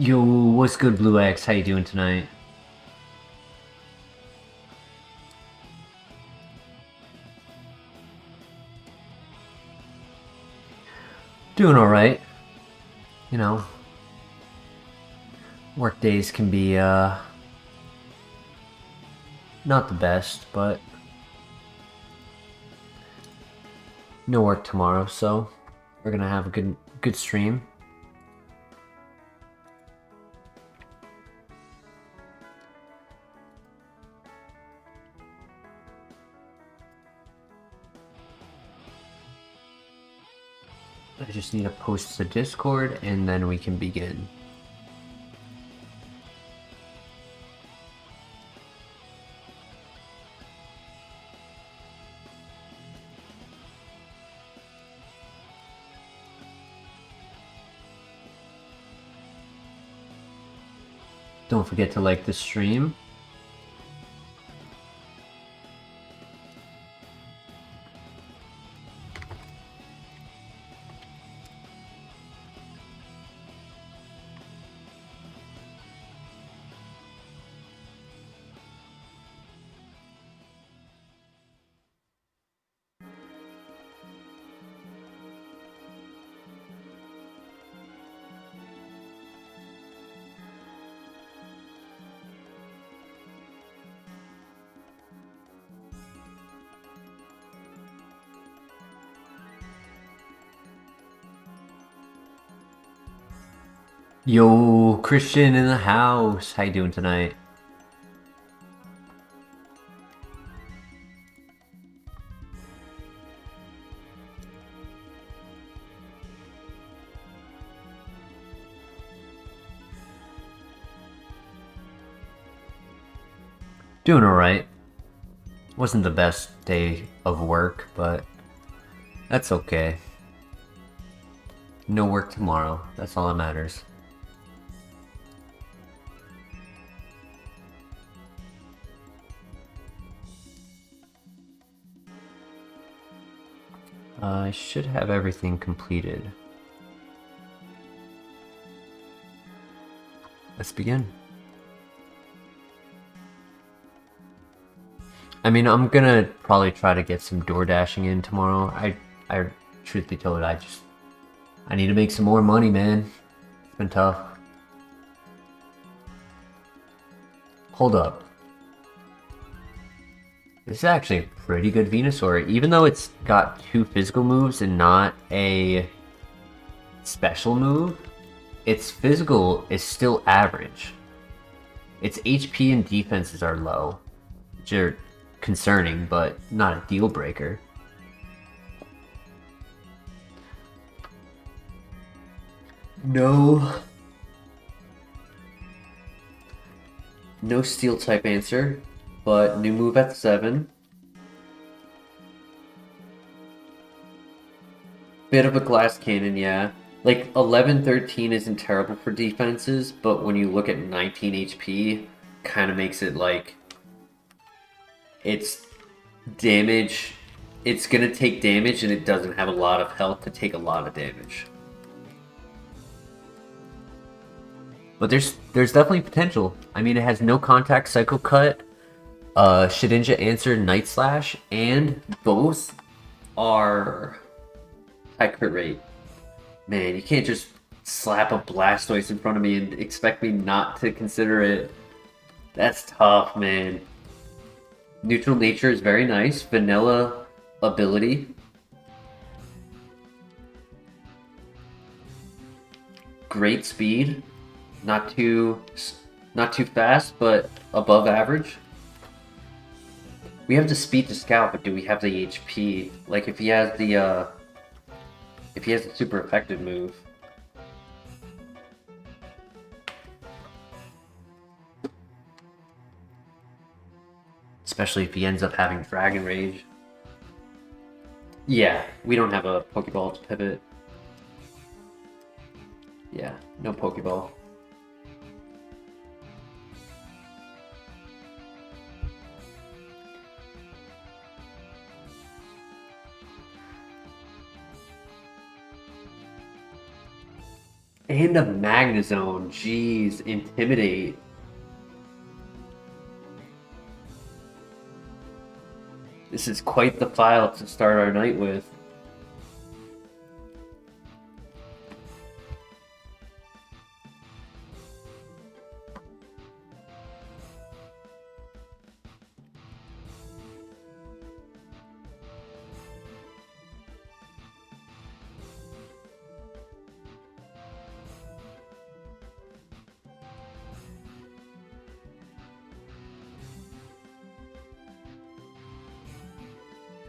Yo, what's good, Blue X? How you doing tonight? Doing alright. You know, work days can be, not the best, but no work tomorrow, so we're gonna have a good stream. I just need to post to Discord and then we can begin. Don't forget to like the stream. Yo, Christian in the house. How you doing tonight? Doing alright. Wasn't the best day of work, but that's okay. No work tomorrow. That's all that matters. I should have everything completed. Let's begin. I mean, I'm gonna probably try to get some door dashing in tomorrow. I truth be told, I need to make some more money, man. It's been tough. Hold up. This is actually a pretty good Venusaur, even though it's got 2 physical moves and not a special move. Its physical is still average. Its HP and defenses are low, which are concerning, but not a deal breaker. No steel type answer, but new move at 7. Bit of a glass cannon, yeah. Like 11-13 isn't terrible for defenses, but when you look at 19 HP, kind of makes it like it's damage. It's gonna take damage, and it doesn't have a lot of health to take a lot of damage. But there's definitely potential. I mean, it has no contact, Psycho Cut, Shedinja Answer, Night Slash, and both are high crit rate. Man, you can't just slap a Blastoise in front of me and expect me not to consider it. That's tough, man. Neutral nature is very nice. Vanilla ability. Great speed. Not too fast, but above average. We have the speed to scout, but do we have the HP? Like if he has the super effective move. Especially if he ends up having Dragon Rage. Yeah, we don't have a Pokeball to pivot. Yeah, no Pokeball. And a Magnezone. Jeez, Intimidate. This is quite the file to start our night with.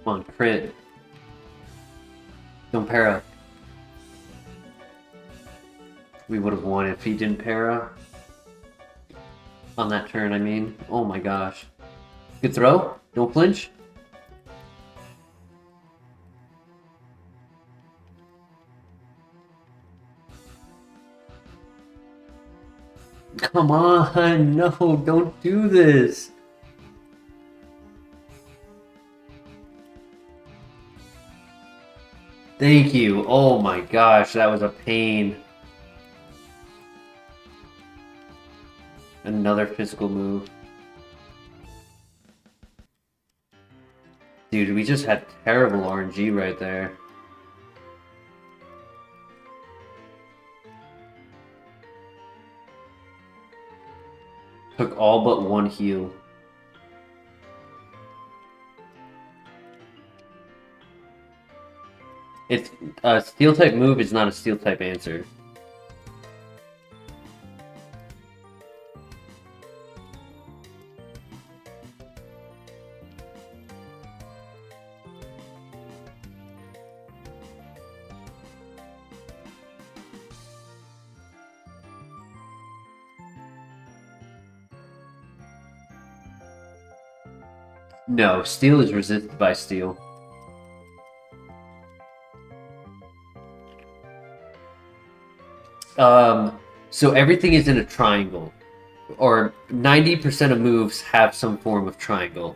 Come on, crit. Don't para. We would have won if he didn't para. On that turn, I mean. Oh my gosh. Good throw. Don't flinch. Come on. No, don't do this. Thank you. Oh my gosh, that was a pain. Another physical move. Dude, we just had terrible RNG right there. Took all but one heal. It's a steel type move is not a steel type answer. No, steel is resisted by steel. So everything is in a triangle, or 90% of moves have some form of triangle.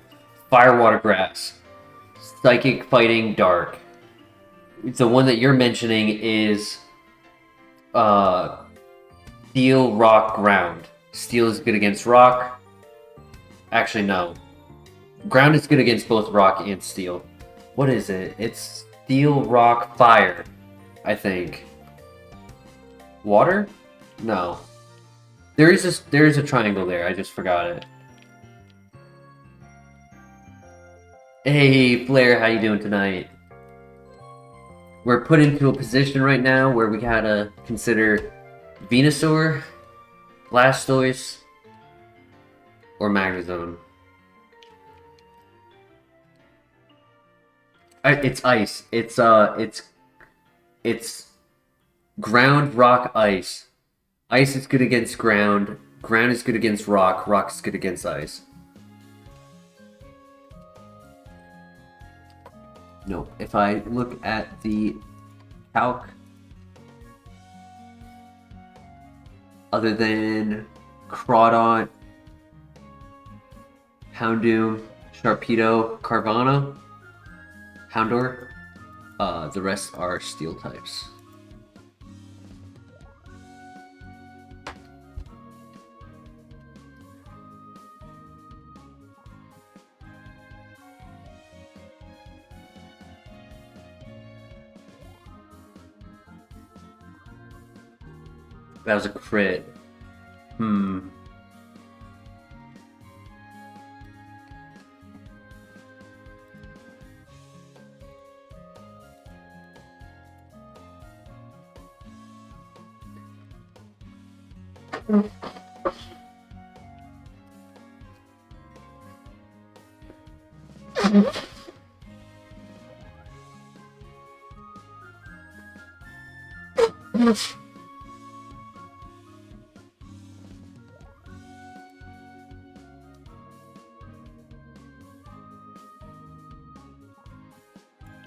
Fire, water, grass, psychic, fighting, dark. The one that you're mentioning is steel, rock, ground. Steel is good against rock. Actually, no. Ground is good against both rock and steel. What is it? It's steel, rock, fire, I think. Water? No. There is a triangle there. I just forgot it. Hey, Flair, how you doing tonight? We're put into a position right now where we gotta consider Venusaur, Blastoise, or Magnezone. It's ice. It's ground, rock, ice. Ice is good against ground. Ground is good against rock. Rock is good against ice. No, if I look at the calc, other than Crawdaunt, Houndoom, Sharpedo, Carvanha, Houndour, the rest are steel types. That was a crit.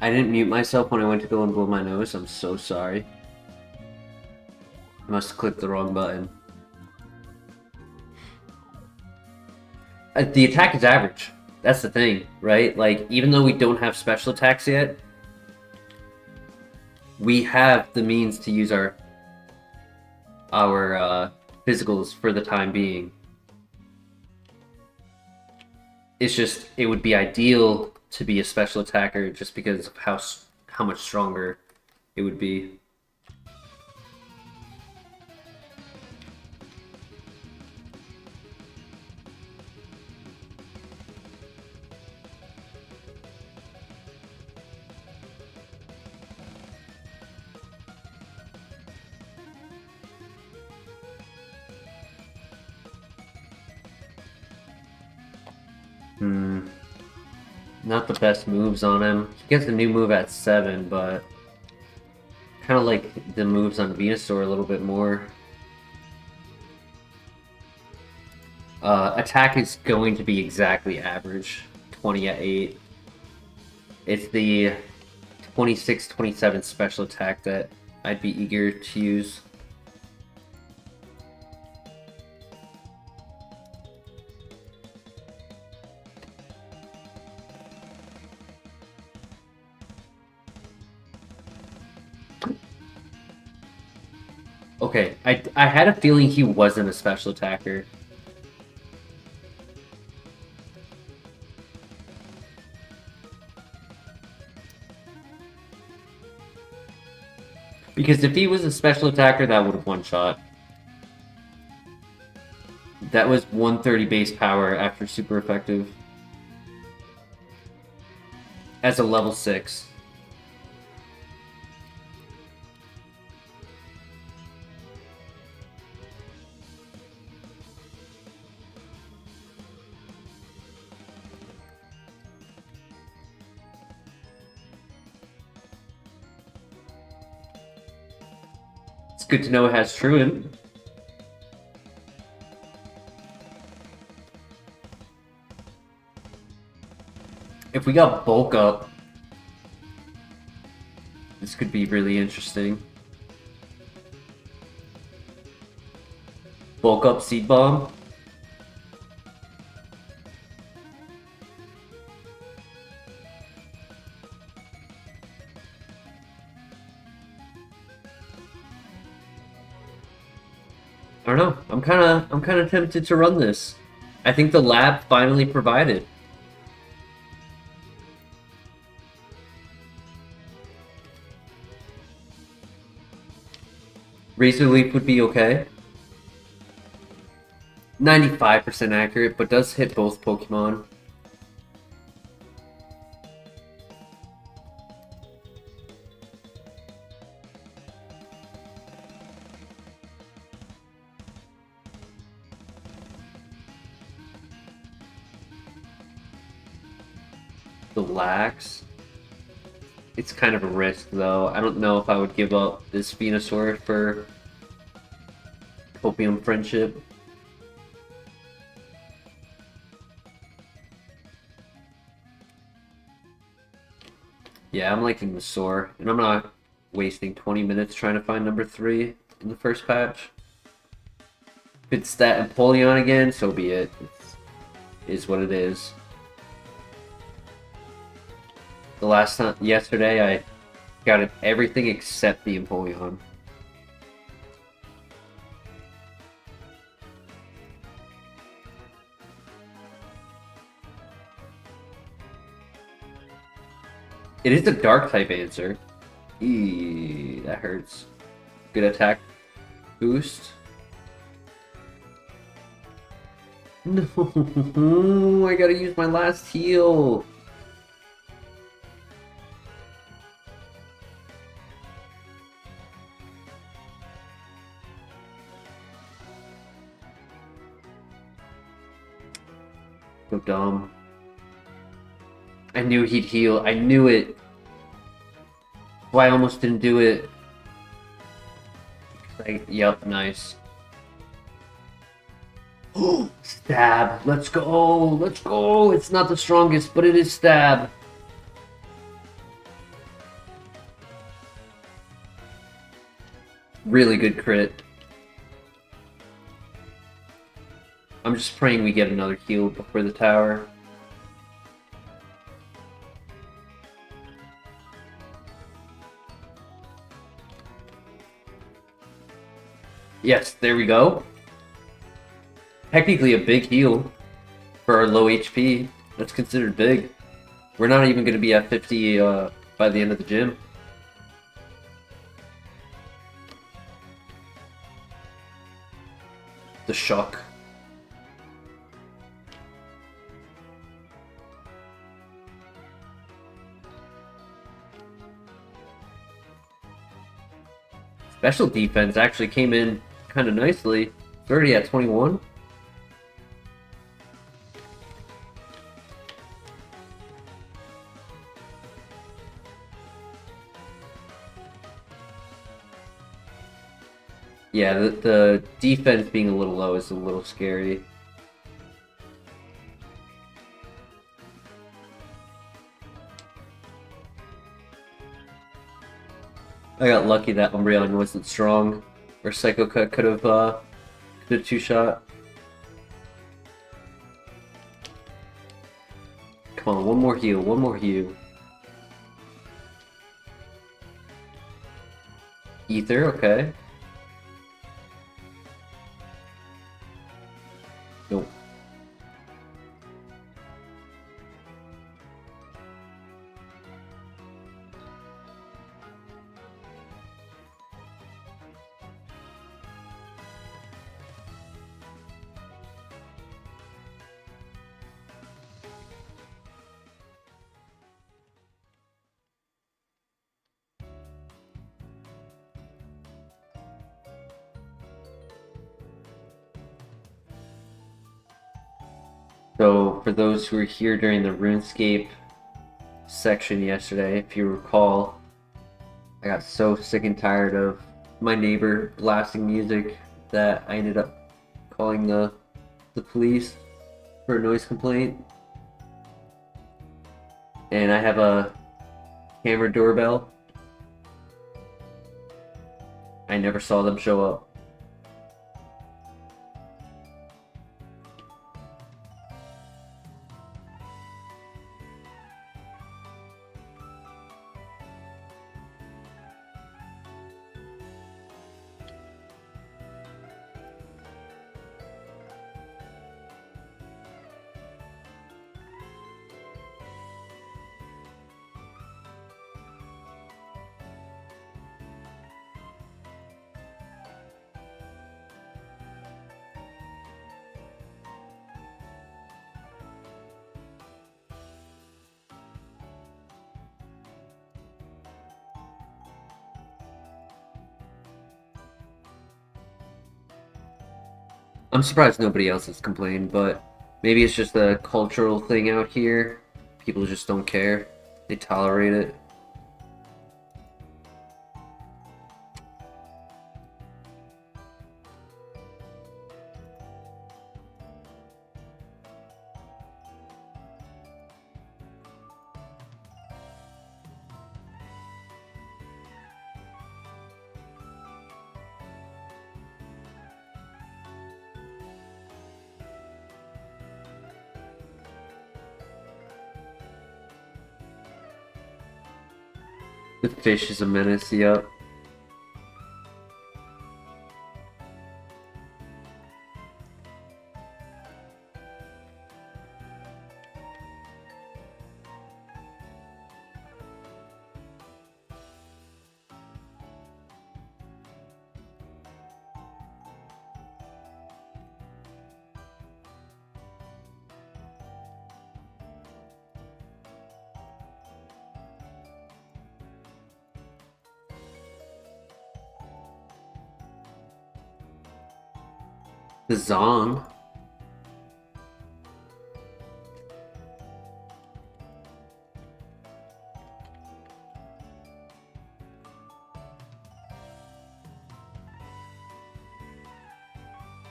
I didn't mute myself when I went to go and blow my nose. I'm so sorry. I must have clicked the wrong button. The attack is average. That's the thing, right? Like, even though we don't have special attacks yet, we have the means to use our... our physicals for the time being. It's just, it would be ideal to be a special attacker just because of how much stronger it would be. Not the best moves on him. He gets a new move at 7, but kind of like the moves on Venusaur a little bit more. Attack is going to be exactly average. 20 at 8. It's the 26-27 special attack that I'd be eager to use. Okay, I had a feeling he wasn't a special attacker. Because if he was a special attacker, that would have one-shot. That was 130 base power after super effective. As a level 6. It's good to know it has Truant. If we got Bulk Up, this could be really interesting. Bulk Up Seed Bomb. I don't know. I'm kind of tempted to run this. I think the lab finally provided. Razor Leaf would be okay. 95% accurate, but does hit both Pokemon. The Lax. It's kind of a risk, though. I don't know if I would give up this Venusaur for Copium Friendship. Yeah, I'm liking the Soar, and I'm not wasting 20 minutes trying to find number 3 in the first patch. If it's that Empoleon again, so be it. It is what it is. The last time, yesterday, I got it, everything except the Empoleon. It is a dark type answer. Eee, that hurts. Good attack boost. No, I gotta use my last heal. So dumb. I knew he'd heal. I knew it. Why I almost didn't do it. Like, yep, nice. Oh, stab. Let's go. Let's go. It's not the strongest, but it is stab. Really good crit. I'm just praying we get another heal before the tower. Yes, there we go. Technically a big heal for our low HP. That's considered big. We're not even going to be at 50 by the end of the gym. The shock. Special defense actually came in kind of nicely. 30 at 21. Yeah, the defense being a little low is a little scary. I got lucky that Umbreon wasn't strong, or Psycho Cut could have two-shot. Come on, one more heal, one more heal. Ether, okay. Nope. So, for those who were here during the RuneScape section yesterday, if you recall, I got so sick and tired of my neighbor blasting music that I ended up calling the police for a noise complaint. And I have a camera doorbell. I never saw them show up. I'm surprised nobody else has complained, but maybe it's just a cultural thing out here. People just don't care. They tolerate it. The fish is a menace, yup. The Zong.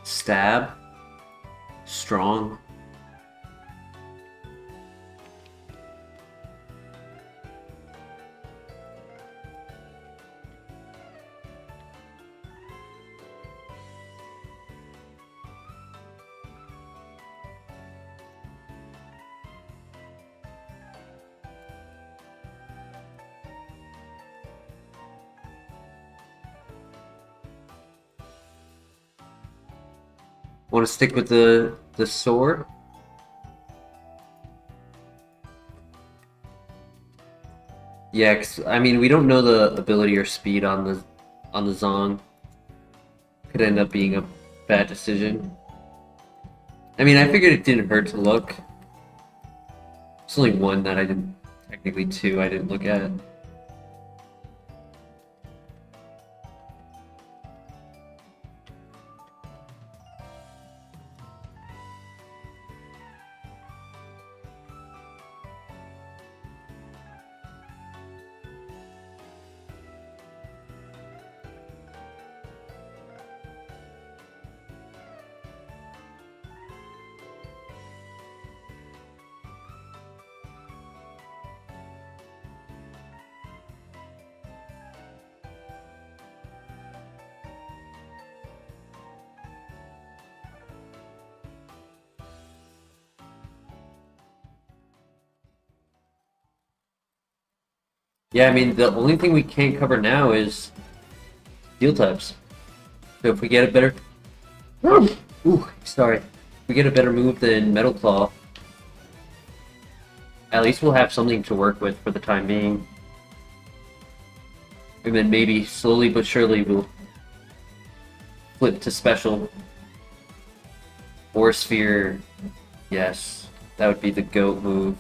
Stab. Strong. Want to stick with the sword? Yeah, 'cause, I mean, we don't know the ability or speed on the Zong. Could end up being a bad decision. I mean, I figured it didn't hurt to look. There's only one that I didn't, technically two I didn't look at. Yeah, I mean, the only thing we can't cover now is steel types. So if we get a better... Ooh, sorry. If we get a better move than Metal Claw, at least we'll have something to work with for the time being. And then maybe slowly but surely we'll flip to special. Or Sphere. Yes, that would be the GOAT move.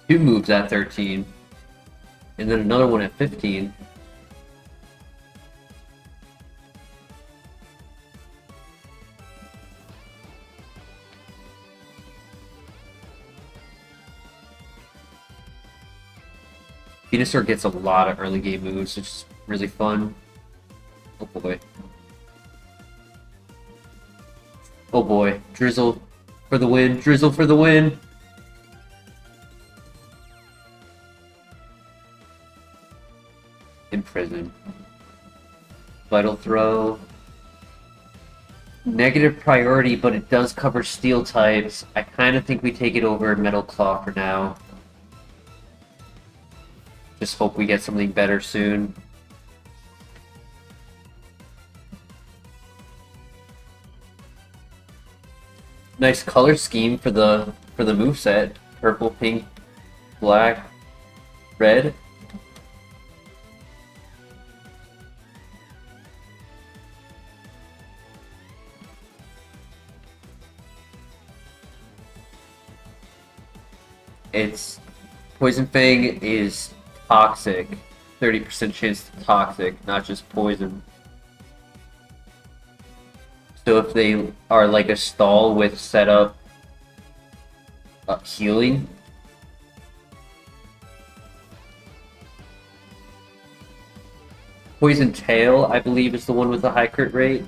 Two moves at 13, and then another one at 15. Venusaur gets a lot of early game moves, which is really fun. Oh boy. Oh boy. Drizzle for the win. Drizzle for the win. Imprison. Vital Throw. Negative priority, but it does cover steel types. I kind of think we take it over Metal Claw for now. Just hope we get something better soon. Nice color scheme for the moveset. Purple, pink, black, red. It's Poison Fang is toxic. 30% chance to toxic, not just poison. So if they are like a stall with setup healing, Poison Tail, I believe, is the one with the high crit rate.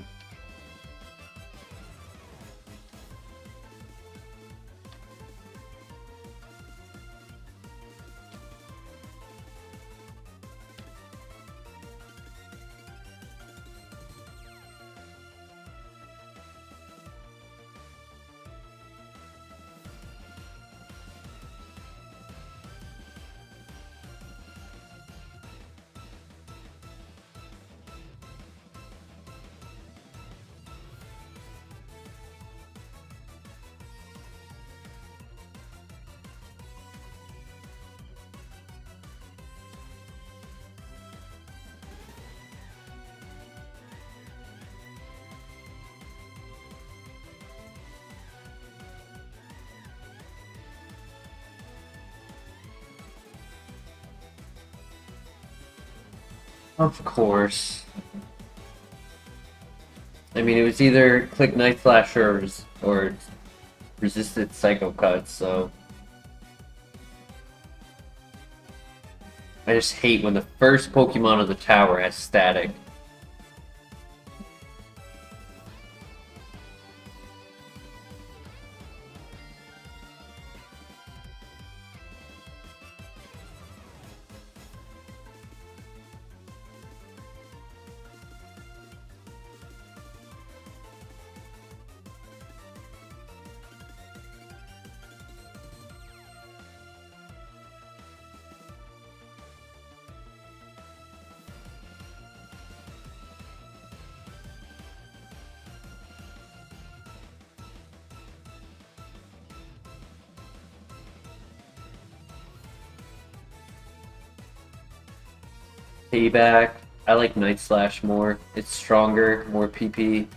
Of course. I mean, it was either click Night Flash or resisted Psycho Cut, so... I just hate when the first Pokemon of the tower has static. Payback. I like Night Slash more. It's stronger, more PP.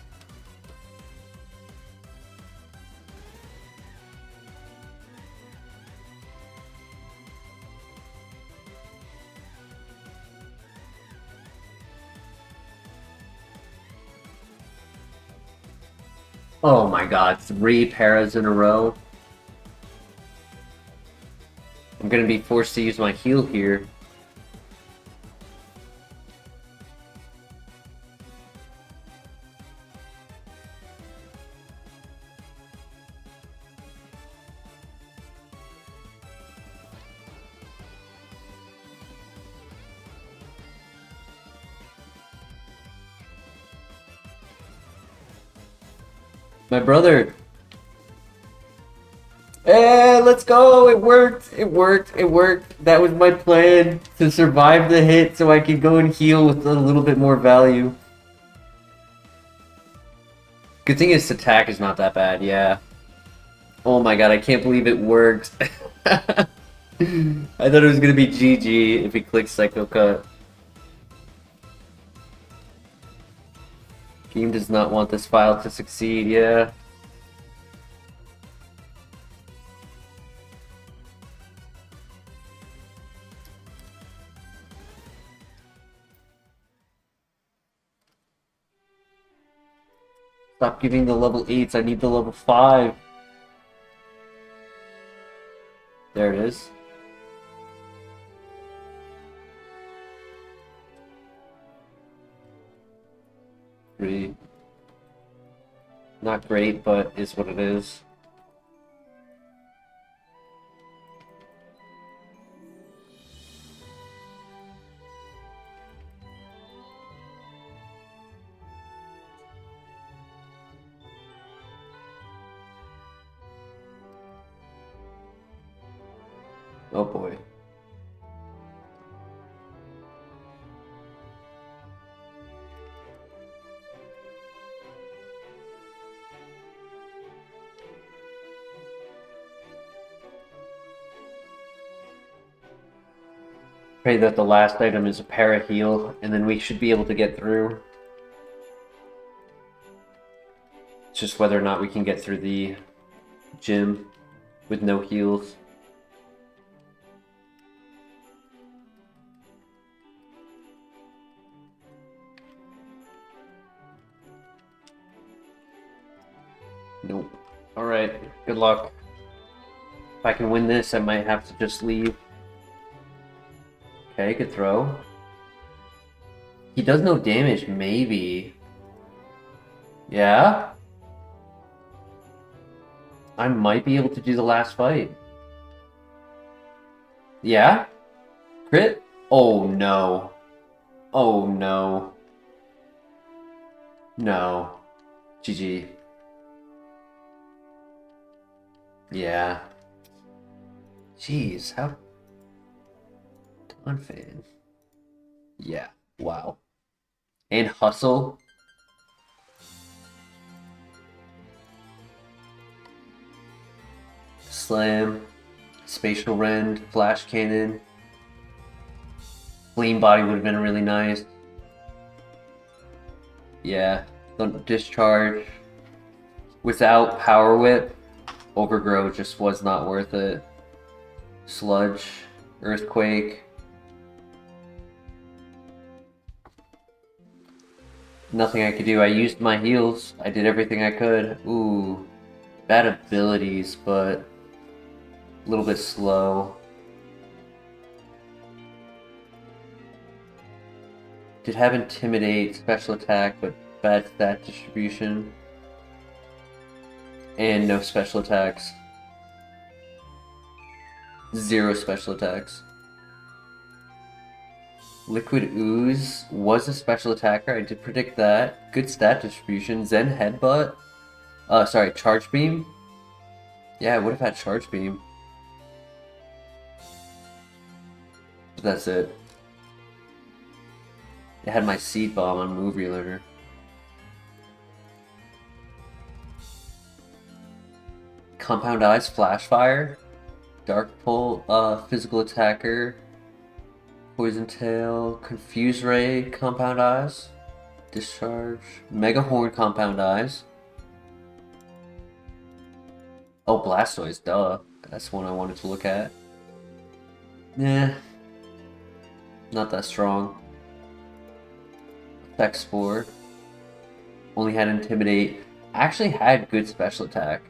Oh my god, 3 paras in a row. I'm gonna be forced to use my heal here. My brother. Hey, let's go! It worked! It worked! It worked! That was my plan, to survive the hit so I could go and heal with a little bit more value. Good thing his attack is not that bad, yeah. Oh my god, I can't believe it worked. I thought it was gonna be GG if he clicked Psycho Cut. Game does not want this file to succeed, yeah. Stop giving the level 8s, I need the level 5. There it is. Pretty not great, but is what it is. Oh boy. Pray that the last item is a para heal, and then we should be able to get through. It's just whether or not we can get through the gym with no heals. Nope. Alright, good luck. If I can win this, I might have to just leave. Okay, good throw. He does no damage, maybe. Yeah? I might be able to do the last fight. Yeah? Crit? Oh no. Oh no. No. GG. Yeah. Jeez, how unfair. Yeah, wow. And hustle. Slam. Spatial rend. Flash cannon. Flame body would have been really nice. Yeah. Don't discharge. Without power whip, overgrow just was not worth it. Sludge. Earthquake. Nothing I could do. I used my heals. I did everything I could. Ooh. Bad abilities, but a little bit slow. Did have Intimidate, special attack, but bad stat distribution. And no special attacks. 0 special attacks. Liquid Ooze was a special attacker. I did predict that. Good stat distribution. Zen Headbutt. Sorry, Charge Beam. Yeah, I would have had Charge Beam. But that's it. It had my Seed Bomb on Move Relearner. Compound Eyes, Flash Fire. Dark Pull, physical attacker. Poison Tail, Confuse Ray, Compound Eyes, Discharge, Mega Horn, Compound Eyes. Oh, Blastoise, duh. That's one I wanted to look at. Nah, not that strong. Effect Spore. Only had Intimidate. Actually had good special attack.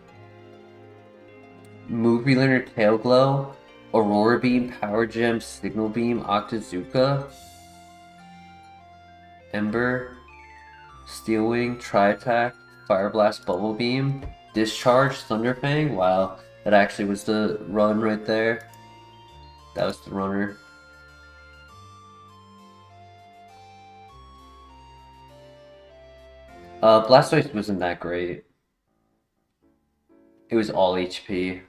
Move Relearner, Tail Glow, Aurora Beam, Power Gem, Signal Beam, Octazooka, Ember, Steel Wing, Tri Attack, Fire Blast, Bubble Beam, Discharge, Thunder Fang. Wow, that actually was the run right there. That was the runner. Blastoise wasn't that great. It was all HP.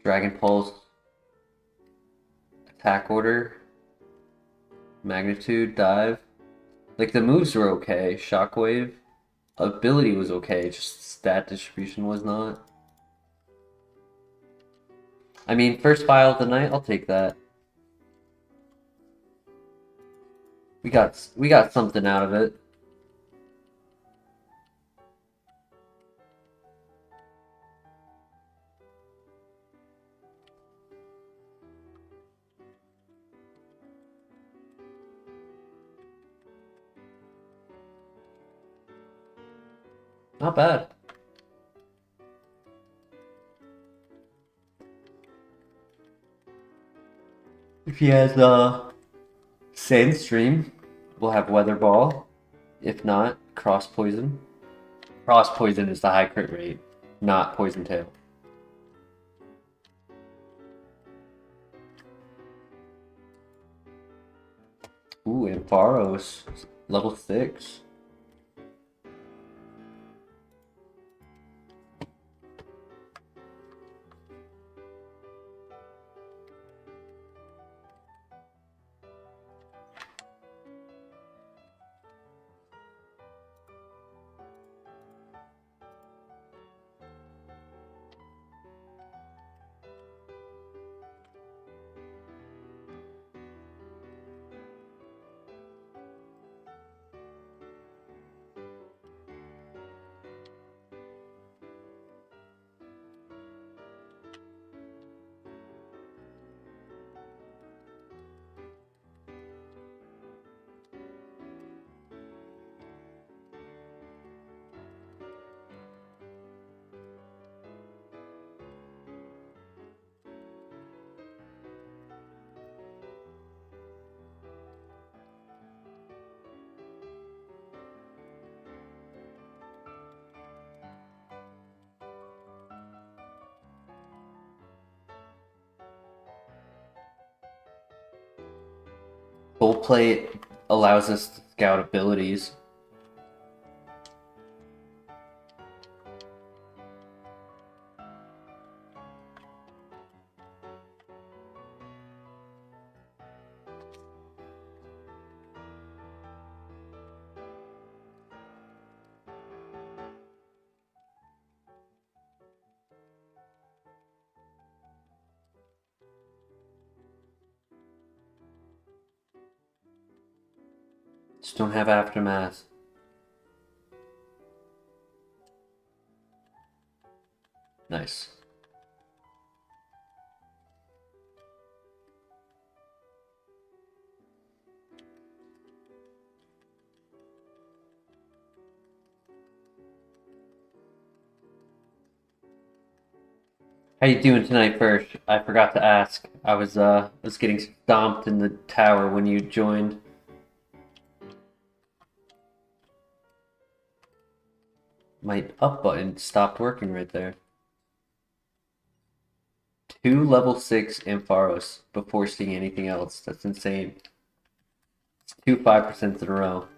Dragon Pulse, Attack Order, Magnitude, Dive. Like, the moves were okay. Shockwave. Ability was okay, just stat distribution was not. I mean, first file of the night, I'll take that. We got something out of it. Not bad. If he has Sandstream, we'll have Weather Ball. If not, Cross Poison. Cross Poison is the high crit rate, not Poison Tail. Ooh, Ampharos, level 6. Full Plate allows us to scout abilities. Just don't have Aftermath. Nice. How you doing tonight, first? I forgot to ask. I was getting stomped in the tower when you joined. My up button stopped working right there. 2 level 6 Ampharos before seeing anything else. That's insane. It's 2 5% in a row.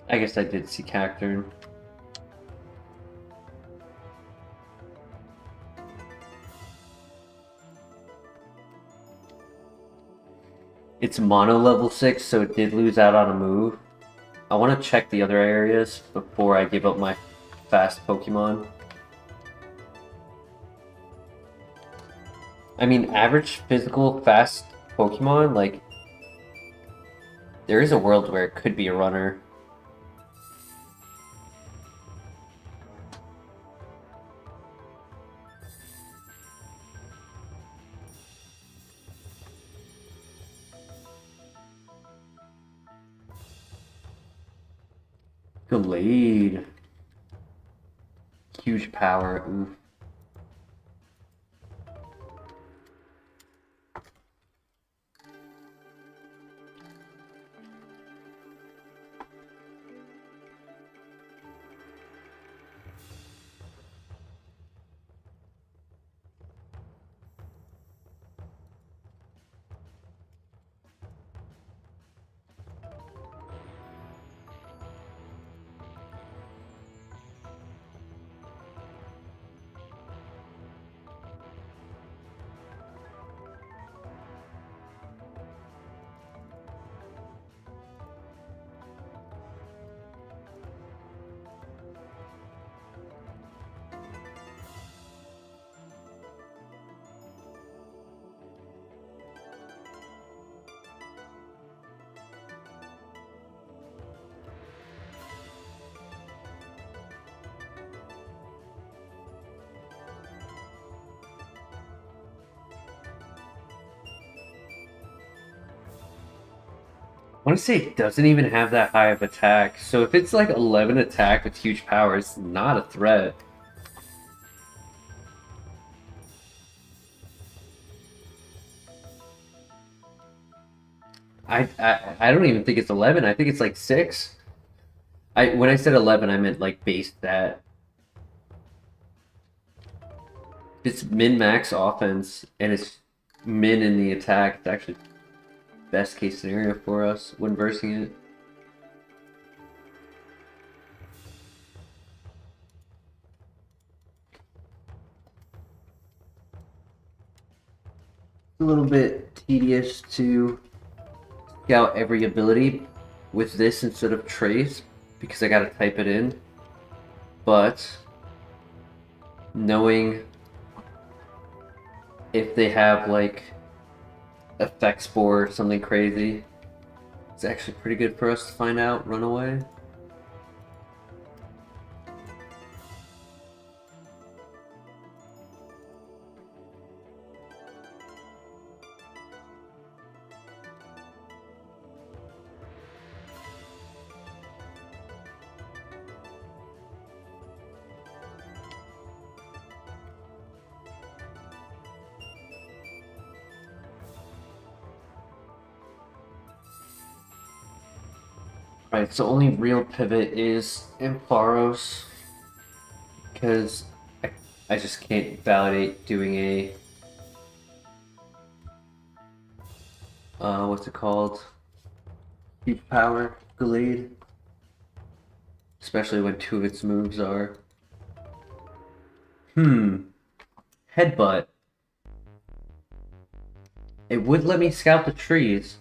I guess I did see Cacturn. It's mono level 6, so it did lose out on a move. I want to check the other areas before I give up my fast Pokemon. I mean, average physical fast Pokemon, like, there is a world where it could be a runner. Gallade. Huge power, oof. I want to say it doesn't even have that high of attack, so if it's like 11 attack with huge power, it's not a threat. I don't even think it's 11. I think it's like 6. When I said 11, I meant like base that. It's min-max offense, and it's min in the attack. It's actually best case scenario for us when versing it. It's a little bit tedious to scout every ability with this instead of trace because I gotta type it in. But knowing if they have like effect spore or something crazy, it's actually pretty good for us to find out. Runaway. Right, so only real pivot is Ampharos, because I just can't validate doing a what's it called? Huge power Gallade. Especially when 2 of its moves are Headbutt. It would let me scout the trees.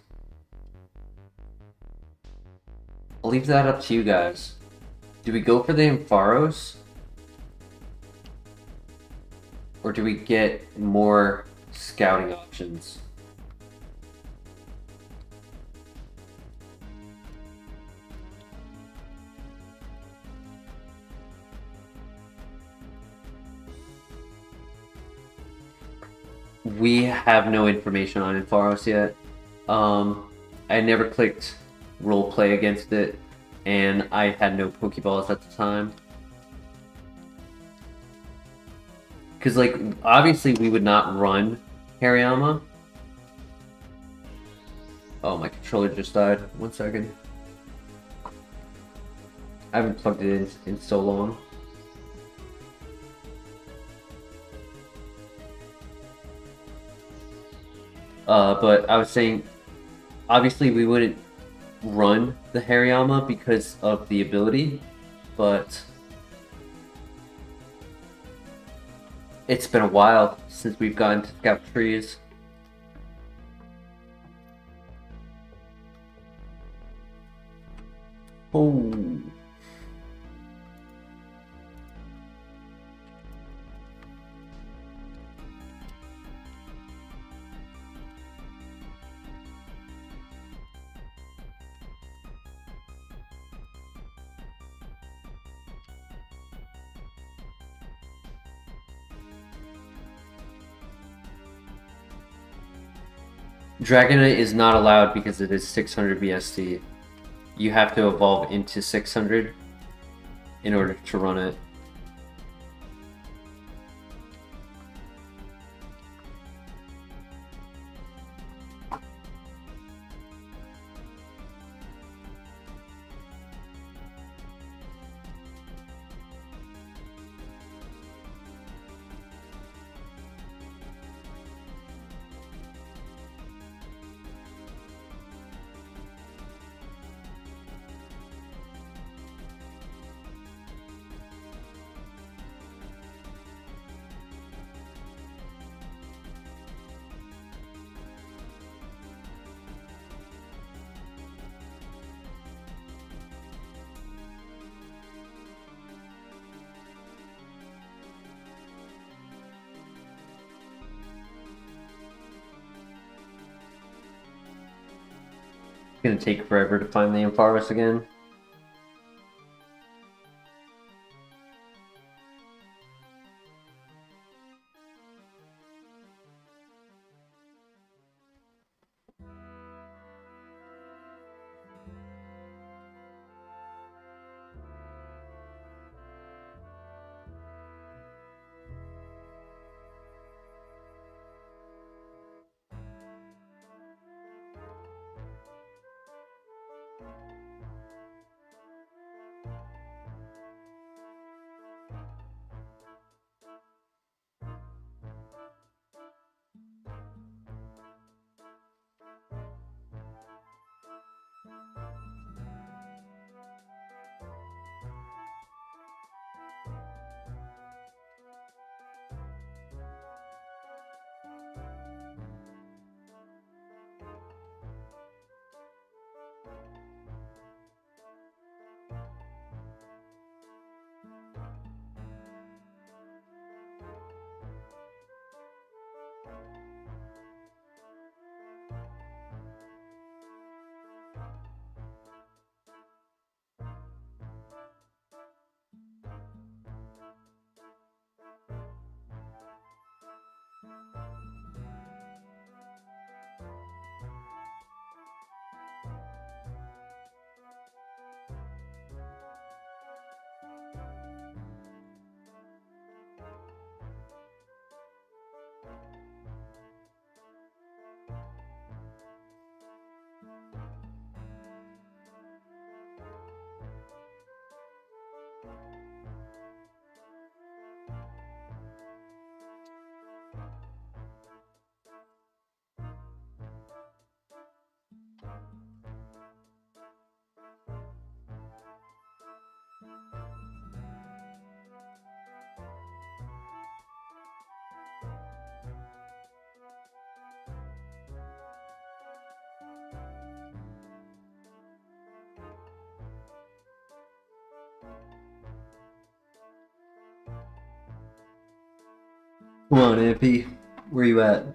I'll leave that up to you guys. Do we go for the Ampharos? Or do we get more scouting options? We have no information on Ampharos yet. I never clicked roleplay against it, and I had no Pokeballs at the time. Because, like, obviously we would not run Hariyama. Oh, my controller just died. 1 second. I haven't plugged it in so long. But I was saying, obviously we wouldn't run the Hariyama because of the ability, but it's been a while since we've gotten to scout trees. Oh. Dragonite is not allowed because it is 600 BST. You have to evolve into 600 in order to run it. It's gonna take forever to find the Ampharos again. Come on, Ampy. Where you at?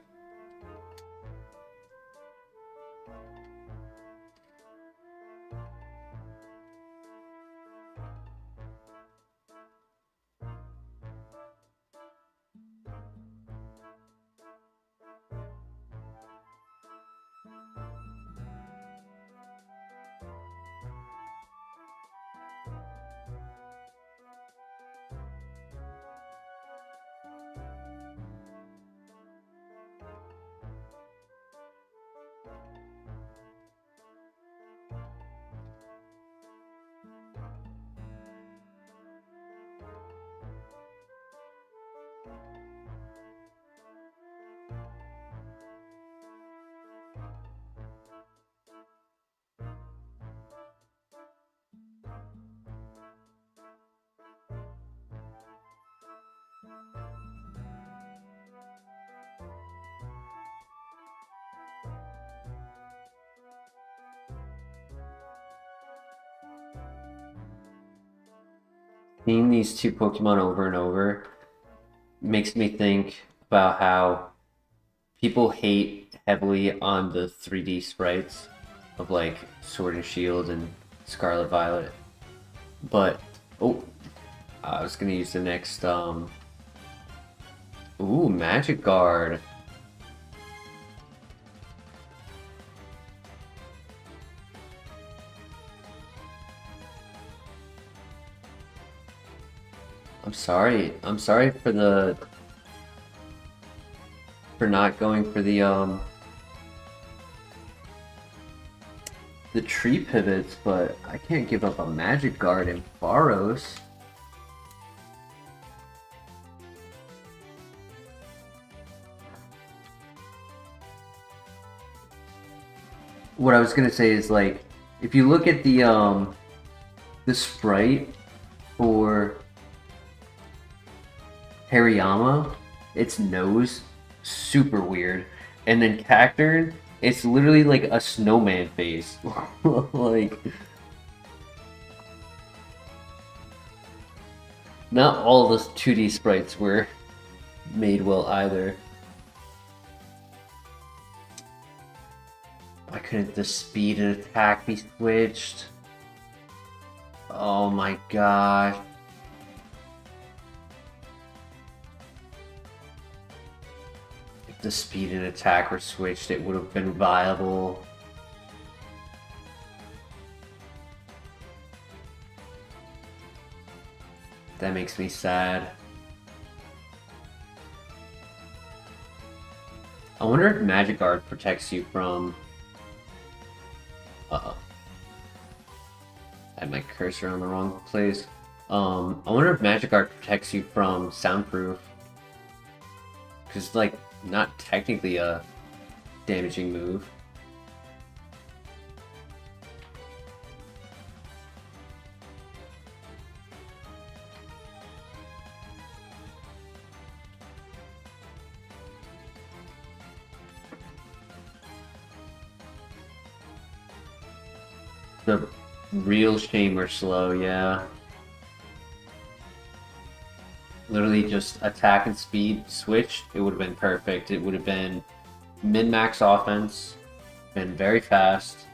Seeing these two Pokemon over and over makes me think about how people hate heavily on the 3D sprites of like Sword and Shield and Scarlet Violet. But oh, I was gonna use the next ooh, Magic Guard. I'm sorry. I'm sorry for not going for the tree pivots, but I can't give up a Magic Guard in Faros. What I was gonna say is like, if you look at the sprite for Hariyama, its nose super weird, and then Cacturn, it's literally like a snowman face. Like, not all the 2D sprites were made well either. Why couldn't the speed and attack be switched? Oh my gosh. If the speed and attack were switched, it would have been viable. That makes me sad. I wonder if Magic Guard protects you from... Uh-oh. I had my cursor on the wrong place. I wonder if Magic Guard protects you from Soundproof. Because it's like not technically a damaging move. The real shame or slow, yeah. Literally just attack and speed switched, it would have been perfect. It would have been min-max offense, been very fast.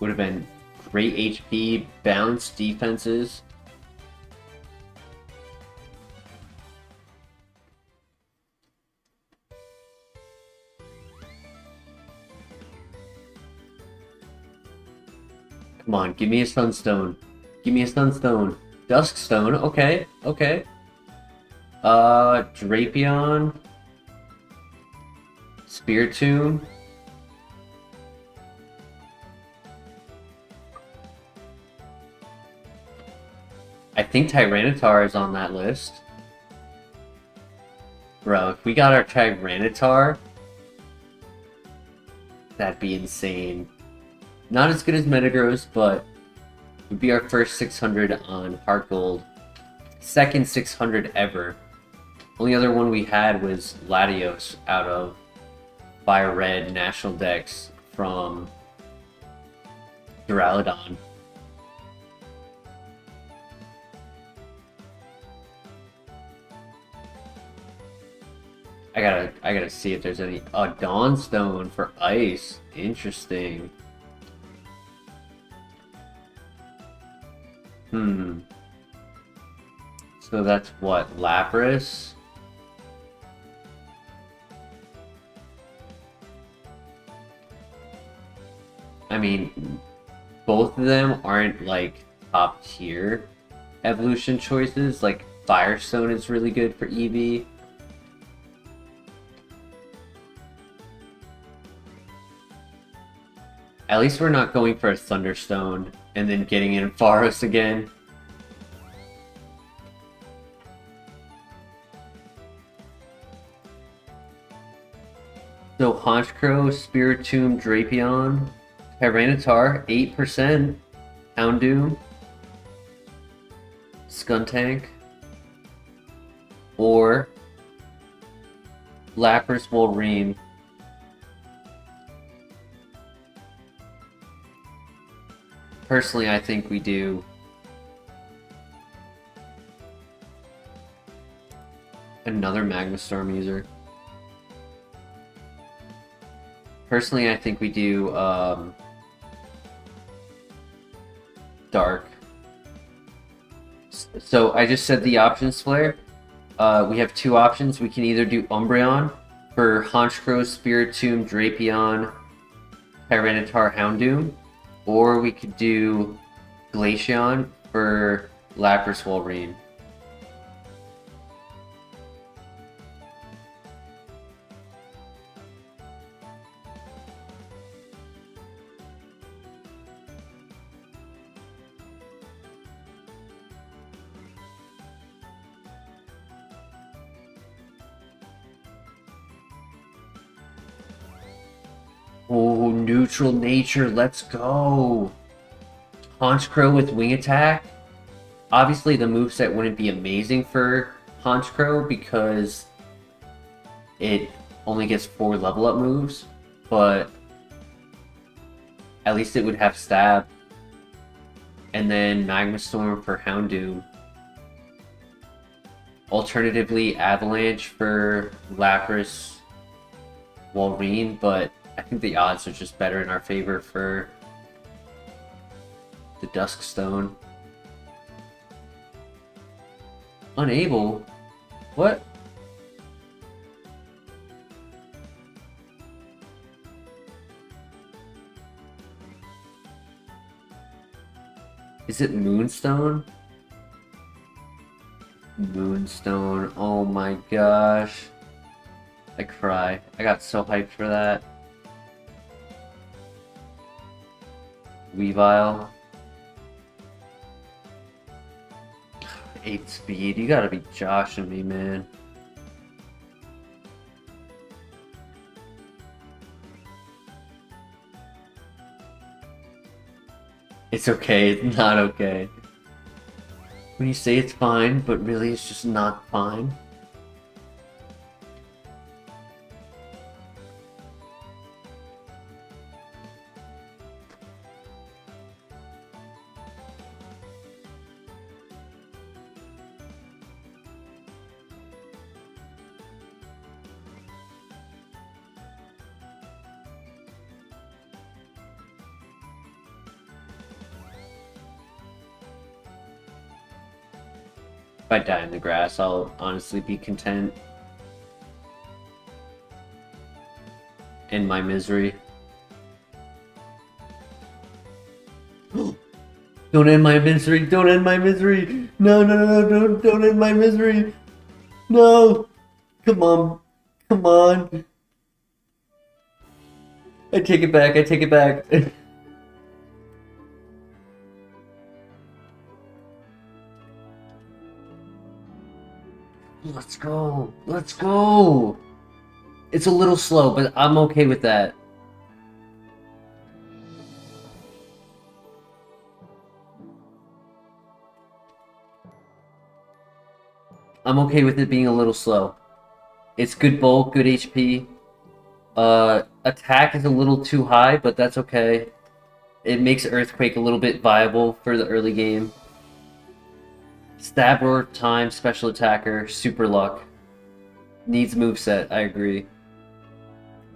Would have been great HP, balanced defenses. Come on, give me a Sunstone. Give me a Sunstone. Duskstone, okay, okay. Drapion. Spiritomb. I think Tyranitar is on that list. Bro, if we got our Tyranitar, that'd be insane. Not as good as Metagross, but it would be our first 600 on HeartGold. Second 600 ever. Only other one we had was Latios out of FireRed National Dex from Duraludon. I gotta see if there's any... Dawnstone for Ice. Interesting. So that's what? Lapras? I mean, both of them aren't like top tier evolution choices. Like Firestone is really good for EV. At least we're not going for a Thunderstone and then getting in Faros again. So Honchkrow, Spiritomb, Drapion, Tyranitar, 8%, Houndoom, Skuntank, or Lapras Wolverine. Personally, I think we do another Magma Storm user. Personally, I think we do Dark. So I just said the options, Flare. We have two options. We can either do Umbreon for Honchkrow, Spiritomb, Drapion, Tyranitar, Houndoom, or we could do Glaceon for Lapras Wolverine. Oh, neutral nature, let's go! Honchkrow with Wing Attack. Obviously, the moveset wouldn't be amazing for Honchkrow because it only gets 4 level up moves, but at least it would have Stab. And then Magma Storm for Houndoom. Alternatively, Avalanche for Lapras Wolverine, but I think the odds are just better in our favor for the Dusk Stone. Unable? What? Is it Moonstone? Moonstone, oh my gosh. I cry. I got so hyped for that. Weavile. 8 speed. You gotta be joshing me, man. It's okay. It's not okay. When you say it's fine, but really it's just not fine. If I die in the grass, I'll honestly be content. In my misery. Don't end my misery! Don't end my misery! No, no, no, no, don't end my misery! No! Come on. Come on. I take it back, I take it back. Let's go. Let's go. It's a little slow, but I'm okay with that. I'm okay with it being a little slow. It's good bulk, good HP. Attack is a little too high, but that's okay. It makes Earthquake a little bit viable for the early game. Stab Roar time, special attacker, super luck. Needs moveset, I agree.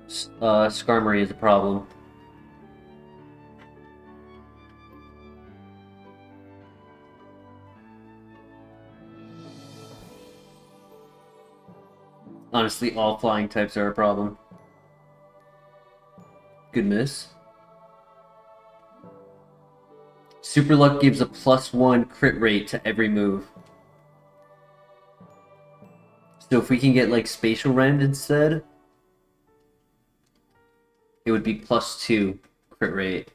Skarmory is a problem. Honestly, all flying types are a problem. Good miss. Super Luck gives a +1 crit rate to every move. So if we can get like Spatial Rend instead, it would be +2 crit rate.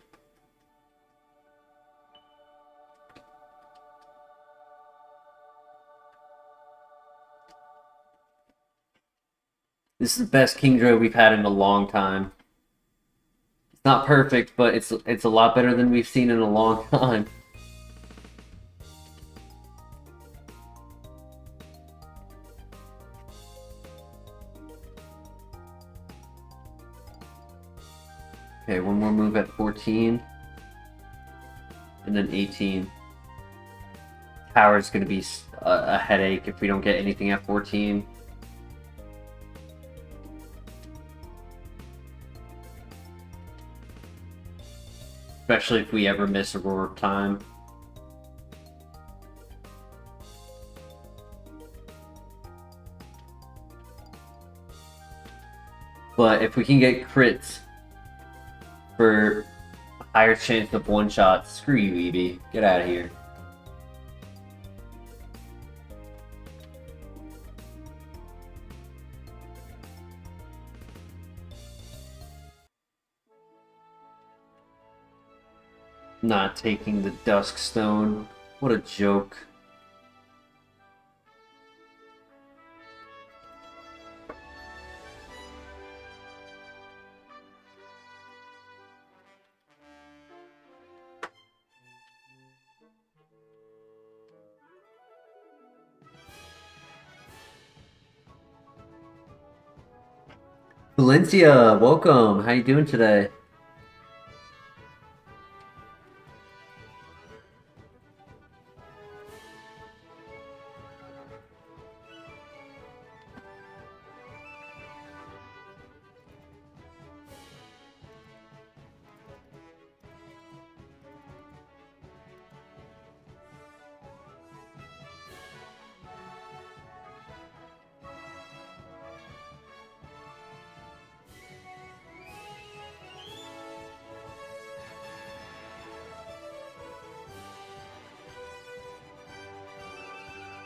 This is the best King Drow we've had in a long time. It's not perfect, but it's a lot better than we've seen in a long time. Okay, one more move at 14. And then 18. Tower's gonna be a headache if we don't get anything at 14. Especially if we ever miss a roar of time. But if we can get crits for a higher chance of one shot, screw you, EB. Get out of here. Not taking the Dusk Stone. What a joke. Valencia, welcome. How you doing today?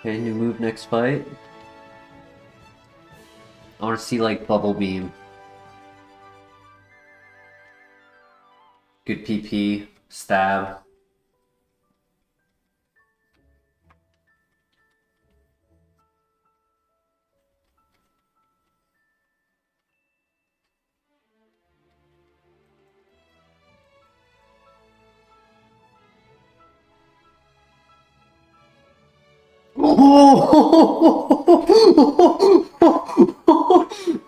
Okay, new move next fight. I want to see like Bubble Beam. Good PP, stab.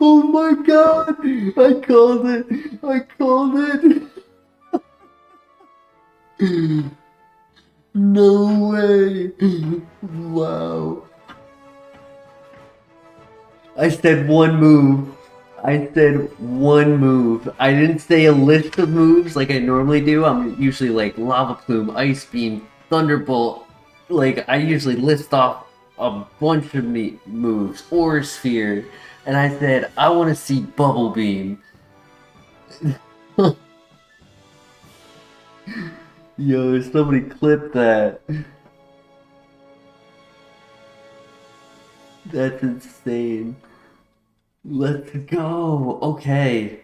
Oh my god! I called it! I called it! No way! Wow. I said one move. I said one move. I didn't say a list of moves like I normally do. I'm usually like Lava Plume, Ice Beam, Thunderbolt. Like, I usually list off a bunch of moves, or Sphere, and I said, I want to see Bubble Beam. Yo, somebody clip that. That's insane. Let's go. Okay.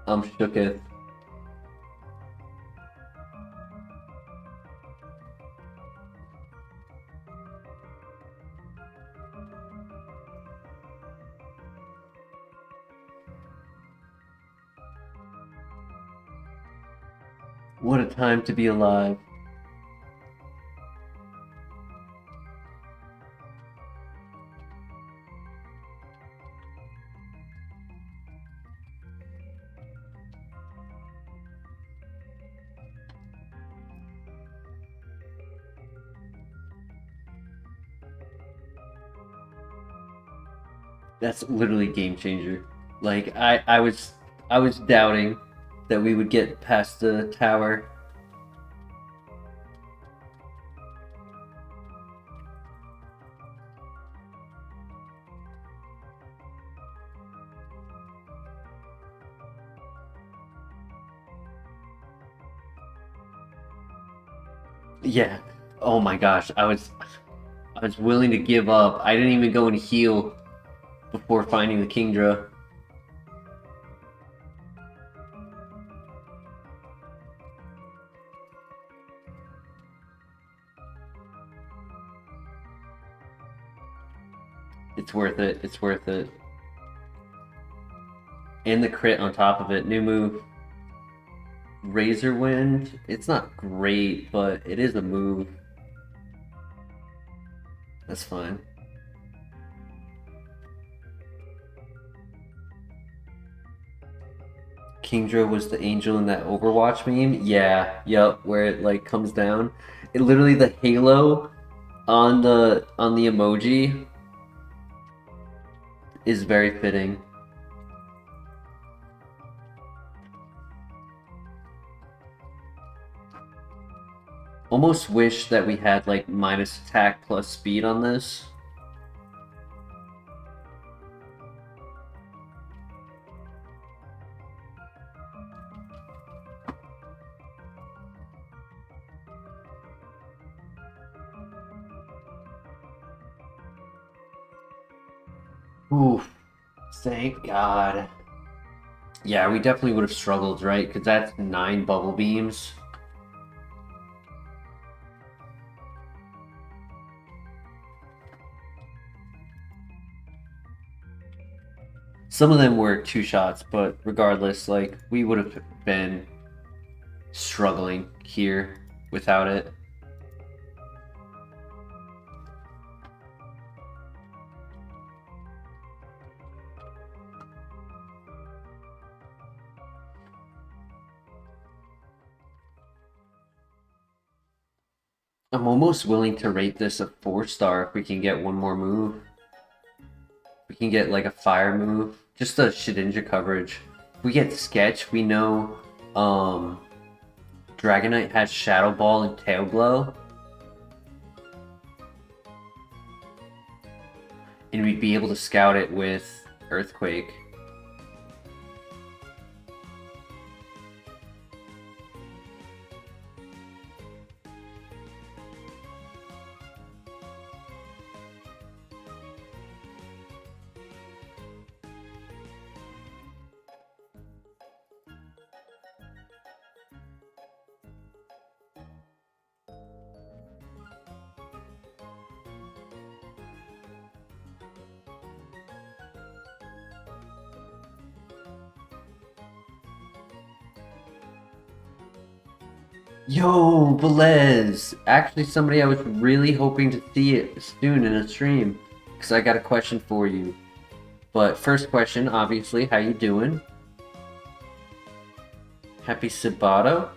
I'm shooketh. What a time to be alive. That's literally game changer. Like I was doubting that we would get past the tower. Yeah. Oh my gosh, I was willing to give up. I didn't even go and heal before finding the Kingdra. It's worth it. It's worth it. And the crit on top of it. New move. Razor Wind. It's not great, but it is a move. That's fine. Kingdra was the angel in that Overwatch meme? Yeah, yep, where it like comes down. It literally the halo on the emoji is very fitting. Almost wish that we had like minus attack plus speed on this. Oof. Thank God. Yeah, we definitely would have struggled, right? Because that's 9 bubble beams. Some of them were 2 shots, but regardless, like, we would have been struggling here without it. I'm almost willing to rate this a 4-star if we can get one more move. We can get like a fire move, just a Shedinja coverage. If we get Sketch, we know Dragonite has Shadow Ball and Tail Glow. And we'd be able to scout it with Earthquake. Yo, Velez! Actually, somebody I was really hoping to see it soon in a stream, because I got a question for you. But first question, obviously, how you doing? Happy Sabato?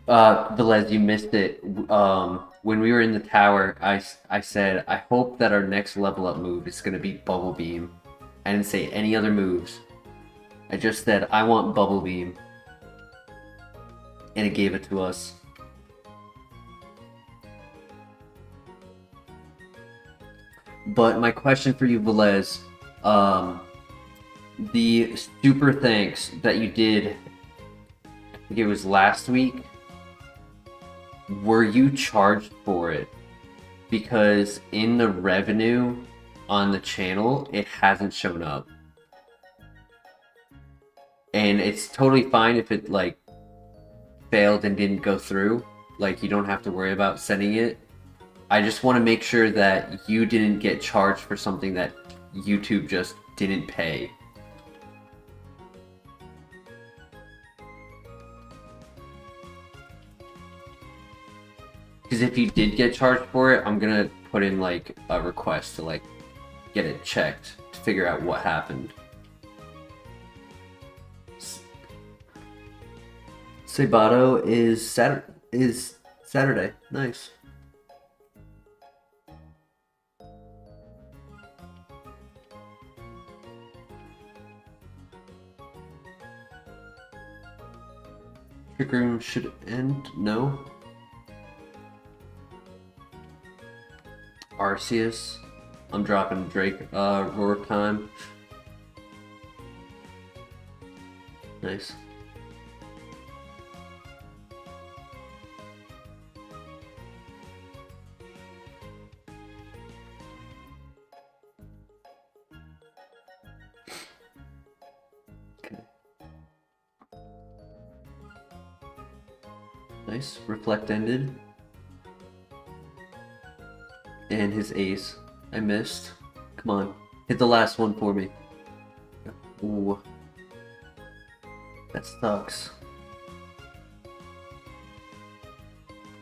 Velez, you missed it. When we were in the tower, I said, I hope that our next level up move is going to be Bubble Beam. I didn't say any other moves. I just said, I want Bubble Beam. And it gave it to us. But my question for you, Velez, the super thanks that you did, I think it was last week, were you charged for it? Because in the revenue on the channel, it hasn't shown up. And it's totally fine if it like failed and didn't go through. Like, you don't have to worry about sending it. I just want to make sure that you didn't get charged for something that YouTube just didn't pay. Because if you did get charged for it, I'm gonna put in like a request to like get it checked to figure out what happened. Sabato is Saturday. Nice. Trick Room should end. No. Arceus. I'm dropping Drake. Roar time. Nice. Okay. Nice. Reflect ended. And his ace. I missed. Come on. Hit the last one for me. Ooh. That sucks.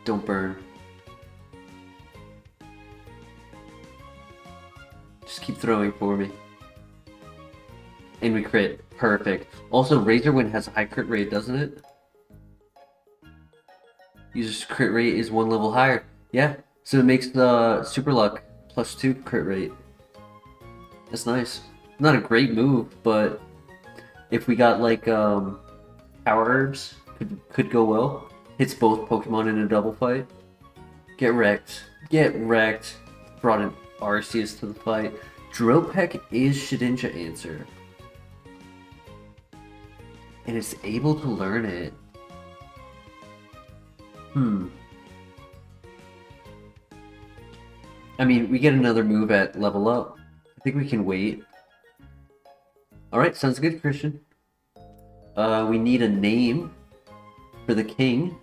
Don't burn. Just keep throwing for me. And we crit. Perfect. Also, Razor Wind has a high crit rate, doesn't it? User's crit rate is 1 level higher. Yeah. So it makes the Super Luck +2 crit rate. That's nice. Not a great move, but if we got like Power Herbs, could go well. Hits both Pokemon in a double fight. Get wrecked. Get wrecked. Brought in Arceus to the fight. Drill Peck is Shedinja answer. And it's able to learn it. I mean, we get another move at level up. I think we can wait. Alright, sounds good, Christian. We need a name for the king.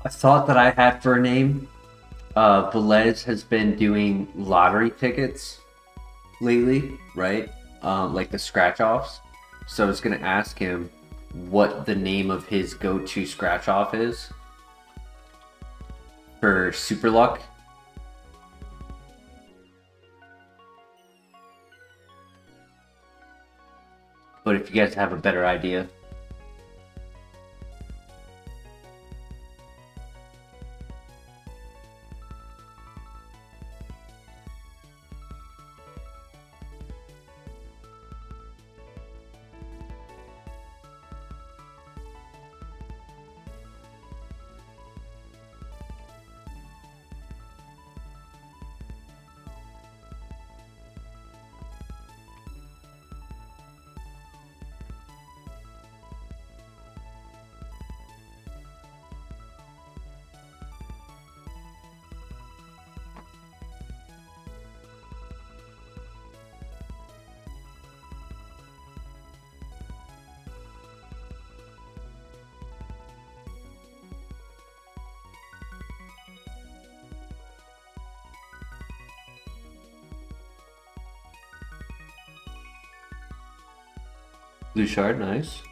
A thought that I had for a name, Velez has been doing lottery tickets lately, right? Like the scratch offs. So I was gonna ask him what the name of his go-to scratch off is for Super Luck. But if you guys have a better idea. Blue Shard, nice.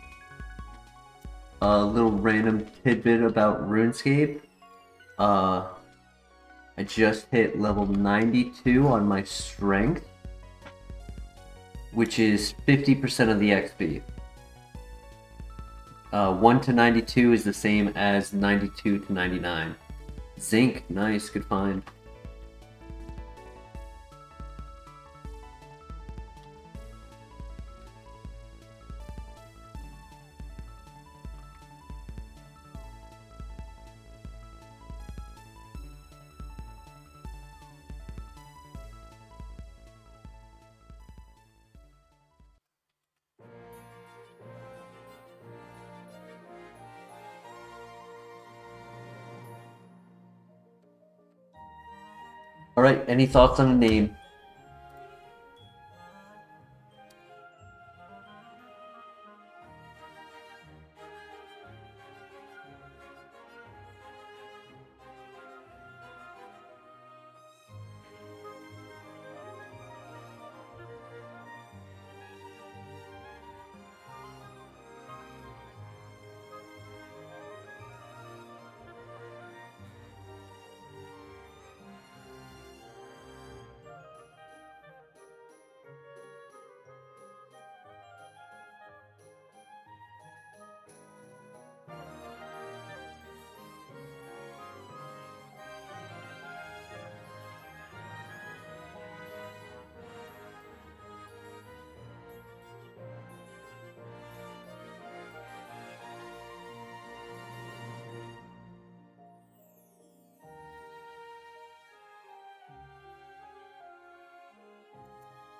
A little random tidbit about RuneScape. I just hit level 92 on my strength, which is 50% of the XP. 1 to 92 is the same as 92 to 99. Zinc, nice, good find. Alright, any thoughts on the name?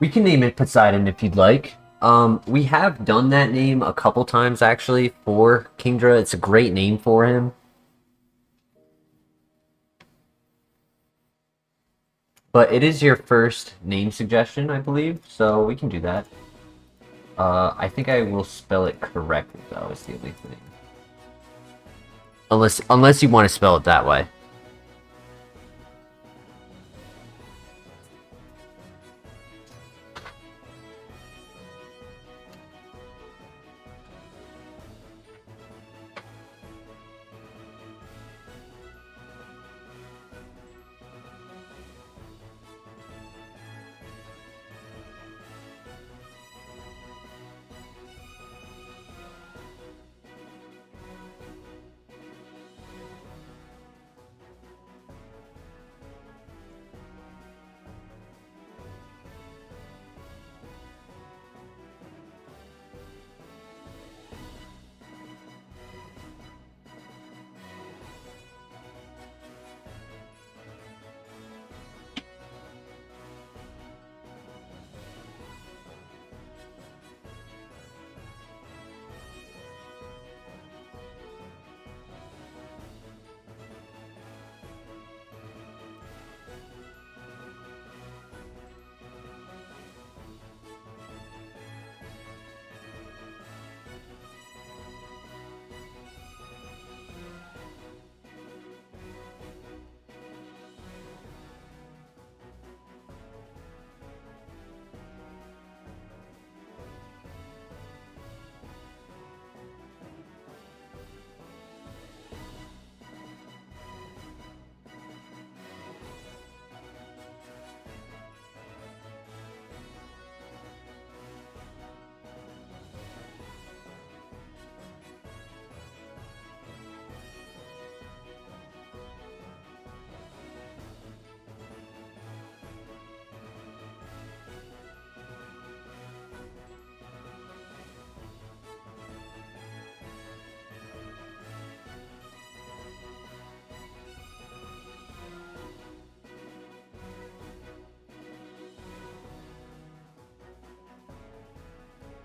We can name it Poseidon if you'd like. We have done that name a couple times actually for Kingdra. It's a great name for him. But it is your first name suggestion, I believe, so we can do that. I think I will spell it correctly, though, is the only thing. Unless you want to spell it that way.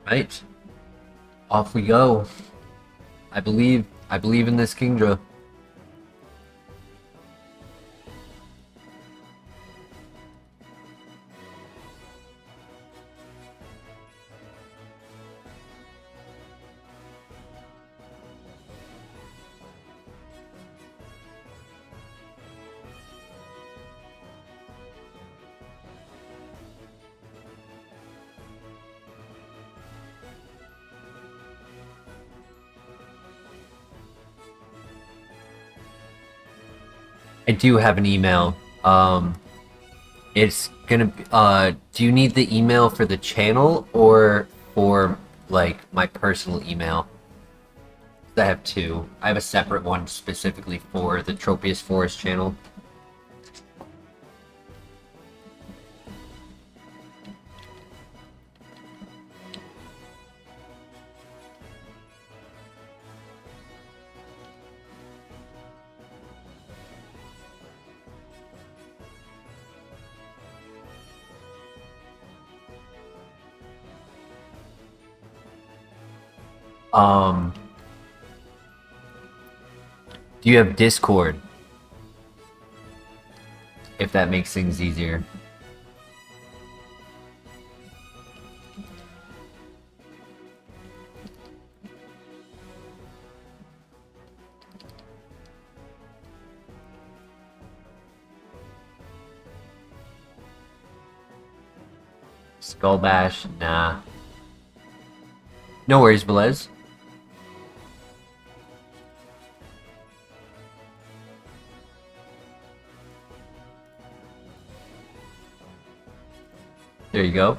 Right. Off we go. I believe in this Kingdra. I do have an email. It's gonna be, do you need the email for the channel or for, like, my personal email? I have two. I have a separate one specifically for the Tropius Forest channel. Do you have Discord? if that makes things easier. Skull Bash, nah. No worries, Velez. There you go.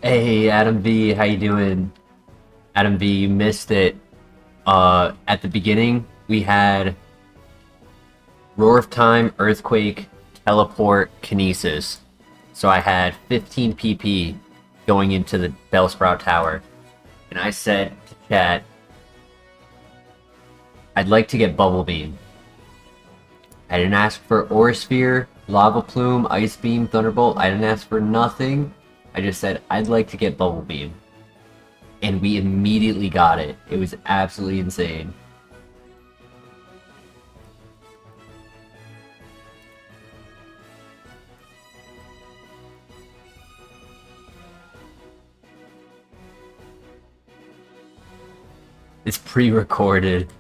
Hey, Adam V, how you doing? Adam V, you missed it. At the beginning, we had Roar of Time, Earthquake, Teleport, Kinesis. So I had 15 PP going into the Bellsprout Tower. And I said to chat, I'd like to get Bubble Beam. I didn't ask for Aura Sphere, Lava Plume, Ice Beam, Thunderbolt. I didn't ask for nothing. I just said, I'd like to get Bubble Beam. And we immediately got it. It was absolutely insane. It's pre-recorded.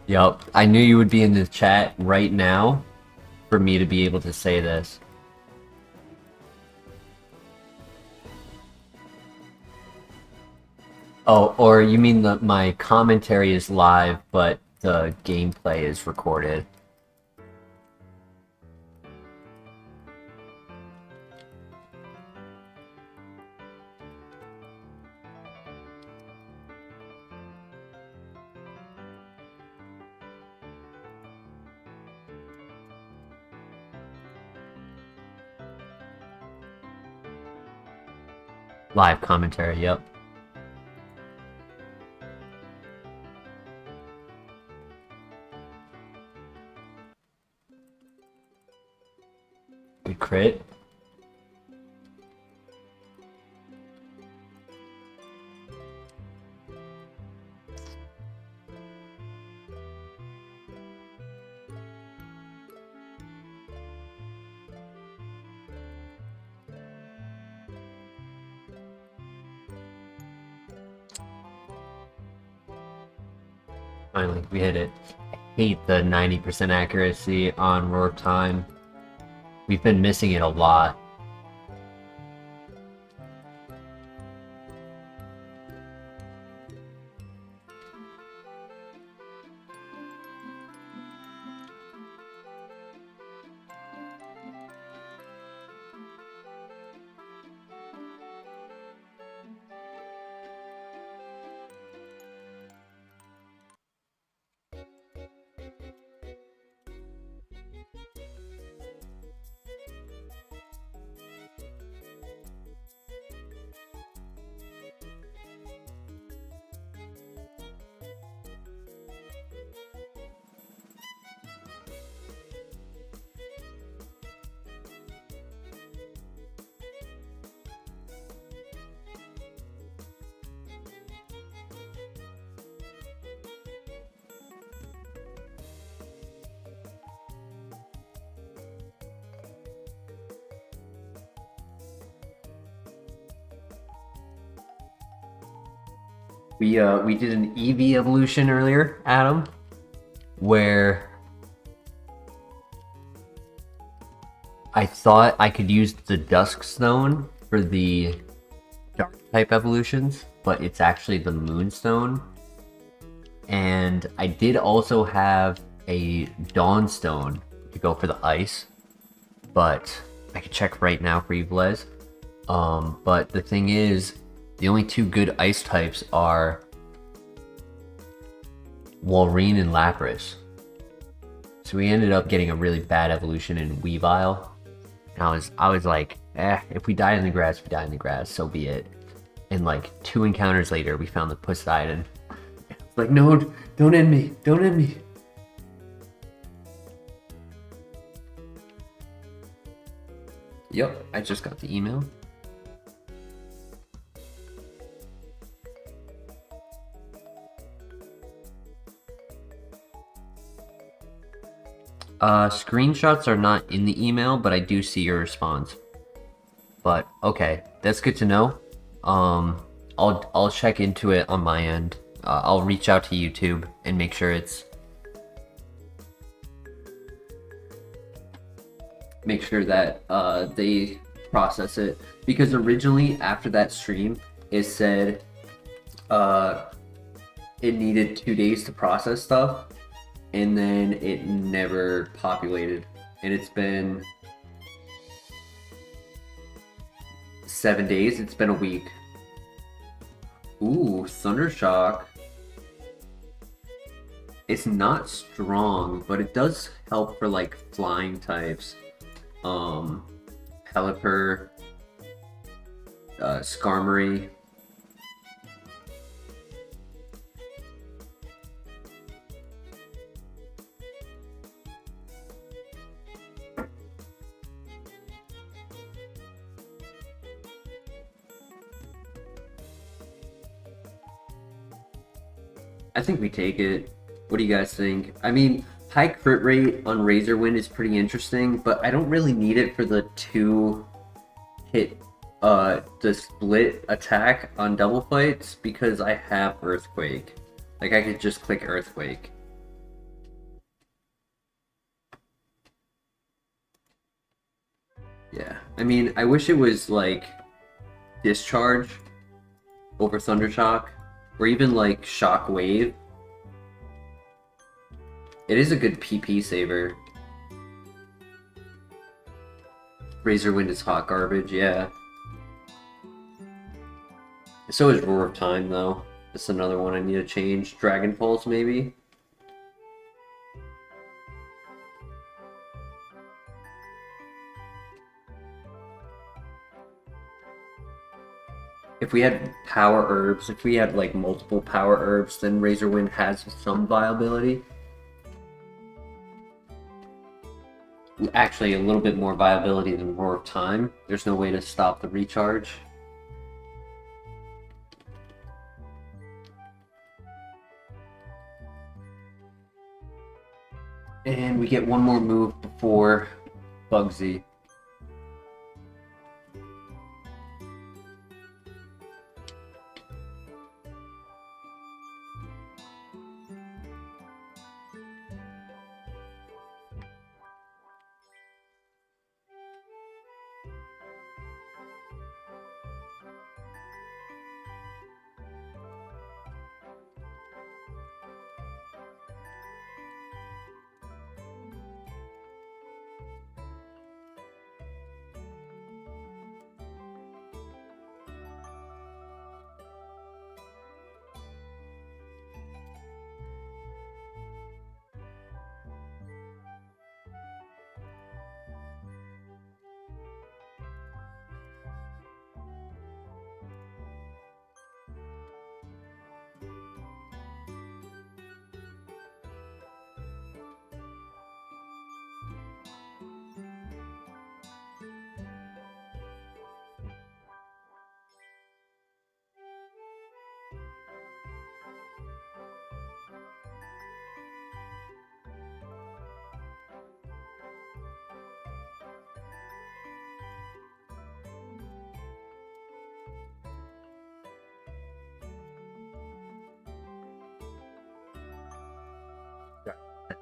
Yup. I knew you would be in the chat right now for me to be able to say this. Oh, or you mean my commentary is live, but the gameplay is recorded. Live commentary, yep. Good crit. Finally, we hit it. I hate the 90% accuracy on Roar Time. We've been missing it a lot. We did an EV evolution earlier, Adam, where I thought I could use the Dusk Stone for the Dark type evolutions, but it's actually the Moonstone. And I did also have a Dawn Stone to go for the Ice, but I can check right now for you, Blaze. But the thing is, the only two good ice types are Walrein and Lapras. So we ended up getting a really bad evolution in Weavile. And I was like, if we die in the grass, we die in the grass, so be it. And like 2 encounters later, we found the Poseidon. It's like, no, don't end me, don't end me. Yep, I just got the email. Screenshots are not in the email, but I do see your response. But okay, that's good to know. I'll check into it on my end. I'll reach out to YouTube and make sure that they process it, because originally after that stream it said it needed 2 days to process stuff, and then it never populated, and it's been 7 days. It's been a week. Ooh, Thundershock. It's not strong, but it does help for like flying types. Pelipper, Skarmory. I think we take it. What do you guys think? I mean, high crit rate on Razorwind is pretty interesting, but I don't really need it for the 2 hit, the split attack on double fights, because I have Earthquake. Like, I could just click Earthquake. Yeah, I mean, I wish it was like Discharge over Thundershock, or even like Shockwave. It is a good PP saver. Razorwind is hot garbage, yeah. So is Roar of Time, though. That's another one I need to change. Dragon Pulse, maybe? If we had power herbs, if we had like multiple power herbs, then Razorwind has some viability. Actually, a little bit more viability than Roar of Time. There's no way to stop the recharge. And we get one more move before Bugsy.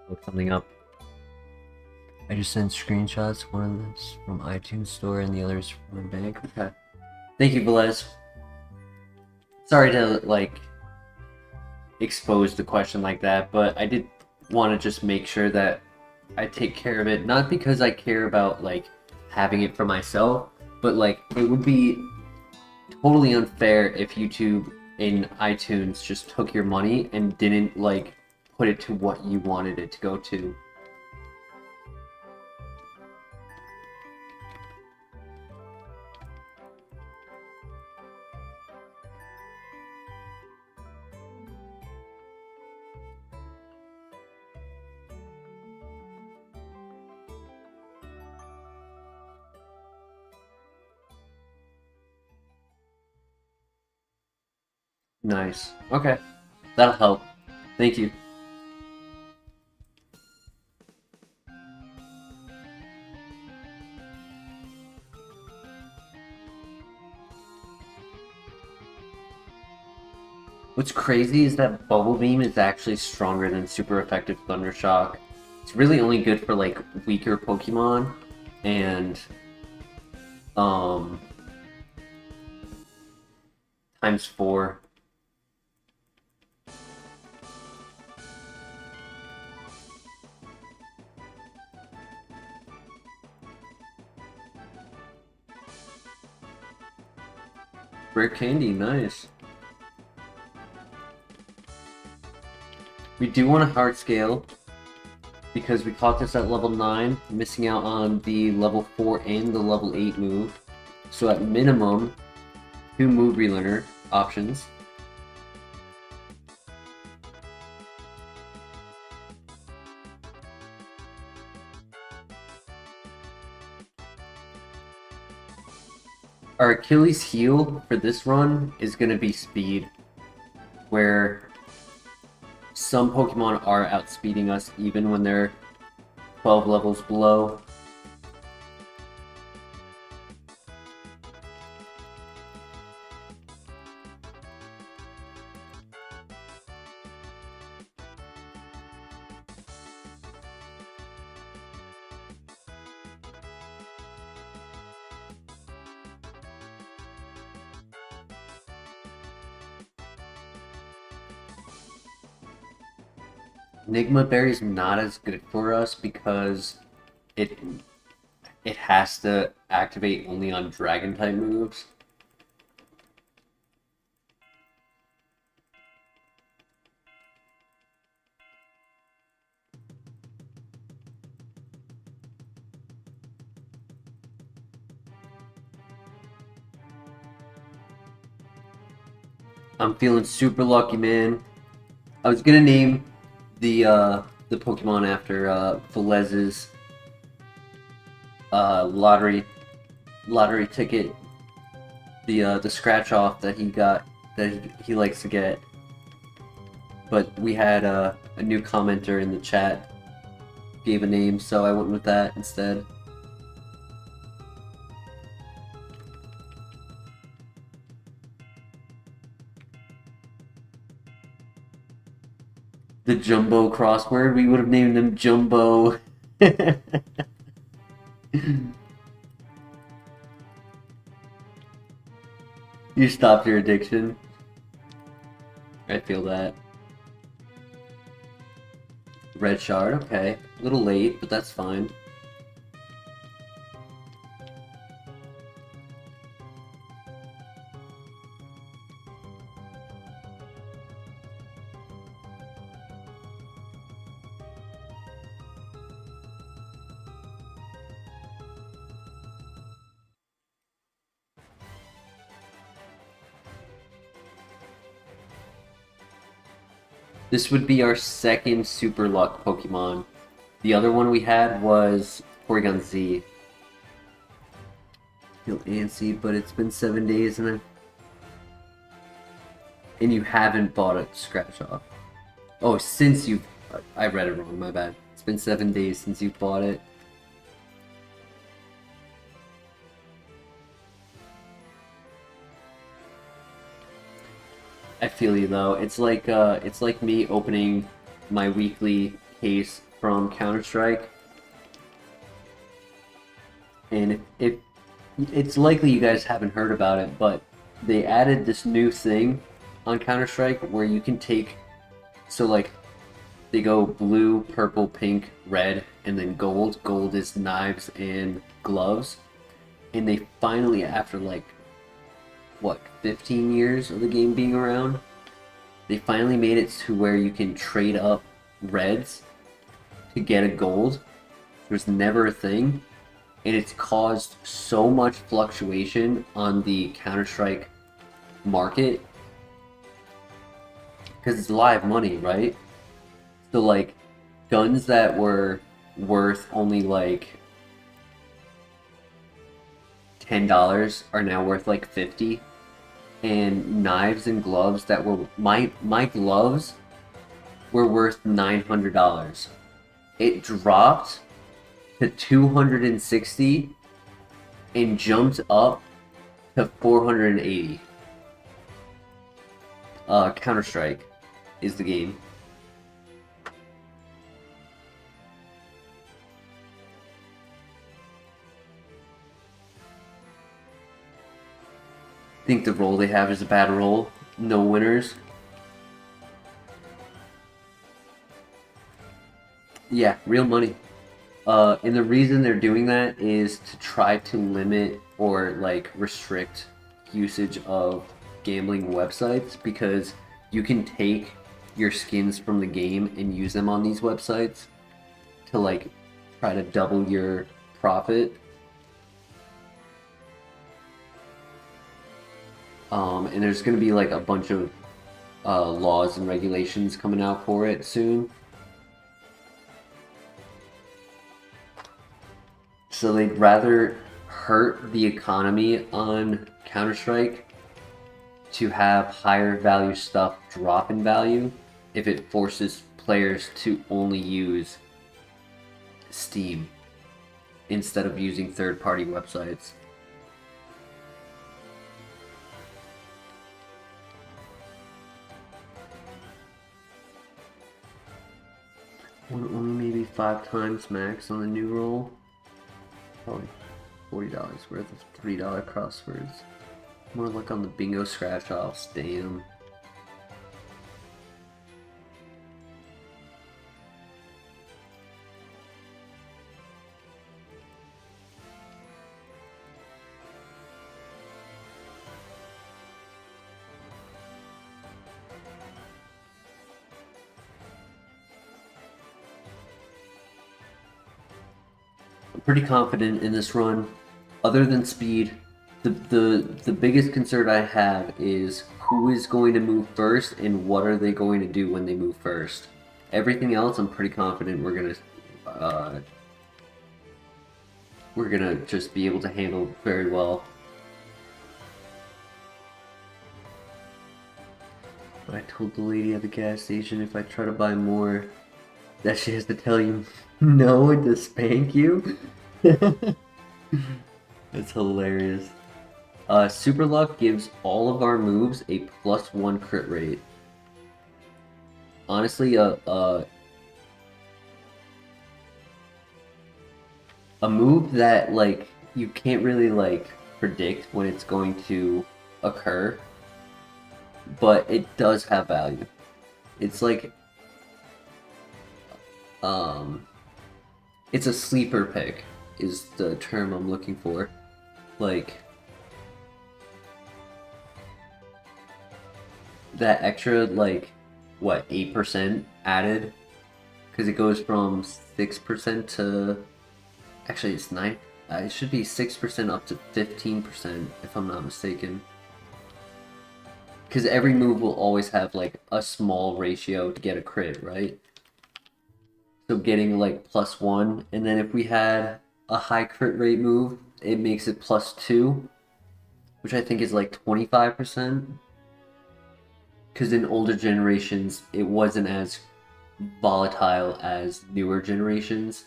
Look something up. I just sent screenshots. One of this from iTunes Store and the others from my bank. Okay. Thank you, Velez. Sorry to like expose the question like that, but I did want to just make sure that I take care of it. Not because I care about like having it for myself, but like it would be totally unfair if YouTube and iTunes just took your money and didn't like put it to what you wanted it to go to. Nice. Okay. That'll help. Thank you. What's crazy is that Bubble Beam is actually stronger than super effective Thunder Shock. It's really only good for like weaker Pokemon and ×4. Rare Candy, nice. We do want a hard scale because we caught this at level 9, missing out on the level 4 and the level 8 move. So at minimum, 2 move relearner options. Our Achilles heel for this run is going to be speed, where some Pokemon are outspeeding us even when they're 12 levels below. Enigma Berry's not as good for us because it has to activate only on Dragon type moves. I'm feeling super lucky, man. I was gonna name the Pokemon after Velez's lottery ticket, the scratch off that he got, that he likes to get. But we had a new commenter in the chat gave a name, so I went with that instead. The Jumbo crossword, we would have named him Jumbo. You stopped your addiction. I feel that. Red Shard, okay. A little late, but that's fine. This would be our second Super Luck Pokemon. The other one we had was Porygon Z. Feel antsy, but it's been 7 days and you haven't bought a scratch off. Oh, since you... I read it wrong, my bad. It's been 7 days since you bought it. I feel you though. It's like me opening my weekly case from Counter-Strike, and it's likely you guys haven't heard about it, but they added this new thing on Counter-Strike where you can take, so like they go blue, purple, pink, red, and then gold. Gold is knives and gloves, and they finally, after like what, 15 years of the game being around, they finally made it to where you can trade up reds to get a gold. It was never a thing, and it's caused so much fluctuation on the Counter-Strike market because it's live money, right? So like guns that were worth only like $10 are now worth like 50. and knives and gloves that were my gloves were worth $900. It dropped to 260 and jumped up to 480. Counter-Strike is the game. I think the roll they have is a bad roll. No winners. Yeah, real money. And the reason they're doing that is to try to limit or like restrict usage of gambling websites, because you can take your skins from the game and use them on these websites to like try to double your profit. And there's going to be like a bunch of laws and regulations coming out for it soon. So they'd rather hurt the economy on Counter-Strike to have higher value stuff drop in value if it forces players to only use Steam instead of using third-party websites. Only maybe 5 times max on the new roll. Probably $40 worth of $3 crosswords. More like on the bingo scratch offs, damn. I'm pretty confident in this run. Other than speed, the biggest concern I have is who is going to move first and what are they going to do when they move first. Everything else, I'm pretty confident we're gonna just be able to handle very well. But I told the lady at the gas station if I try to buy more, that she has to tell you no and to spank you. That's hilarious. Super Luck gives all of our moves a +1 crit rate. Honestly, a move that like you can't really like predict when it's going to occur, but it does have value. It's like it's a sleeper pick is the term I'm looking for. Like that extra like what 8% added, because it goes from 6% to actually it's 9. It should be 6% up to 15% if I'm not mistaken. Because every move will always have like a small ratio to get a crit, right? So getting like +1, and then if we had a high crit rate move, it makes it +2, which I think is like 25%. Because in older generations, it wasn't as volatile as newer generations.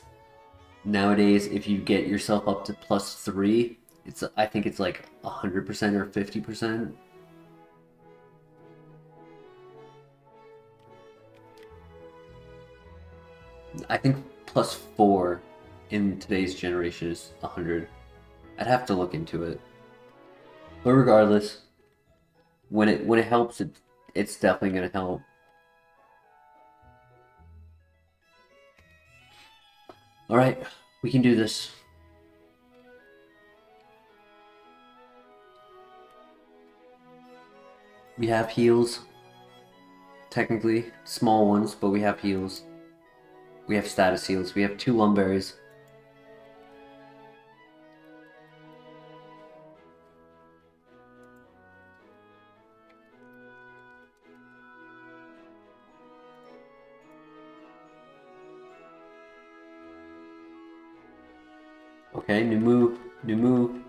Nowadays, if you get yourself up to +3, I think it's like 100% or 50%. I think +4 in today's generation is 100. I'd have to look into it. But regardless, when it helps, it's definitely gonna help. All right, we can do this. We have heals. Technically, small ones, but we have heals. We have status heals. We have 2 lumberries. Okay, new move, new move.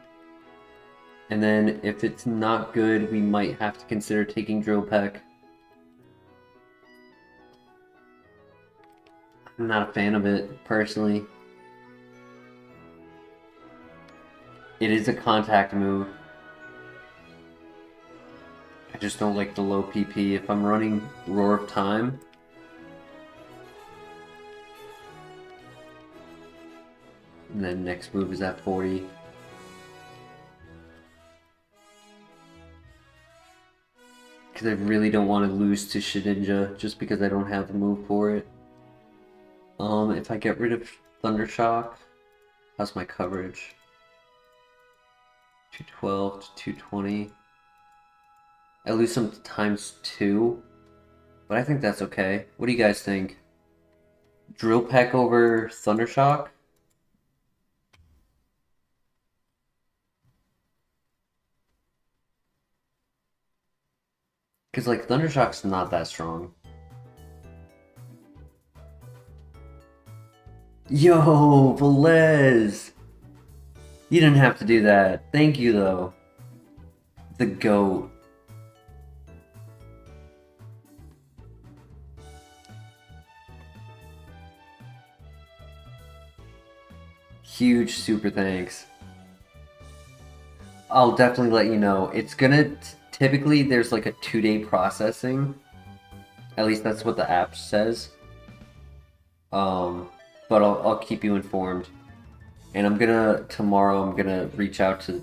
And then if it's not good, we might have to consider taking Drill Peck. I'm not a fan of it, personally. It is a contact move. I just don't like the low PP. If I'm running Roar of Time, and then next move is at 40. Because I really don't want to lose to Shedinja just because I don't have the move for it. If I get rid of Thundershock, how's my coverage? 212 to 220. I lose some ×2, but I think that's okay. What do you guys think? Drill Peck over Thundershock? Because, like, Thundershock's not that strong. Yo, Velez! You didn't have to do that. Thank you, though. The GOAT. Huge super thanks. I'll definitely let you know. It's gonna... Typically, there's like a 2-day processing. At least that's what the app says. But I'll keep you informed. And tomorrow I'm gonna reach out to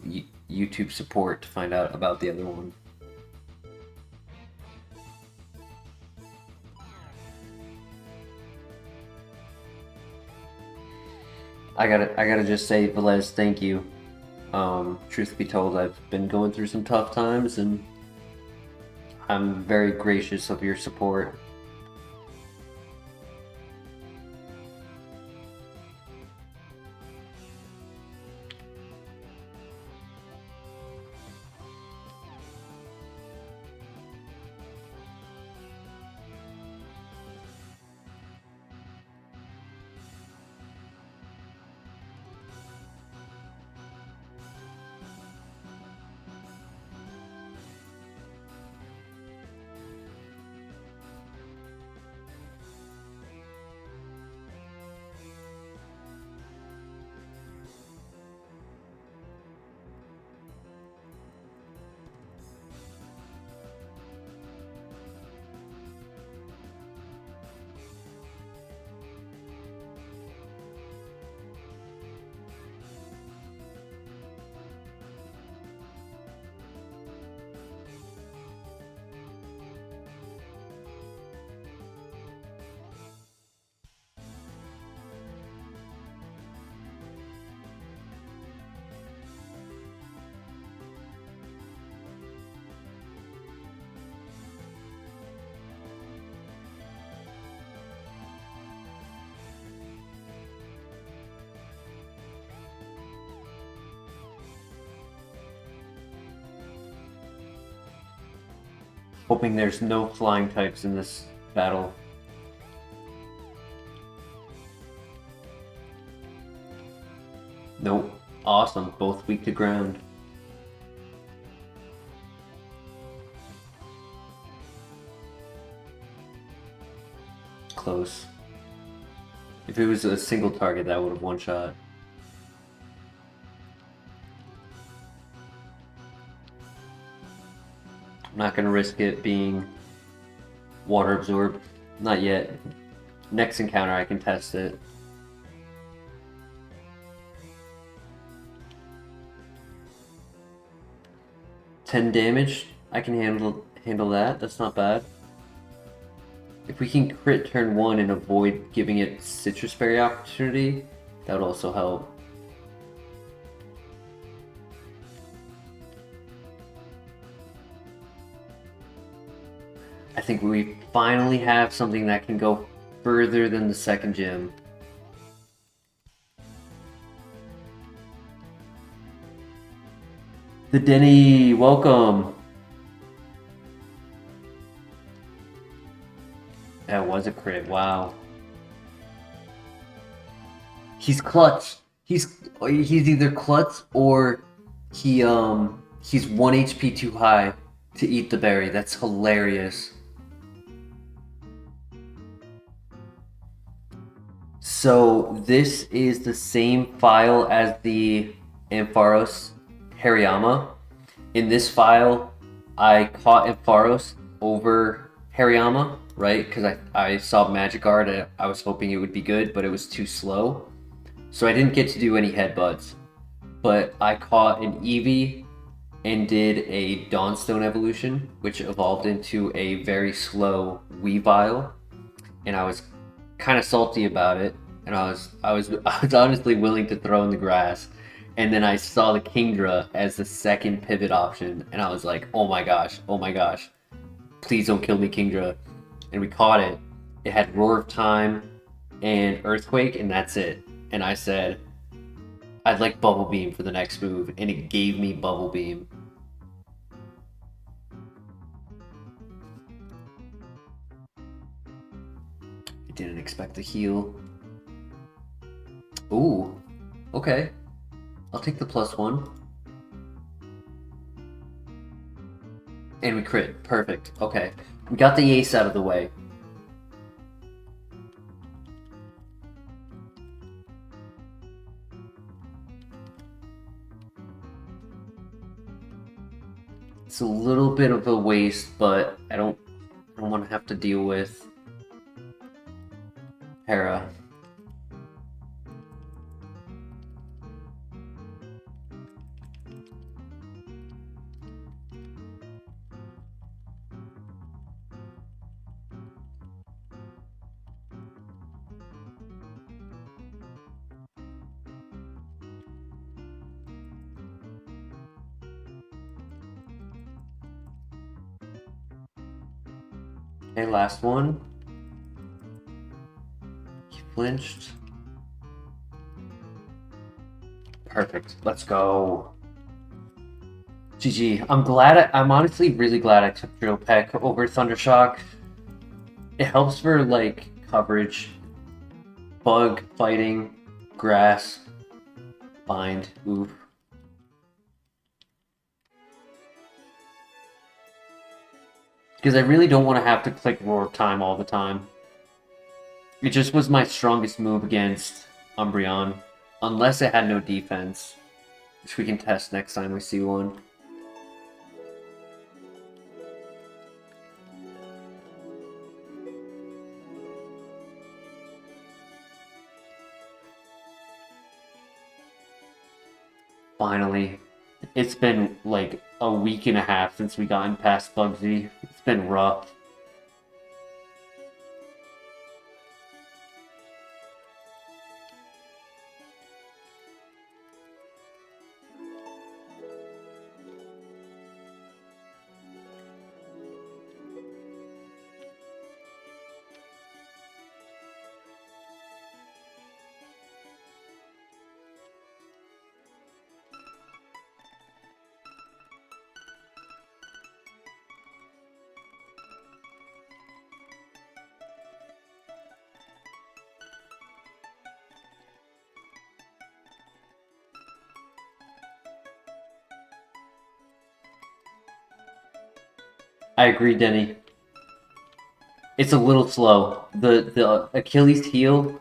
YouTube support to find out about the other one. I gotta just say, Velez, thank you. Truth be told, I've been going through some tough times, and I'm very gracious of your support. Hoping there's no flying types in this battle. Nope. Awesome. Both weak to ground. Close. If it was a single target, that would have one-shot. I'm not gonna risk it being water absorbed. Not yet. Next encounter I can test it. $10 damage. I can handle that. That's not bad. If we can crit turn 1 and avoid giving it Citrus Berry opportunity, that would also help. I think we finally have something that can go further than the second gym. The Denny, welcome. That was a crit, wow. He's clutch. He's either clutch or he He's 1 HP too high to eat the berry. That's hilarious. So this is the same file as the Ampharos Hariyama. In this file, I caught Ampharos over Hariyama, right? Because I saw Magic Guard and I was hoping it would be good, but it was too slow. So I didn't get to do any headbutts. But I caught an Eevee and did a Dawnstone evolution, which evolved into a very slow Weavile. And I was kind of salty about it. And I was honestly willing to throw in the grass. And then I saw the Kingdra as the second pivot option, and I was like, oh my gosh, please don't kill me, Kingdra. And we caught it. It had Roar of Time and Earthquake, and that's it. And I said, I'd like Bubble Beam for the next move, and it gave me Bubble Beam. I didn't expect the heal. Ooh, okay. I'll take the +1. And we crit. Perfect. Okay. We got the ace out of the way. It's a little bit of a waste, but I don't want to have to deal with Hera. Okay, last one. He flinched. Perfect. Let's go. GG. I'm honestly really glad I took Drill Peck over Thundershock. It helps for, like, coverage. Bug, fighting, grass, bind, oof. Because I really don't want to have to click Roar of Time all the time. It just was my strongest move against Umbreon. Unless it had no defense. Which we can test next time we see one. Finally. It's been like a week and a half since we gotten past Bugsy. It's been rough. I agree, Denny. It's a little slow. The Achilles heel,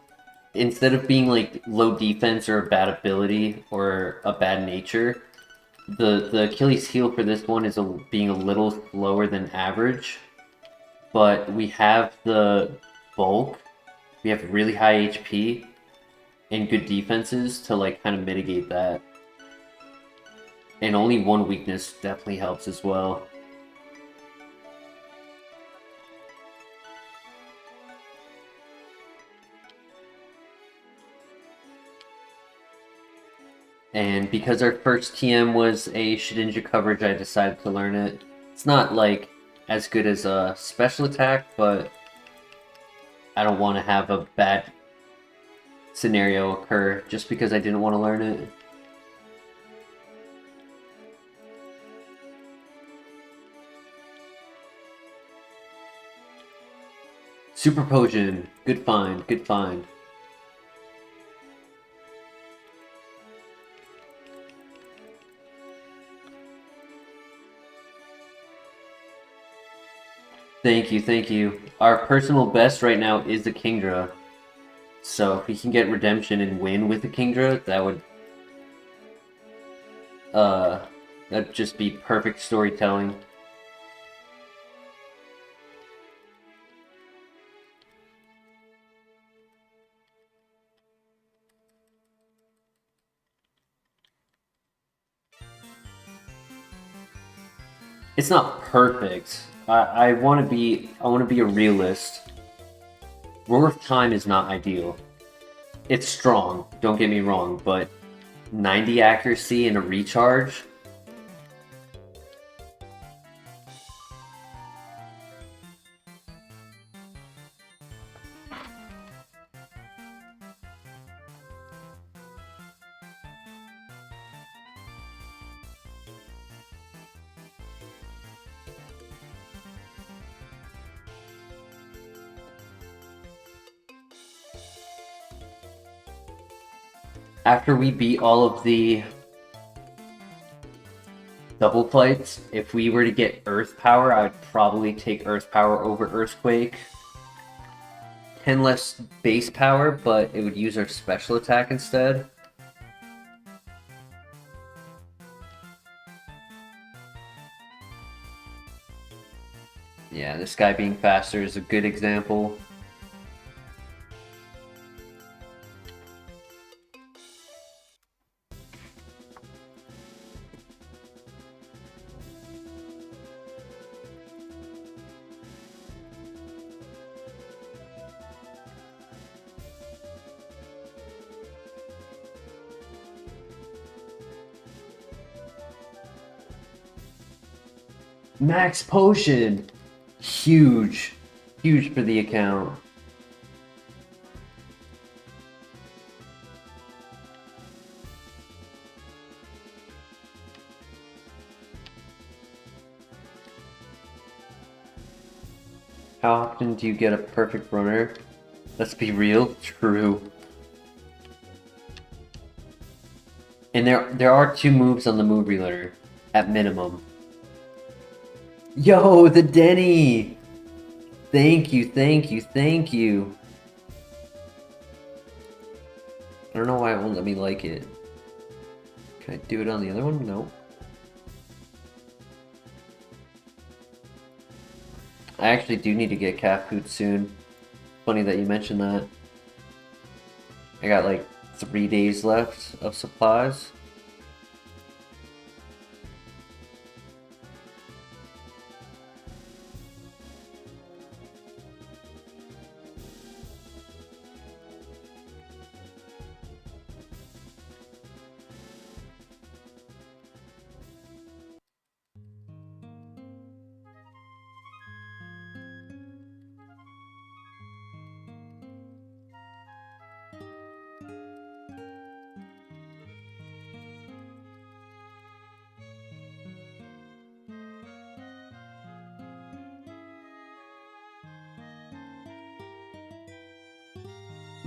instead of being like low defense or a bad ability or a bad nature, the Achilles heel for this one is being a little slower than average. But we have the bulk, we have really high HP, and good defenses to like kind of mitigate that. And only one weakness definitely helps as well. And because our first TM was a Shedinja coverage, I decided to learn it. It's not like as good as a special attack, but I don't want to have a bad scenario occur just because I didn't want to learn it. Super Potion. Good find, good find. Thank you, thank you. Our personal best right now is the Kingdra. So if we can get redemption and win with the Kingdra, that'd just be perfect storytelling. It's not perfect. I want to be a realist. Roar of Time is not ideal. It's strong, don't get me wrong, but 90 accuracy and a recharge. After we beat all of the double fights, if we were to get Earth Power, I would probably take Earth Power over Earthquake. 10 less base power, but it would use our special attack instead. Yeah, this guy being faster is a good example. Max Potion! Huge. Huge for the account. How often do you get a perfect runner? Let's be real, true. And there are 2 moves on the move relayer, at minimum. Yo, the Denny! Thank you, thank you, thank you. I don't know why it won't let me like it. Can I do it on the other one? Nope. I actually do need to get cat food soon. Funny that you mentioned that. I got like 3 days left of supplies.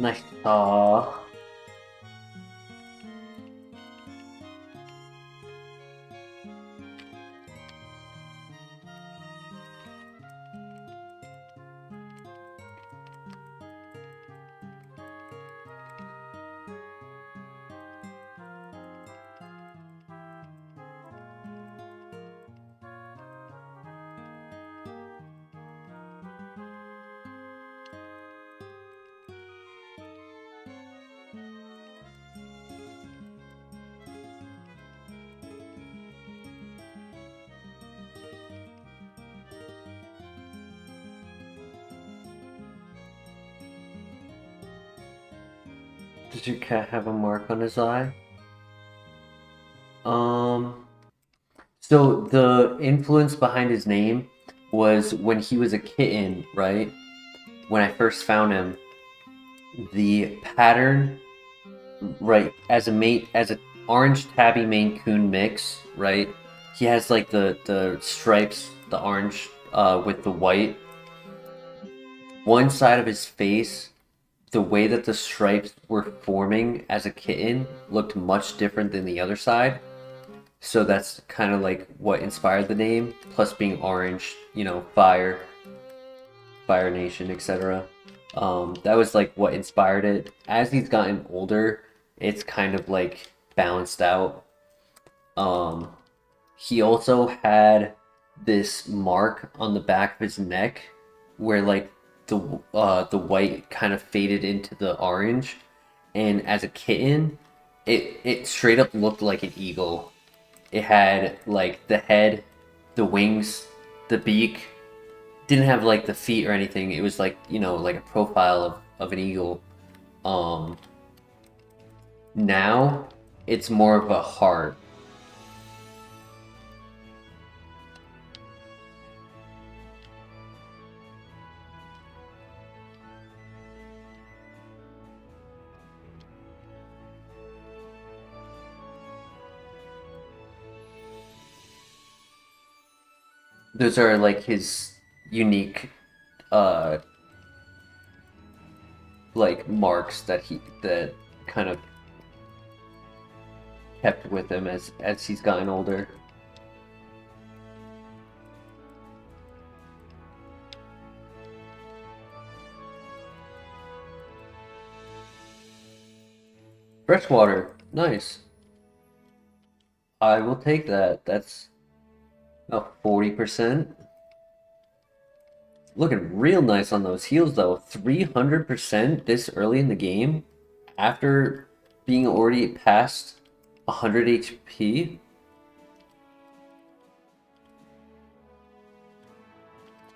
Nice. Aww. Does your cat have a mark on his eye? So the influence behind his name was when he was a kitten, right? When I first found him, the pattern, right, as an orange tabby Maine Coon mix, right? He has like the stripes, the orange with the white. One side of his face, the way that the stripes were forming as a kitten looked much different than the other side. So that's kind of like what inspired the name, plus being orange, you know, fire. Fire Nation, etc. That was like what inspired it. As he's gotten older, it's kind of like balanced out. He also had this mark on the back of his neck where like the white kind of faded into the orange, and as a kitten, it straight up looked like an eagle. It had like the head, the wings, the beak. Didn't have like the feet or anything. It was like, you know, like a profile of an eagle. Um, Now it's more of a heart. Those are like his unique uh like marks that kind of kept with him as he's gotten older. Freshwater, nice. I will take that. That's about 40%. Looking real nice on those heals though. 300% this early in the game after being already past 100 HP.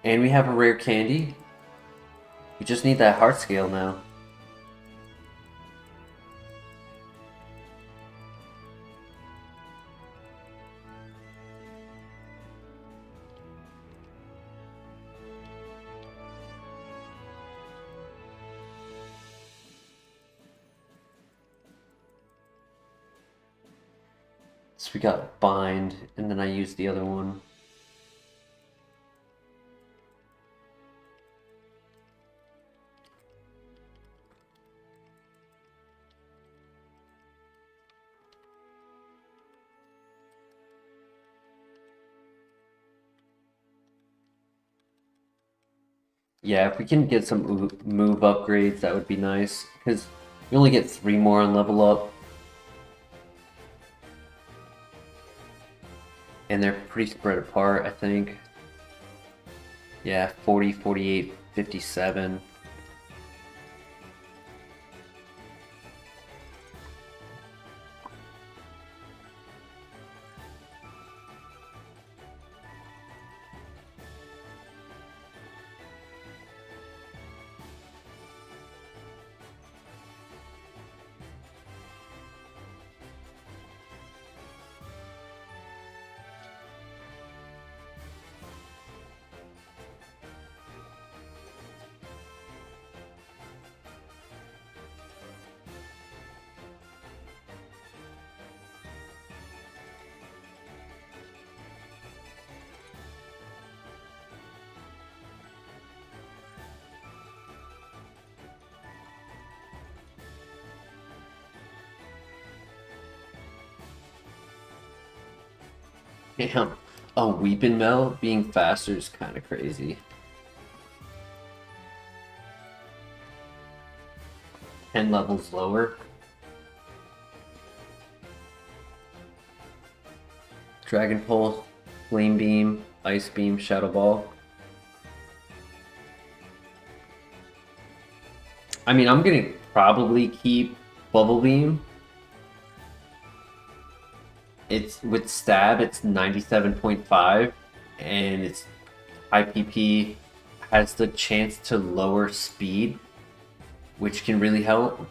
And we have a rare candy. We just need that heart scale now. So we got bind, and then I used the other one. Yeah, if we can get some move upgrades, that would be nice, because we only get 3 more on level up. And they're pretty spread apart, I think. Yeah, 40, 48, 57. Damn, a Weeping Mel being faster is kind of crazy. 10 levels lower. Dragon Pulse, Flame Beam, Ice Beam, Shadow Ball. I mean, I'm gonna probably keep Bubble Beam. It's with stab, it's 97.5, and it's IPP has the chance to lower speed, which can really help.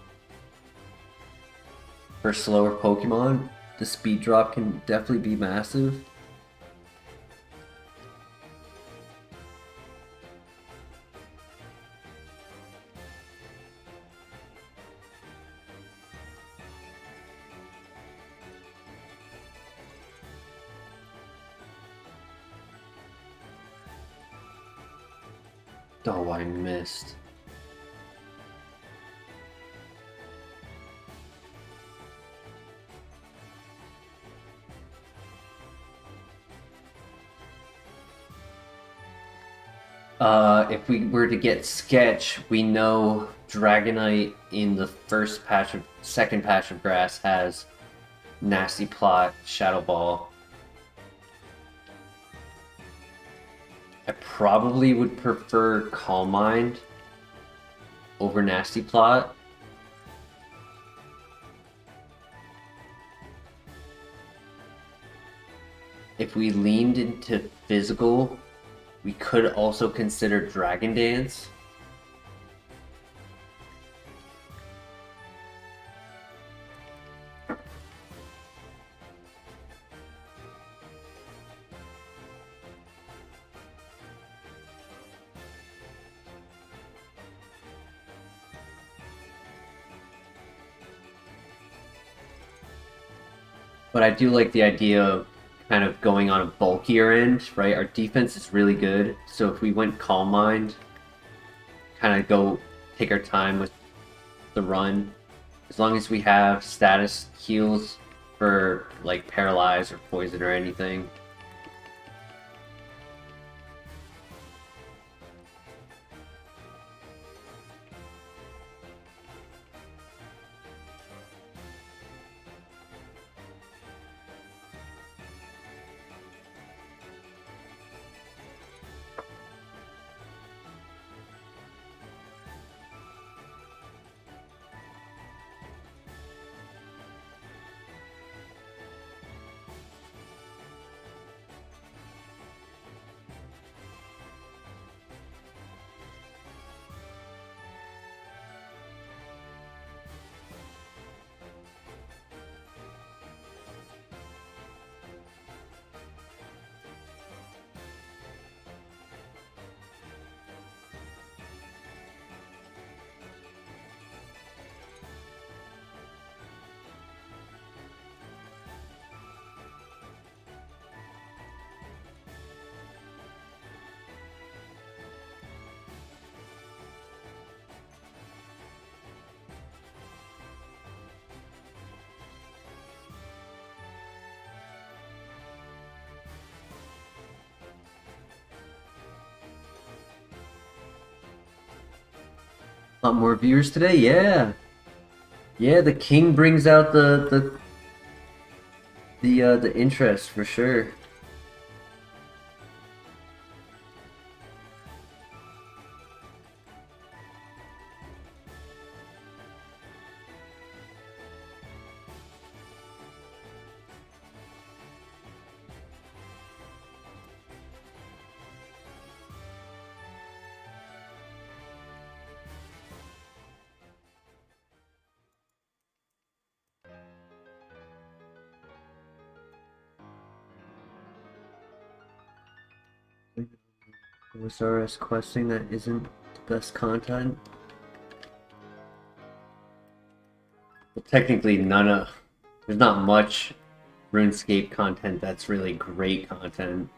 For slower Pokemon, the speed drop can definitely be massive. Oh, I missed. If we were to get Sketch, we know Dragonite in the second patch of grass has Nasty Plot, Shadow Ball. I probably would prefer Calm Mind over Nasty Plot. If we leaned into physical, we could also consider Dragon Dance. But I do like the idea of kind of going on a bulkier end, right? Our defense is really good, so if we went Calm Mind, kind of go take our time with the run, as long as we have status heals for like Paralyze or Poison or anything. A lot more viewers today, yeah. Yeah, the king brings out the interest for sure. OSRS questing that isn't the best content. Well, technically, there's not much RuneScape content that's really great content.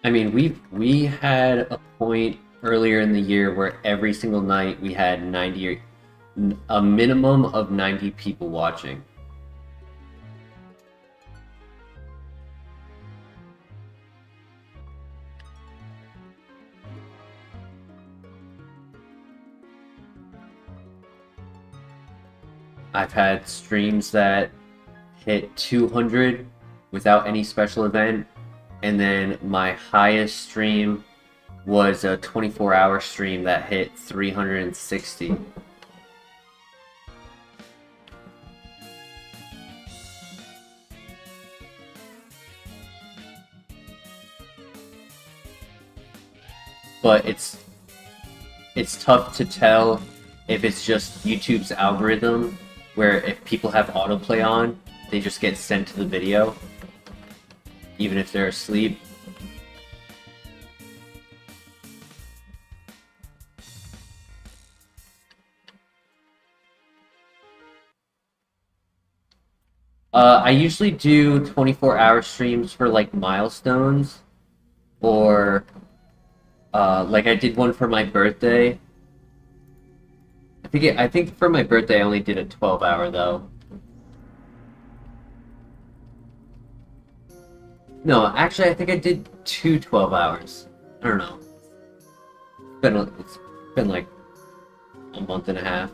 I mean, we had a point earlier in the year where every single night we had a minimum of 90 people watching. I've had streams that hit 200 without any special event, and then my highest stream was a 24-hour stream that hit 360. But it's tough to tell if it's just YouTube's algorithm, where if people have autoplay on, they just get sent to the video, even if they're asleep. I usually do 24-hour streams for like milestones, or like I did one for my birthday. I think for my birthday I only did a 12-hour though. No, actually I think I did two 12 hours. I don't know. It's been like a month and a half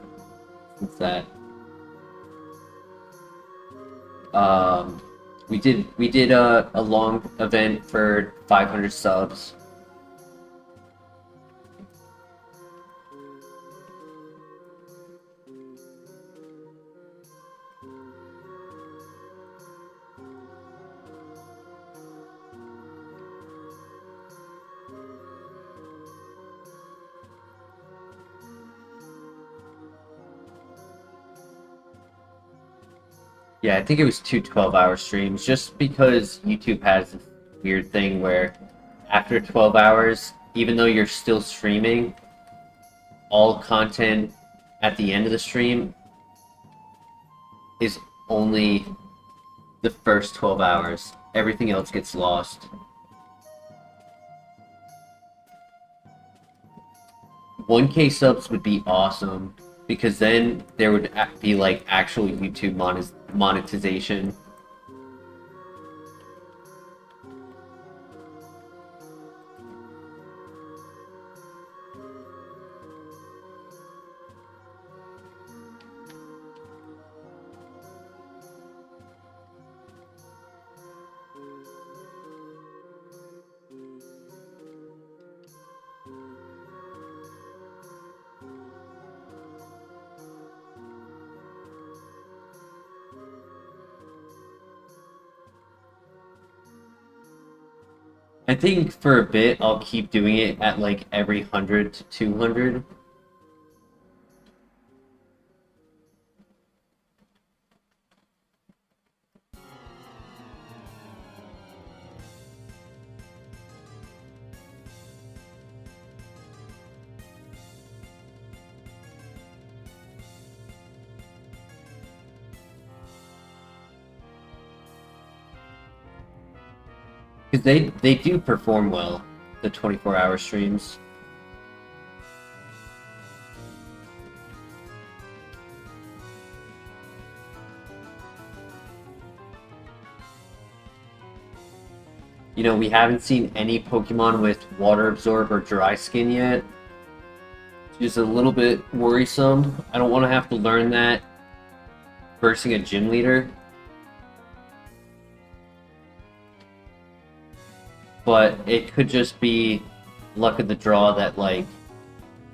since that. Um, we did a long event for 500 subs. Yeah, I think it was two 12-hour streams, just because YouTube has this weird thing where after 12 hours, even though you're still streaming, all content at the end of the stream is only the first 12 hours. Everything else gets lost. 1K subs would be awesome, because then there would be like actual YouTube monetization. I think for a bit I'll keep doing it at like every 100 to 200. Because they do perform well, the 24-hour streams. You know, we haven't seen any Pokemon with water absorb or dry skin yet. It's just a little bit worrisome. I don't want to have to learn that versing a gym leader. But it could just be luck of the draw that like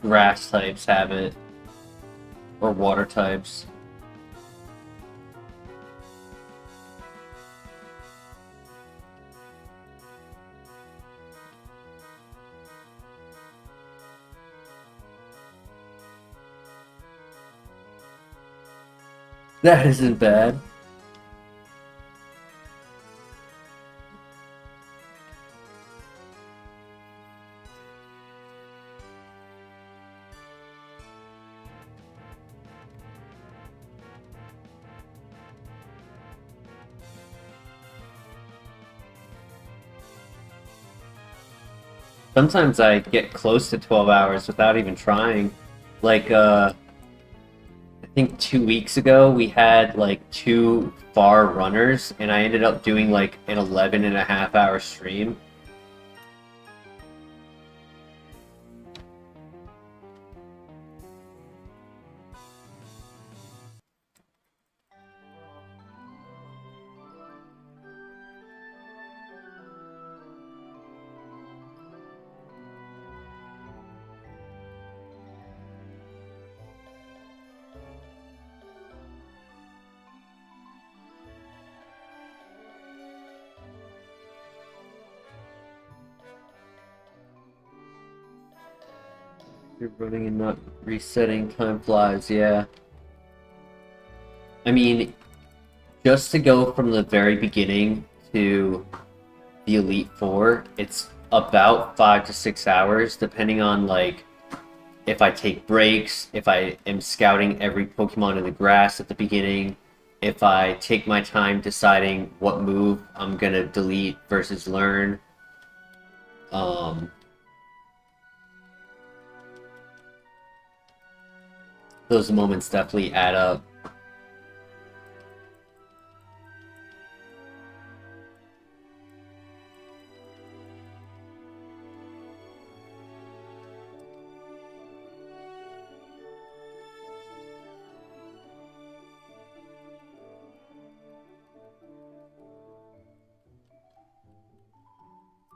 grass types have it, or water types. That isn't bad. Sometimes I get close to 12 hours without even trying. Like, I think 2 weeks ago we had like two far runners, and I ended up doing like an 11.5 hour stream. You're running and not resetting, time flies, yeah. I mean, just to go from the very beginning to the Elite Four, it's about 5 to 6 hours, depending on like if I take breaks, if I am scouting every Pokemon in the grass at the beginning, if I take my time deciding what move I'm gonna delete versus learn. Those moments definitely add up.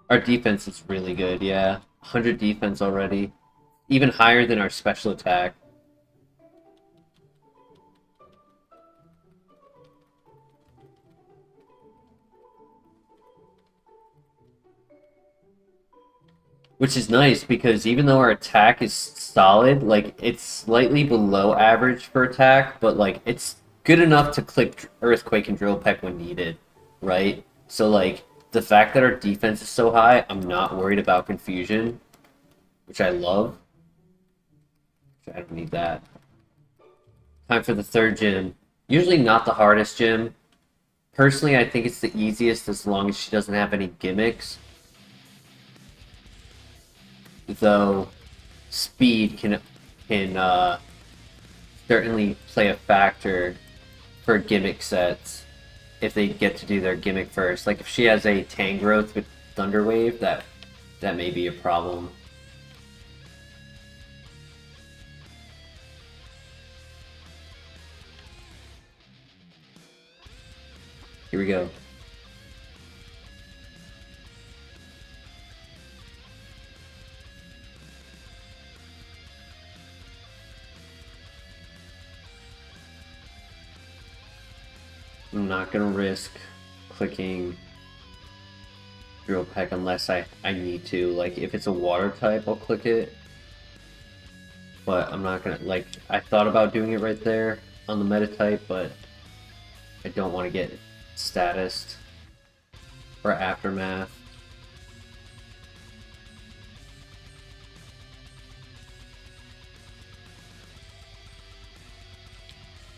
Our defense is really good, yeah. 100 defense already. Even higher than our special attack. Which is nice because even though our attack is solid, like it's slightly below average for attack, but like it's good enough to click Earthquake and Drill Peck when needed, right? So like the fact that our defense is so high, I'm not worried about confusion, which I love. I don't need that. Time for the third gym. Usually not the hardest gym. Personally, I think it's the easiest as long as she doesn't have any gimmicks. Though speed can certainly play a factor for gimmick sets if they get to do their gimmick first. Like if she has a Tangrowth with Thunder Wave, that may be a problem. Here we go. I'm not gonna risk clicking Drill Peck unless I need to. Like if it's a water type, I'll click it. But I'm not gonna, like, I thought about doing it right there on the meta type, but I don't want to get statused or aftermath.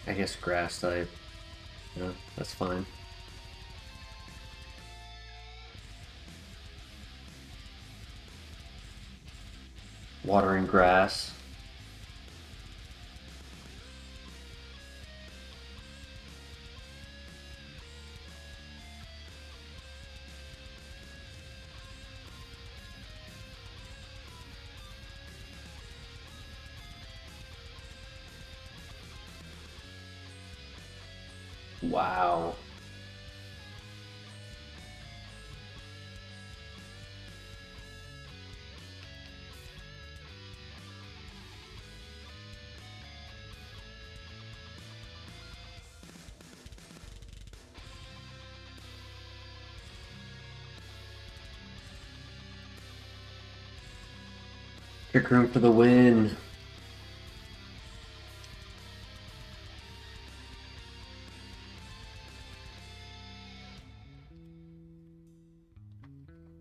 I guess grass type. Yeah, that's fine. Water and grass. Wow. Trick Room for the win.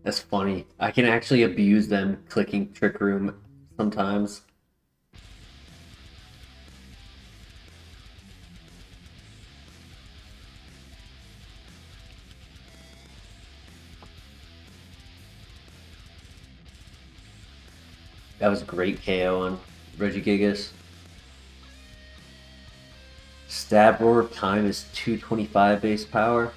That's funny. I can actually abuse them clicking Trick Room sometimes. That was a great KO on Regigigas. Stab roar time is 225 base power.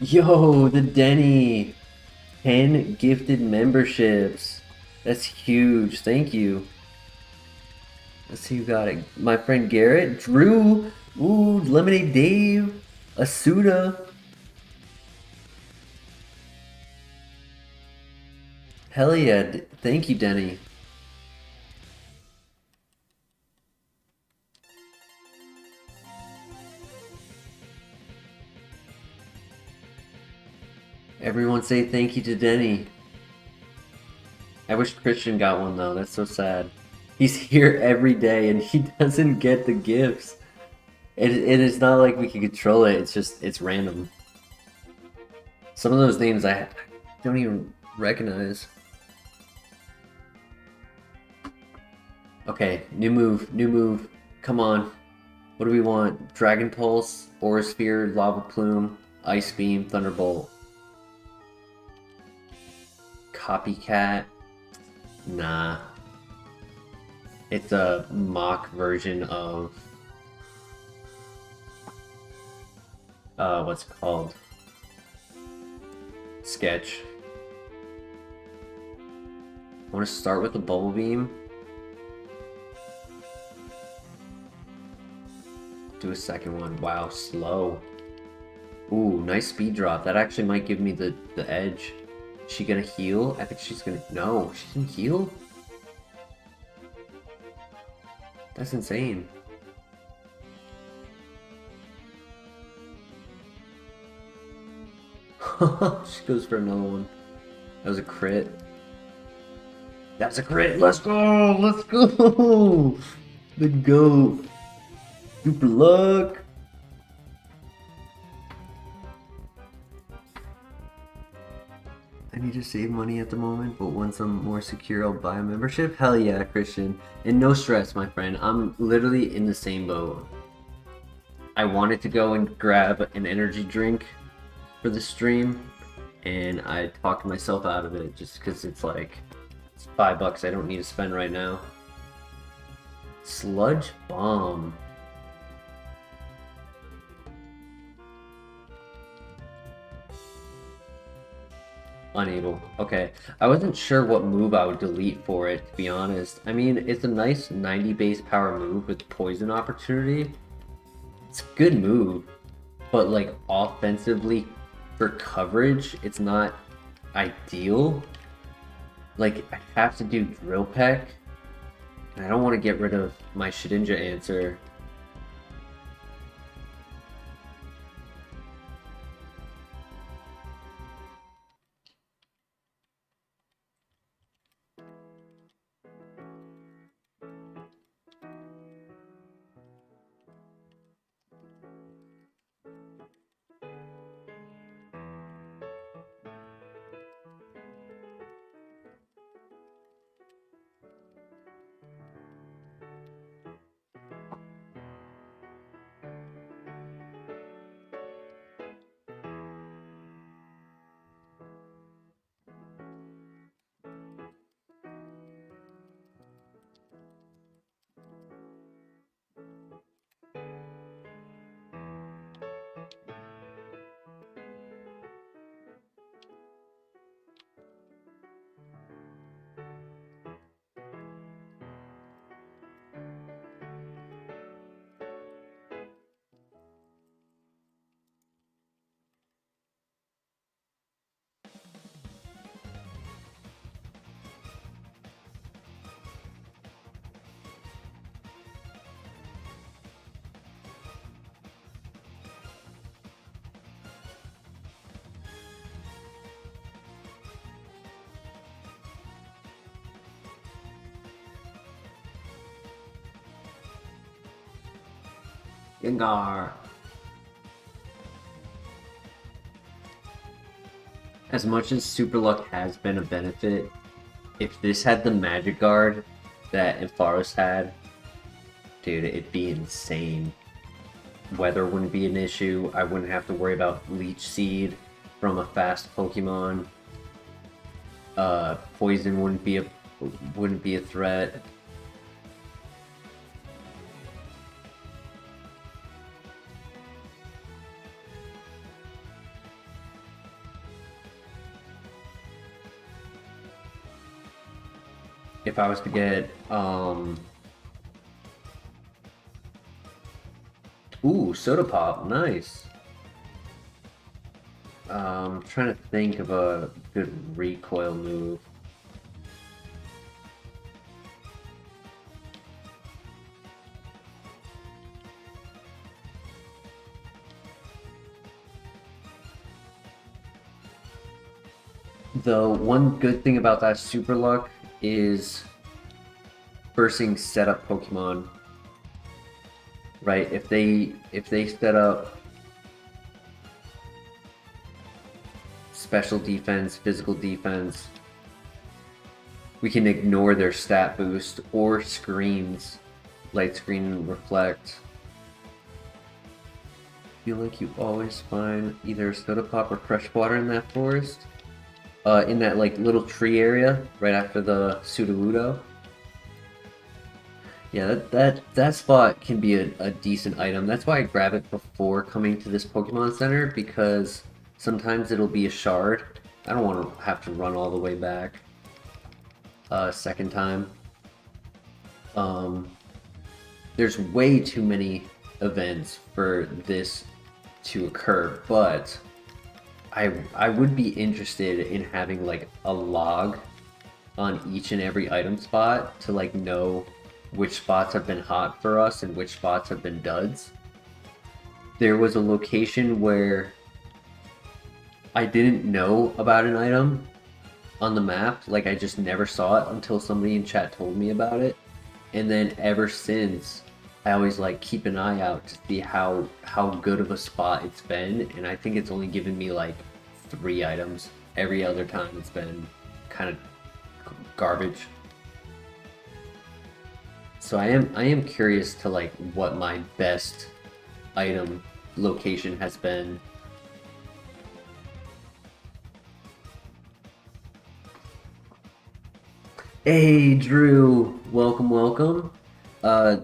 Yo, the Denny! 10 gifted memberships. That's huge. Thank you. Let's see who got it. My friend Garrett. Drew. Ooh, Lemonade Dave. Asuda. Hell yeah. Thank you, Denny. Everyone say thank you to Denny. I wish Christian got one though. That's so sad. He's here every day and he doesn't get the gifts. It is not like we can control it. It's just it's random. Some of those names I don't even recognize. Okay, new move, new move. Come on. What do we want? Dragon Pulse, Aura Sphere, Lava Plume, Ice Beam, Thunderbolt. Copycat. Nah. It's a mock version of what's it called? Sketch. I want to start with the Bubble Beam. Do a second one. Wow, slow. Ooh, nice speed drop. That actually might give me the edge. Is she gonna heal? I think she's gonna... No, she didn't heal? That's insane. She goes for another one. That was a crit. That's a crit. Let's go. Let's go. The GOAT. Super luck. I need to save money at the moment, but once I'm more secure, I'll buy a membership. Hell yeah, Christian. And no stress, my friend. I'm literally in the same boat. I wanted to go and grab an energy drink for the stream, and I talked myself out of it just because it's like, it's $5 I don't need to spend right now. Sludge Bomb. Unable. Okay. I wasn't sure what move I would delete for it, to be honest. I mean, it's a nice 90 base power move with poison opportunity. It's a good move, but like offensively for coverage, it's not ideal. Like, I have to do Drill Peck, and I don't want to get rid of my Shedinja answer. Gengar. As much as Super Luck has been a benefit, if this had the Magic Guard that Ampharos had, dude, it'd be insane. Weather wouldn't be an issue. I wouldn't have to worry about Leech Seed from a fast Pokemon. Poison wouldn't be a threat. If I was to get, ooh, Soda Pop, nice. Trying to think of a good recoil move. The one good thing about that Super Luck is forcing setup Pokemon. right? If they set up special defense, physical defense, we can ignore their stat boost or screens, light screen and reflect. Feel like you always find either a soda pop or fresh water in that forest. In that like little tree area right after the Sudowoodo. Yeah, that spot can be a decent item. That's why I grab it before coming to this Pokemon Center, because sometimes it'll be a shard. I don't want to have to run all the way back second time. There's way too many events for this to occur, but I would be interested in having like a log on each and every item spot to like know which spots have been hot for us and which spots have been duds. There was a location where I didn't know about an item on the map, like I just never saw it until somebody in chat told me about it. And then ever since, I always like keep an eye out to see how good of a spot it's been, and I think it's only given me like 3 items. Every other time it's been kind of garbage. So I am curious to like what my best item location has been. Hey Drew, welcome, welcome.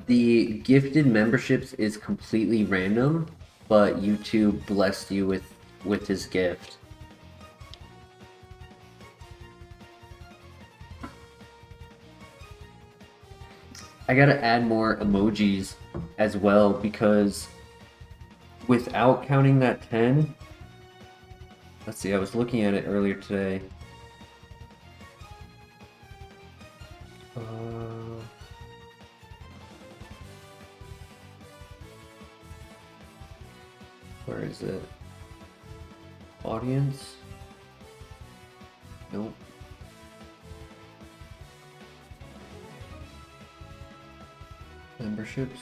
The gifted memberships is completely random, but YouTube blessed you with his gift. I gotta add more emojis as well, because without counting that 10, let's see, I was looking at it earlier today. Where is it? Audience? Nope. Memberships?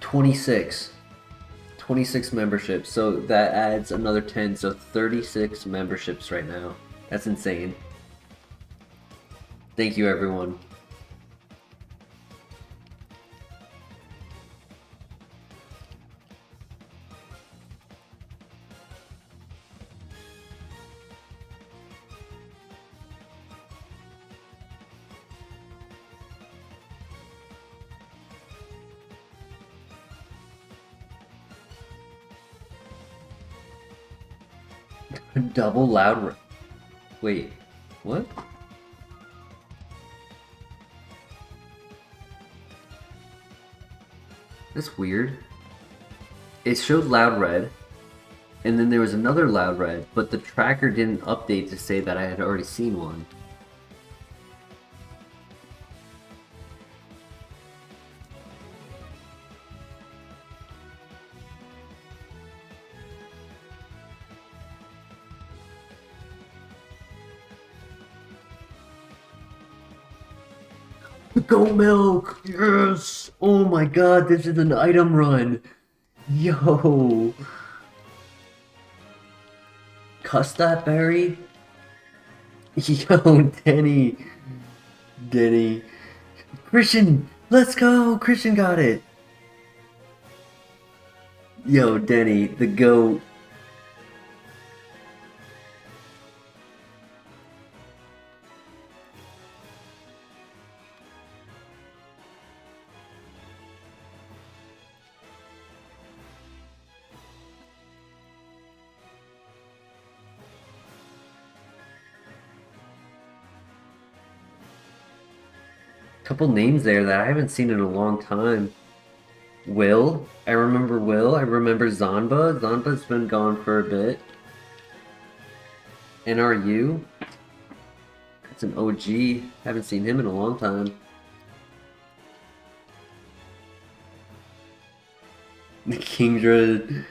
26. 26 memberships. So that adds another 10. So 36 memberships right now. That's insane. Thank you, everyone. Double loud. Wait, what? That's weird. It showed loud red, and then there was another loud red, but the tracker didn't update to say that I had already seen one. Go milk! Yes! Oh my god, this is an item run! Yo! Cuss that berry? Yo, Denny! Denny. Christian! Let's go! Christian got it! Yo, Denny, the GOAT. Couple names there that I haven't seen in a long time. Will. I remember Will. I remember Zanba. Zanba's been gone for a bit. NRU. That's an OG. Haven't seen him in a long time. The Kingdra.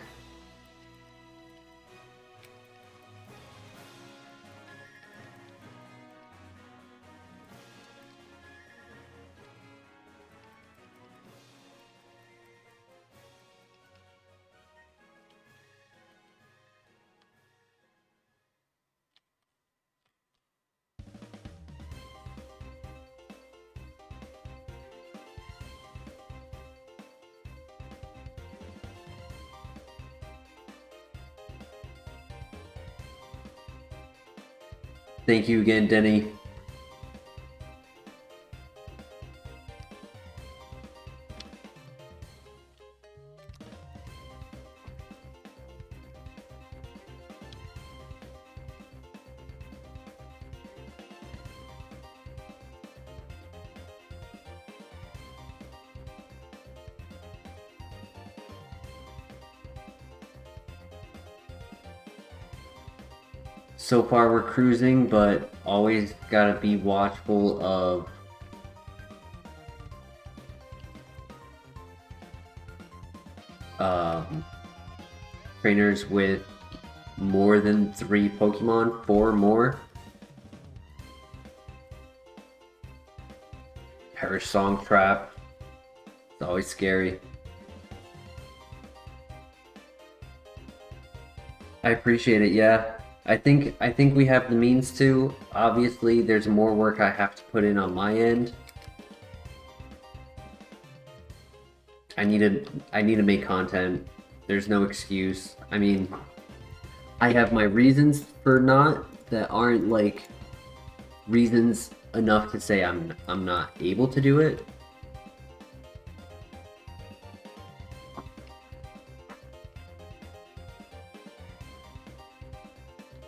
Thank you again, Denny. So far we're cruising, but always gotta be watchful of trainers with more than 3 Pokemon, 4 or more. Perish Song Trap. It's always scary. I appreciate it, yeah. I think we have the means to. Obviously, there's more work I have to put in on my end. I need to make content. There's no excuse. I mean, I have my reasons for not that aren't like reasons enough to say I'm not able to do it.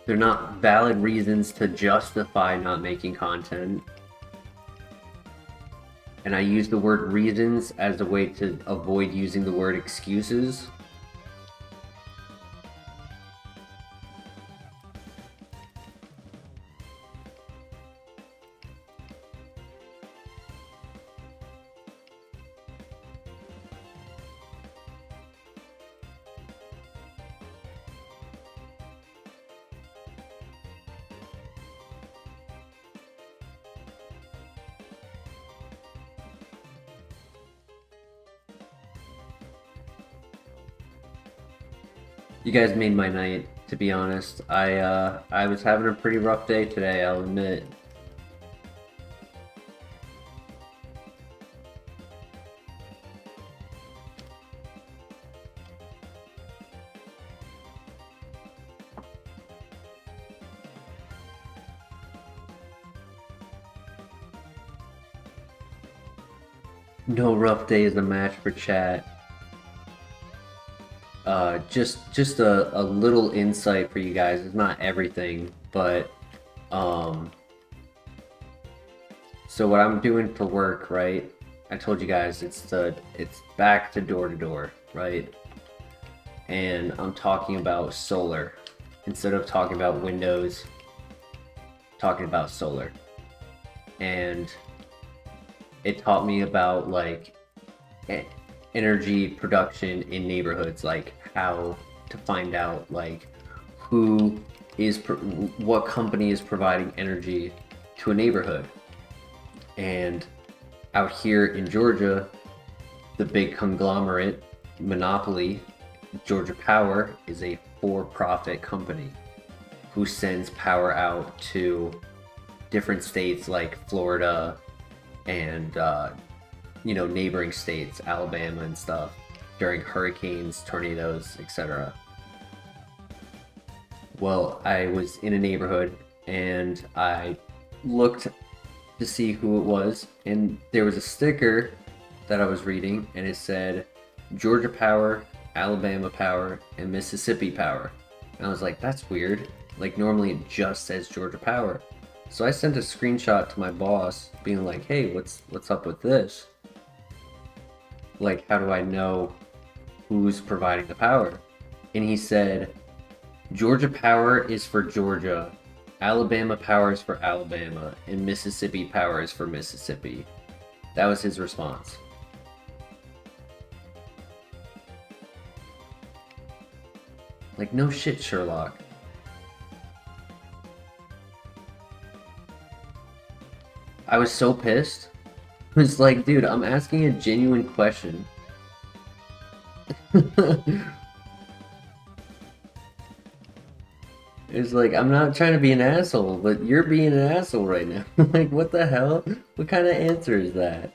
They're not valid reasons to justify not making content. And I use the word reasons as a way to avoid using the word excuses. You guys made my night, to be honest. I was having a pretty rough day today, I'll admit. No rough day is a match for chat. Just a little insight for you guys. It's not everything, but so what I'm doing for work, right? I told you guys it's back to door, right? And I'm talking about solar instead of talking about windows. Talking about solar, and it taught me about like energy production in neighborhoods, like how to find out like what company is providing energy to a neighborhood. And out here in Georgia, the big conglomerate monopoly, Georgia Power, is a for-profit company who sends power out to different states like Florida and neighboring states, Alabama and stuff, during hurricanes, tornadoes, etc. Well, I was in a neighborhood and I looked to see who it was, and there was a sticker that I was reading, and it said Georgia Power, Alabama Power, and Mississippi Power. And I was like, that's weird. Like, normally it just says Georgia Power. So I sent a screenshot to my boss being like, hey, what's up with this? Like, how do I know who's providing the power? And he said, Georgia Power is for Georgia, Alabama Power is for Alabama, and Mississippi Power is for Mississippi. That was his response. Like, no shit, Sherlock. I was so pissed. I was like, dude, I'm asking a genuine question. It's like, I'm not trying to be an asshole, but you're being an asshole right now. Like, what the hell? What kind of answer is that?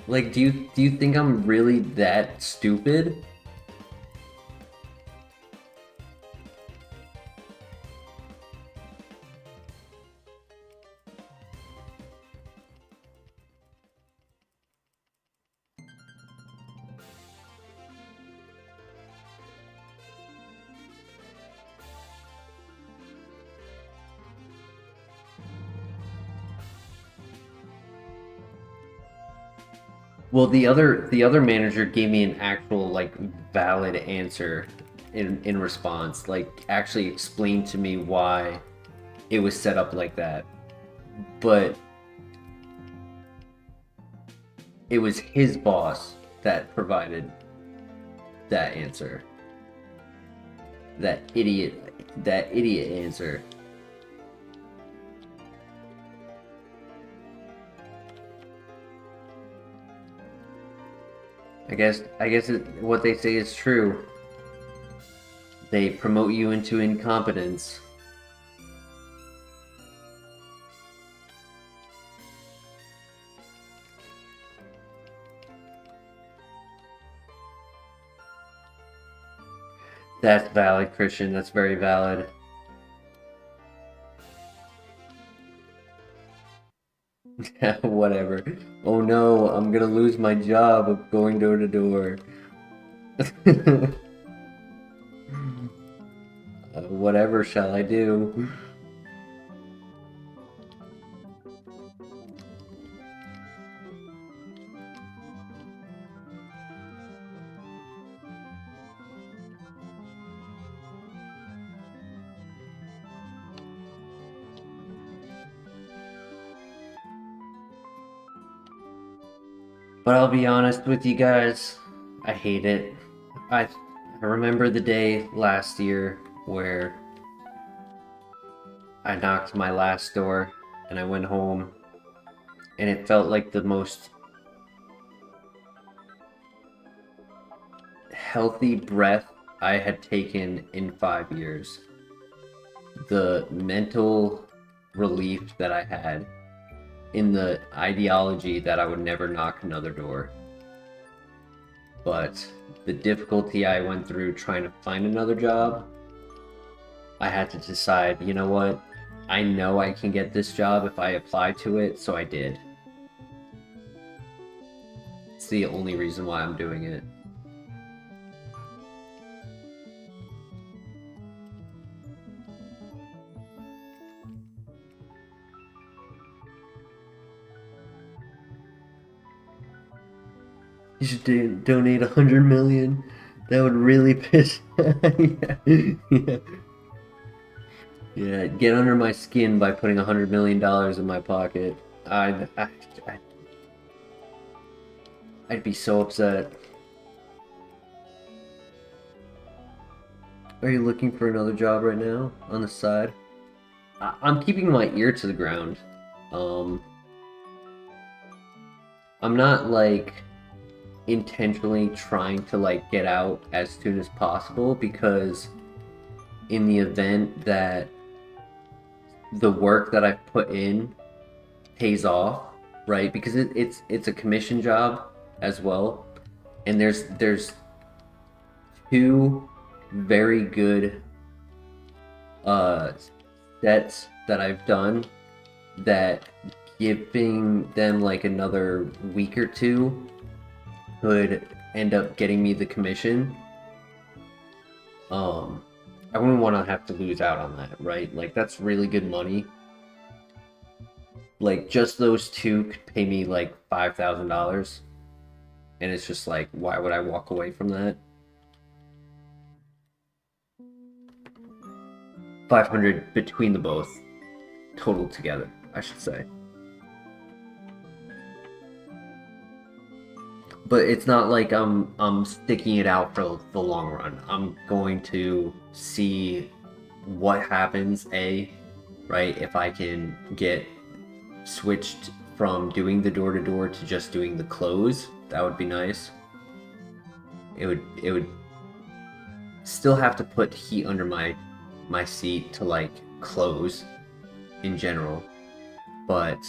Like, do you think I'm really that stupid? Well, the other manager gave me an actual like valid answer in response, like actually explained to me why it was set up like that. But it was his boss that provided that answer. That idiot answer. What they say is true. They promote you into incompetence. That's valid, Christian. That's very valid. Whatever. Oh no, I'm gonna lose my job of going door to door. Whatever shall I do? But I'll be honest with you guys, I hate it. I remember the day last year where I knocked my last door and I went home and it felt like the most healthy breath I had taken in 5 years. The mental relief that I had in the ideology that I would never knock another door. But the difficulty I went through trying to find another job, I had to decide, you know what? I know I can get this job if I apply to it, so I did. It's the only reason why I'm doing it. You should donate 100 million. That would really piss. Yeah. Yeah, get under my skin by putting $100 million in my pocket. I'd be so upset. Are you looking for another job right now on the side? I'm keeping my ear to the ground. I'm not like intentionally trying to like get out as soon as possible, because in the event that the work that I've put in pays off, right? Because it's a commission job as well, and there's two very good sets that I've done that giving them like another week or two could end up getting me the commission. I wouldn't want to have to lose out on that, right? Like, that's really good money. Like, just those two could pay me like $5,000, and it's just like, why would I walk away from that? 500 between the both, total together, I should say. But it's not like I'm sticking it out for the long run. I'm going to see what happens, right? If I can get switched from doing the door-to-door to just doing the close, that would be nice. It would still have to put heat under my seat to like close in general, but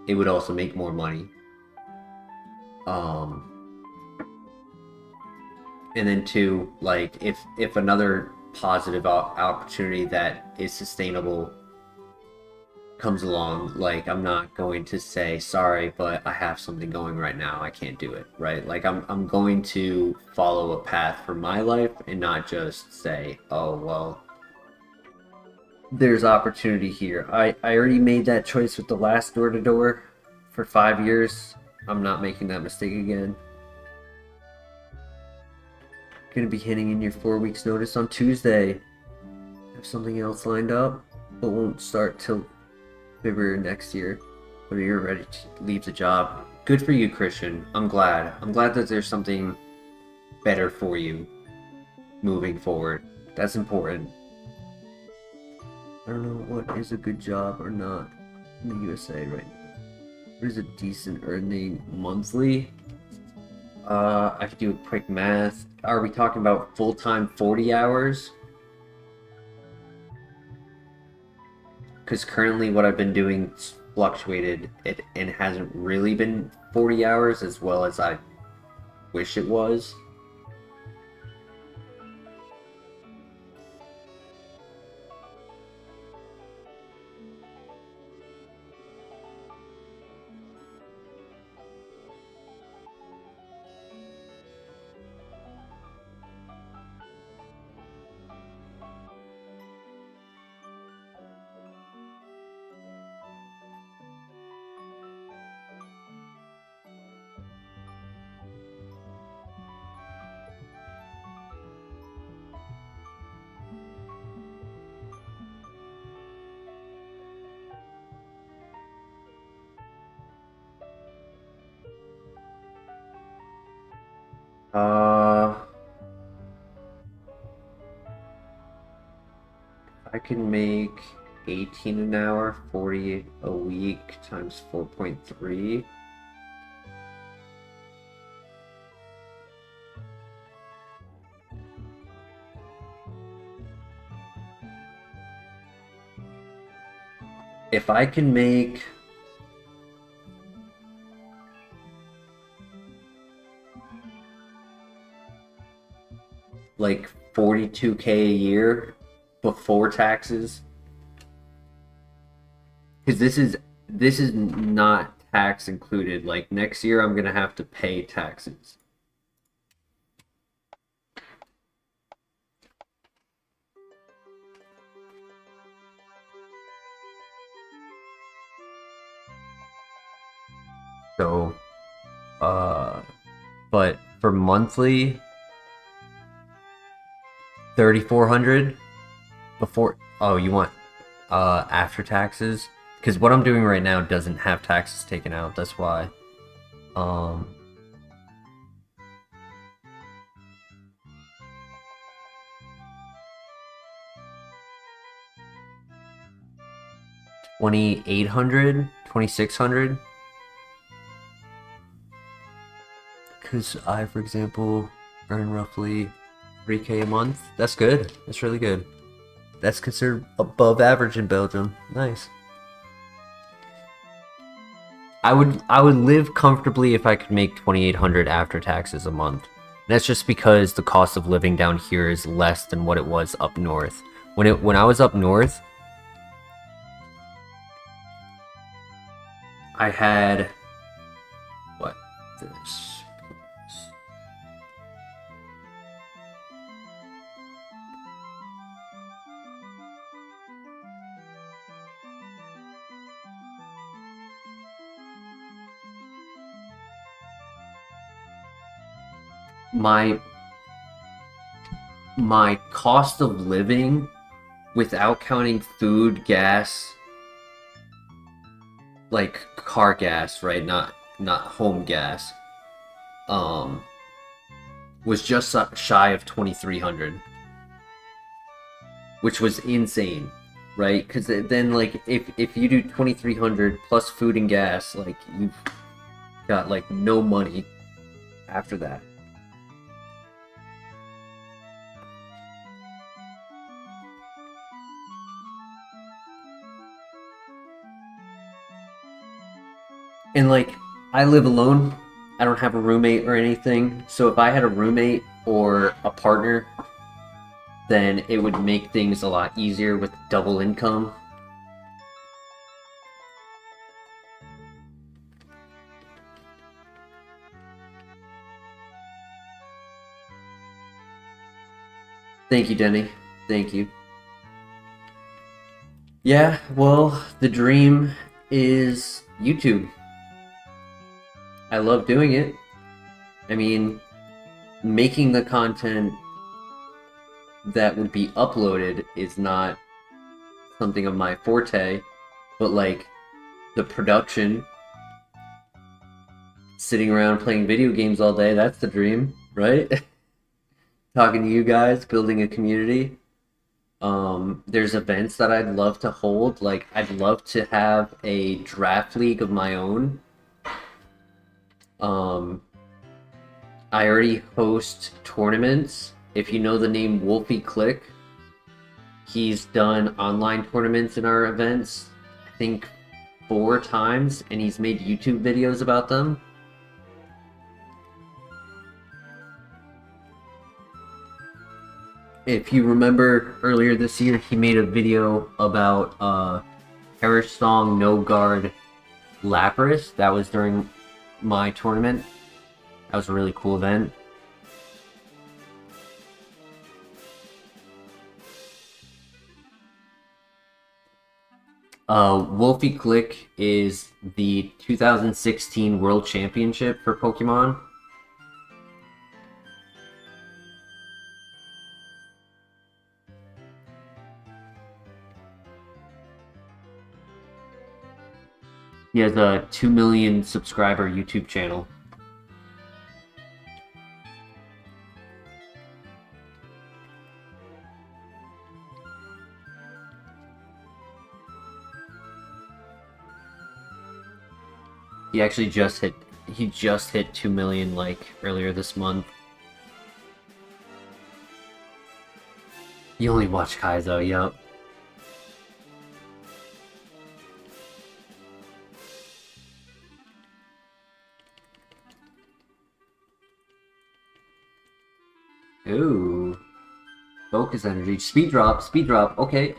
it would also make more money. And then two, like if another positive opportunity that is sustainable comes along, like I'm not going to say sorry, but I have something going right now, I can't do it, right? Like I'm going to follow a path for my life and not just say, oh well, there's opportunity here. I already made that choice with the last door to door for 5 years. I'm not making that mistake again. Gonna be hitting in your 4 weeks notice on Tuesday. Have something else lined up, but won't start till February next year. When you're ready to leave the job. Good for you, Christian. I'm glad. I'm glad that there's something better for you moving forward. That's important. I don't know what is a good job or not in the USA right now. What is a decent earning monthly? I could do a quick math. Are we talking about full-time 40 hours? Because currently what I've been doing fluctuated and hasn't really been 40 hours as well as I wish it was. I can make 18 an hour, 40 a week times 4.3. If I can make like 42K a year before taxes, because this is not tax included. Like next year I'm gonna have to pay taxes. So but for monthly 3,400 before. Oh, you want after taxes? Because what I'm doing right now doesn't have taxes taken out. That's why. Um. 2,800, 2,600. Because I, for example, earn roughly 3K a month. That's good. That's really good. That's considered above average in Belgium. Nice. I would live comfortably if I could make 2,800 after taxes a month. That's just because the cost of living down here is less than what it was up north. When I was up north, I had what this. My cost of living without counting food, gas, like car gas, right? Not home gas. Was just shy of 2,300, which was insane, right? Because then like if you do 2,300 plus food and gas, like you've got like no money after that. And like, I live alone. I don't have a roommate or anything. So if I had a roommate or a partner, then it would make things a lot easier with double income. Thank you, Denny. Thank you. Yeah, well, the dream is YouTube. I love doing it. I mean, making the content that would be uploaded is not something of my forte, but like the production, sitting around playing video games all day, that's the dream, right? Talking to you guys, building a community. There's events that I'd love to hold. Like, I'd love to have a draft league of my own. I already host tournaments. If you know the name Wolfie Click, he's done online tournaments in our events, I think 4 times, and he's made YouTube videos about them. If you remember earlier this year, he made a video about Perish Song No Guard Lapras. That was during my tournament. That was a really cool event. Wolfie Click is the 2016 World Championship for Pokemon. He has a 2 million subscriber YouTube channel. He actually just hit 2 million like earlier this month. You only watch Kaizo, yup. Ooh. Focus energy. Speed drop, speed drop. Okay.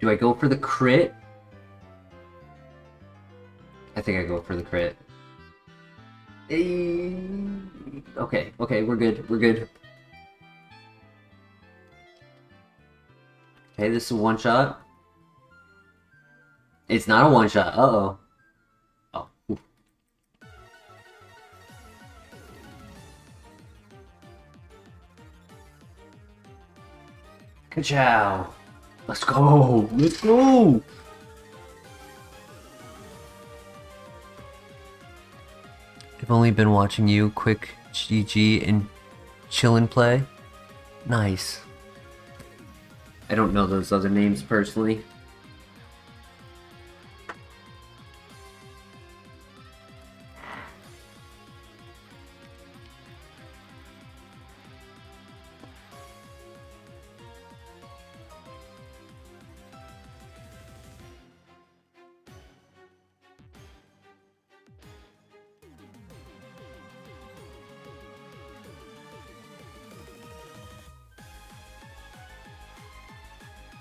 Do I go for the crit? I think I go for the crit. Okay, we're good. Okay, this is a one shot. It's not a one shot. Uh-oh. Oh. Oof. Ka-chow. Let's go! Let's go! I've only been watching you, quick GG, and chill and play. Nice. I don't know those other names personally.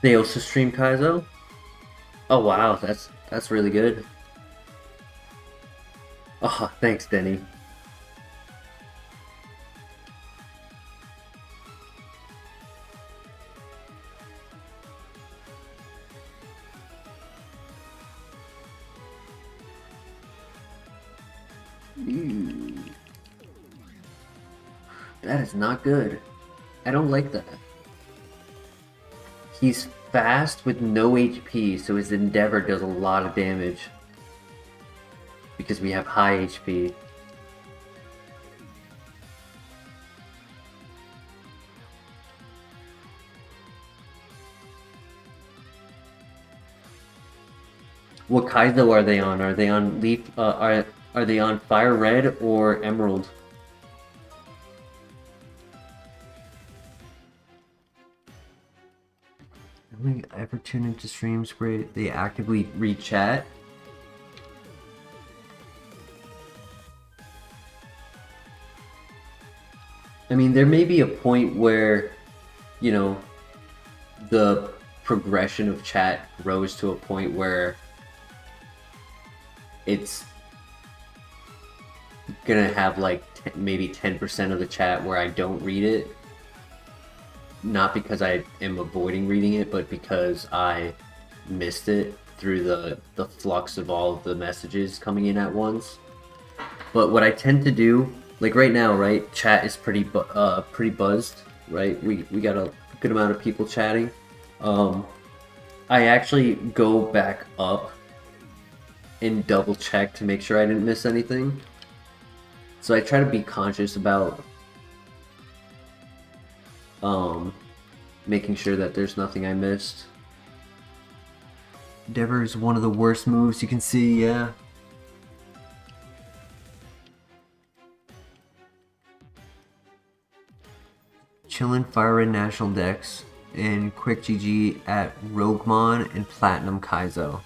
They also stream Kaizo? Oh wow, that's really good. Oh, thanks, Denny. That is not good. I don't like that. He's fast with no HP, so his Endeavor does a lot of damage. Because we have high HP. What Kaizo are they on? Are they on Leaf? Are they on FireRed or Emerald? Only ever tune into streams where they actively read chat. I mean, there may be a point where, you know, the progression of chat grows to a point where it's gonna have like maybe 10% of the chat where I don't read it. Not because I am avoiding reading it, but because I missed it through the flux of all of the messages coming in at once. But what I tend to do, like right now, right, chat is pretty buzzed, right? We got a good amount of people chatting. I actually go back up and double check to make sure I didn't miss anything. So I try to be conscious about making sure that there's nothing I missed. Endeavor is one of the worst moves you can see, yeah. Chillin' FireRed National Dex and Quick GG at Roguemon and Platinum Kaizo.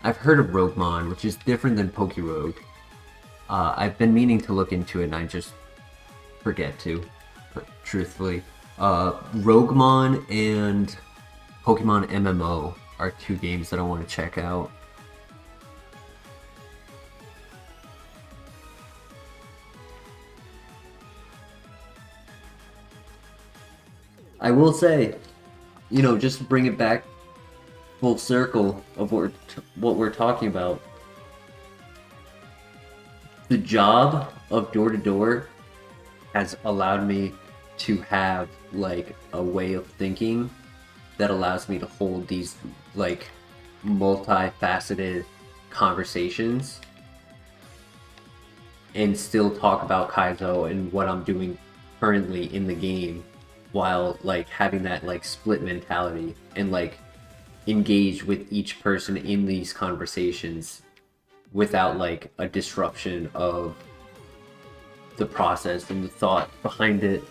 I've heard of Roguemon, which is different than Pokerogue. I've been meaning to look into it and I just forget to, truthfully. Roguemon and Pokemon MMO are two games that I want to check out. I will say, you know, just to bring it back full circle of what we're talking about. The job of door-to-door has allowed me to have like a way of thinking that allows me to hold these like multifaceted conversations and still talk about Kaizo and what I'm doing currently in the game, while like having that like split mentality and like engage with each person in these conversations without like a disruption of the process and the thought behind it.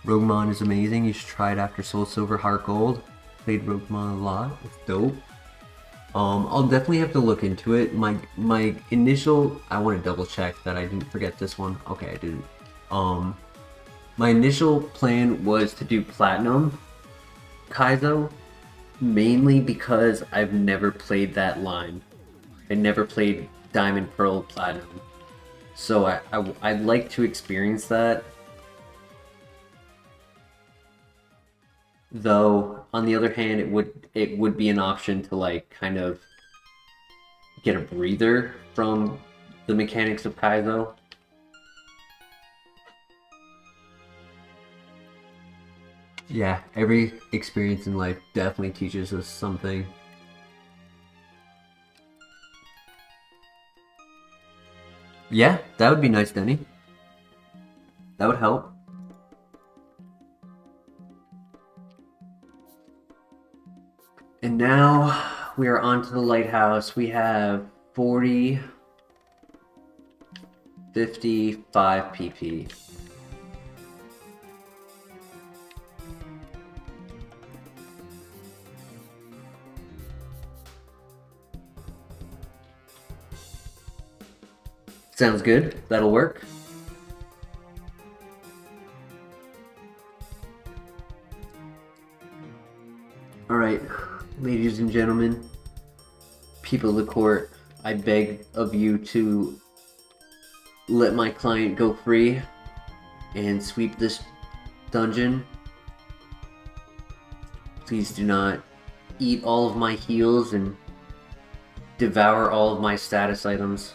Roguemon is amazing. You should try it after Soul Silver Heart Gold. Played Roguemon a lot. It's dope. I'll definitely have to look into it. My initial, I want to double check that I didn't forget this one. Okay, I didn't. My initial plan was to do Platinum Kaizo, mainly because I've never played that line. I never played Diamond, Pearl, Platinum. So I'd like to experience that. Though, on the other hand, it would be an option to like kind of get a breather from the mechanics of Kaizo. Yeah, every experience in life definitely teaches us something. Yeah, that would be nice, Denny. That would help. And now we are on to the lighthouse. We have 40, 55 PP. Sounds good. That'll work. Alright, ladies and gentlemen, people of the court, I beg of you to let my client go free and sweep this dungeon. Please do not eat all of my heals and devour all of my status items.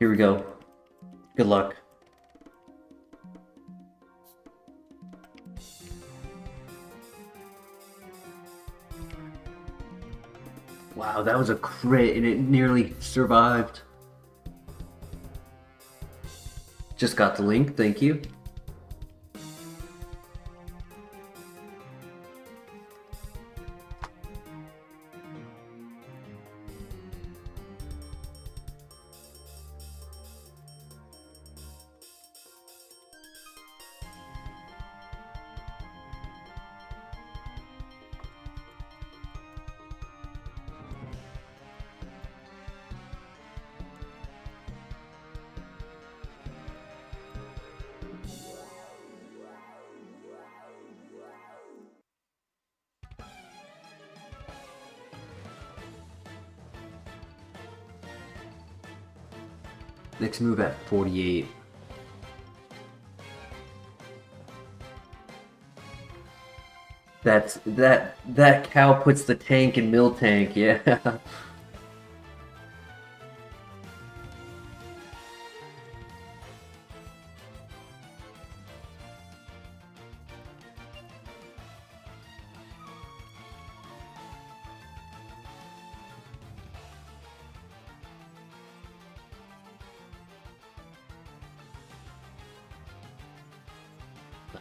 Here we go. Good luck. Wow, that was a crit and it nearly survived. Just got the link, thank you. Next move at 48. That cow puts the tank in mill tank, yeah.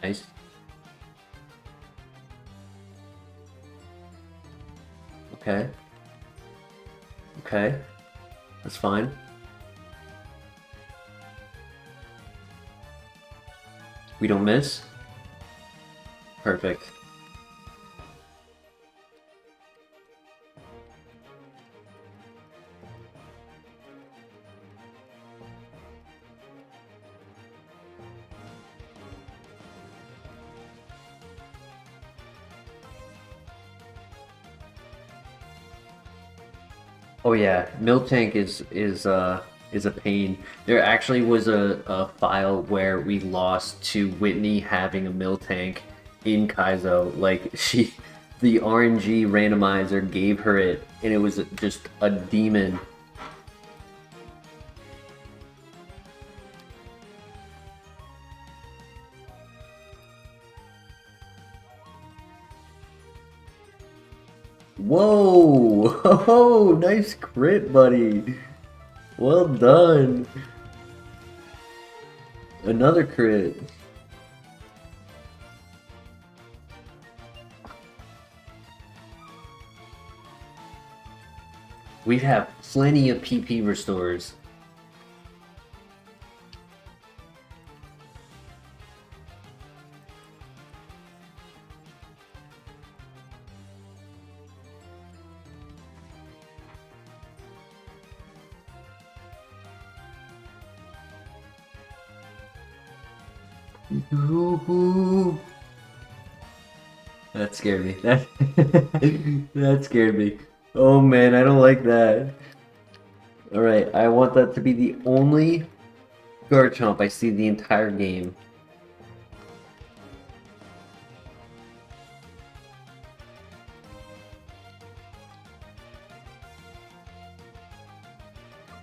Nice. Okay. Okay. That's fine. We don't miss. Perfect. Oh yeah, milk tank is a pain. There actually was a file where we lost to Whitney having a mill tank in Kaizo. Like the RNG randomizer gave her it, and it was just a demon. Whoa! Oh, nice crit, buddy. Well done. Another crit. We have plenty of PP restores. Ooh. That scared me. That scared me. Oh man, I don't like that. Alright, I want that to be the only Garchomp I see the entire game.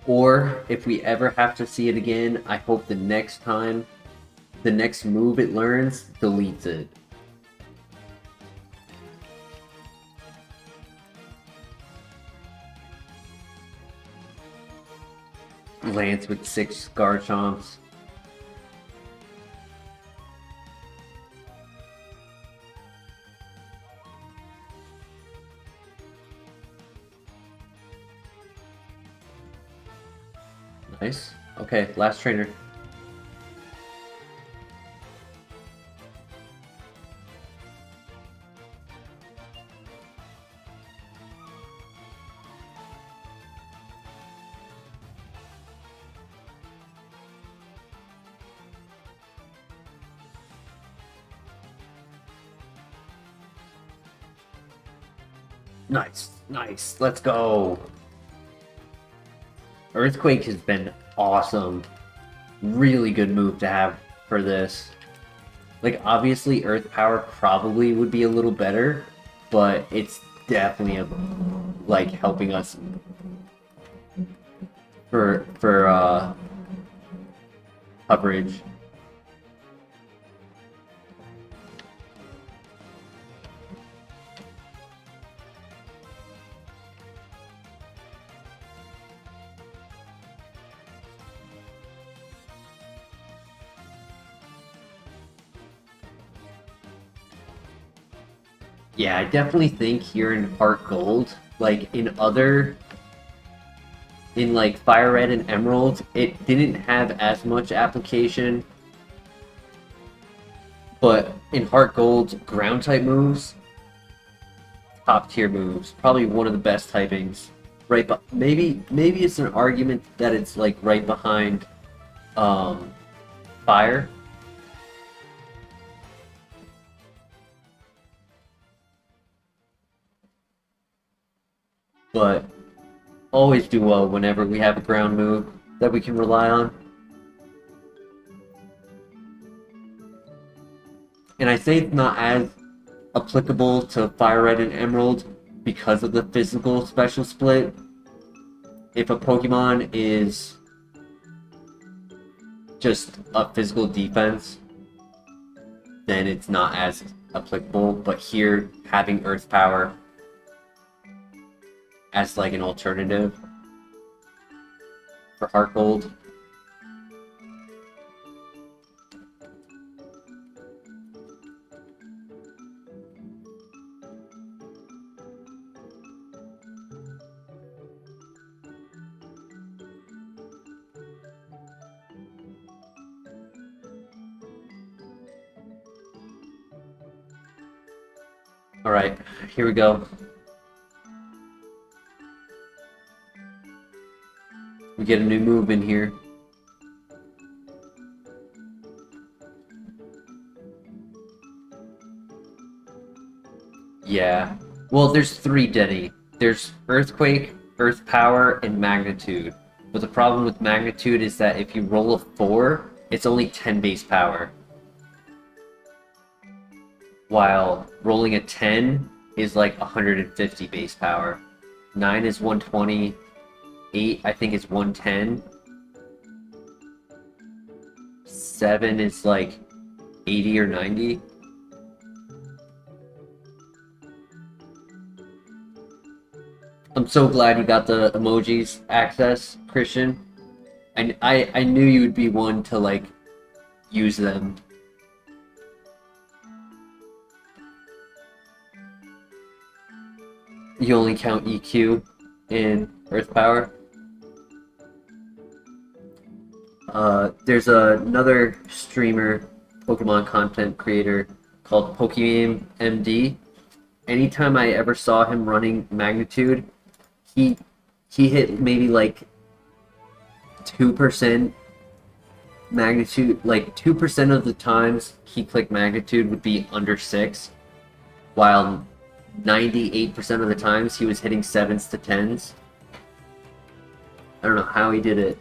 Or, if we ever have to see it again, I hope the next time, the next move it learns, deletes it. Lance with 6 Garchomps. Nice. Okay, last trainer. Nice, nice. Let's go. Earthquake has been awesome. Really good move to have for this. Like, obviously, Earth Power probably would be a little better, but it's definitely like helping us for coverage. Yeah, I definitely think here in HeartGold, like in like FireRed and Emerald, it didn't have as much application. But in HeartGold, ground type moves, top tier moves, probably one of the best typings. Right, but maybe it's an argument that it's like right behind fire. But always do well whenever we have a ground move. that we can rely on. And I say it's not as applicable to FireRed and Emerald because of the physical special split. If a Pokemon is just a physical defense, then it's not as applicable. But here, having Earth Power as like an alternative for HeartGold. Alright, here we go. We get a new move in here. Yeah. Well, there's 3 Denny. There's Earthquake, Earth Power, and Magnitude. But the problem with Magnitude is that if you roll a 4, it's only 10 base power. While rolling a 10 is like 150 base power. 9 is 120. 8 I think is 110. 7 is like 80 or 90. I'm so glad you got the emojis access, Christian. I knew you would be one to like use them. You only count EQ in Earth Power. There's another streamer, Pokemon content creator called Pokemon MD. Anytime I ever saw him running Magnitude, he hit maybe like 2% Magnitude. Like 2% of the times he clicked Magnitude would be under 6, while 98% of the times he was hitting 7s to 10s. I don't know how he did it.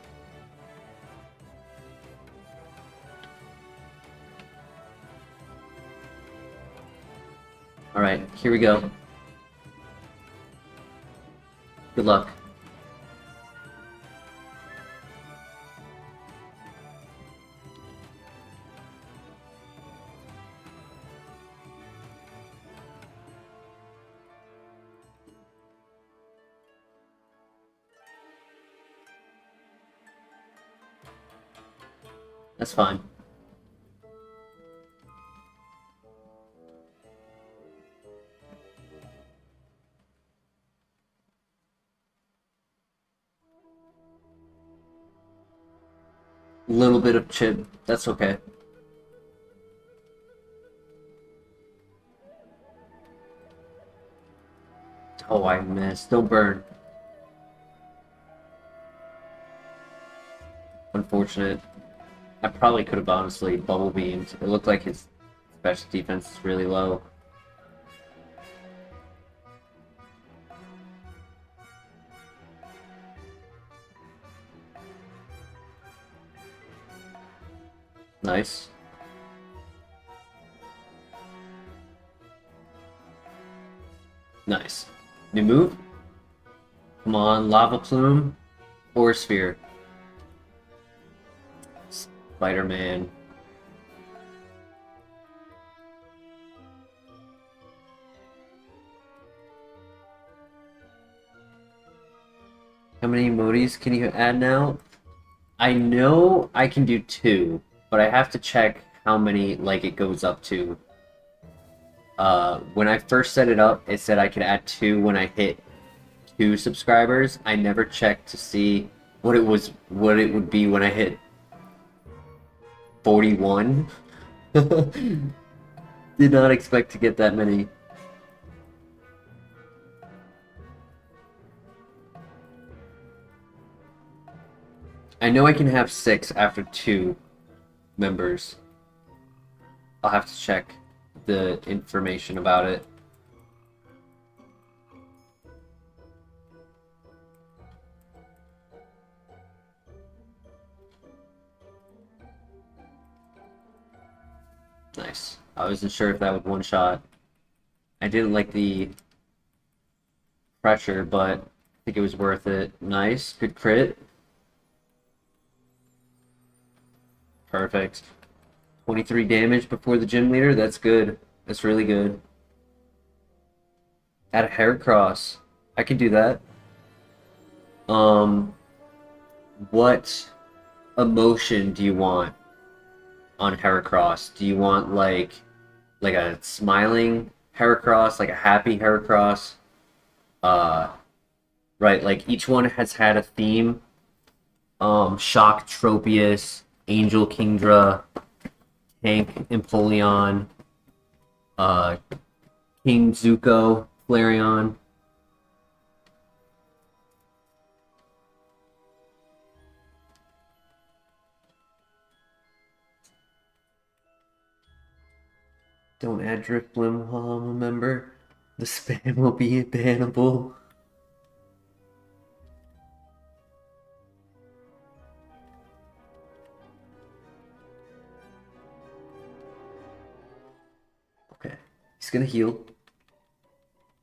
Alright, here we go. Good luck. That's fine. Little bit of chip, that's okay. Oh, I missed. Don't burn. Unfortunate. I probably could have honestly bubble beamed. It looked like his special defense is really low. Nice. Nice. New move? Come on, Lava Plume or Sphere. Spider-Man. How many emojis can you add now? I know I can do 2, but I have to check how many like it goes up to. When I first set it up, it said I could add 2 when I hit 2 subscribers. I never checked to see what it would be when I hit 41. Did not expect to get that many. I know I can have 6 after 2 members. I'll have to check the information about it. Nice. I wasn't sure if that would one shot. I didn't like the pressure, but I think it was worth it. Nice. Good crit. Perfect. 23 damage before the gym leader. That's good. That's really good. Add a Heracross. I can do that. Um, what emotion do you want on Heracross? Do you want like a smiling Heracross, like a happy Heracross? Uh, right, like each one has had a theme. Shock Tropius, Angel Kingdra, Tank Empoleon, uh, King Zuko, Flareon. Don't add Drifblim while I'm a member. The spam will be bannable. Okay. He's gonna heal.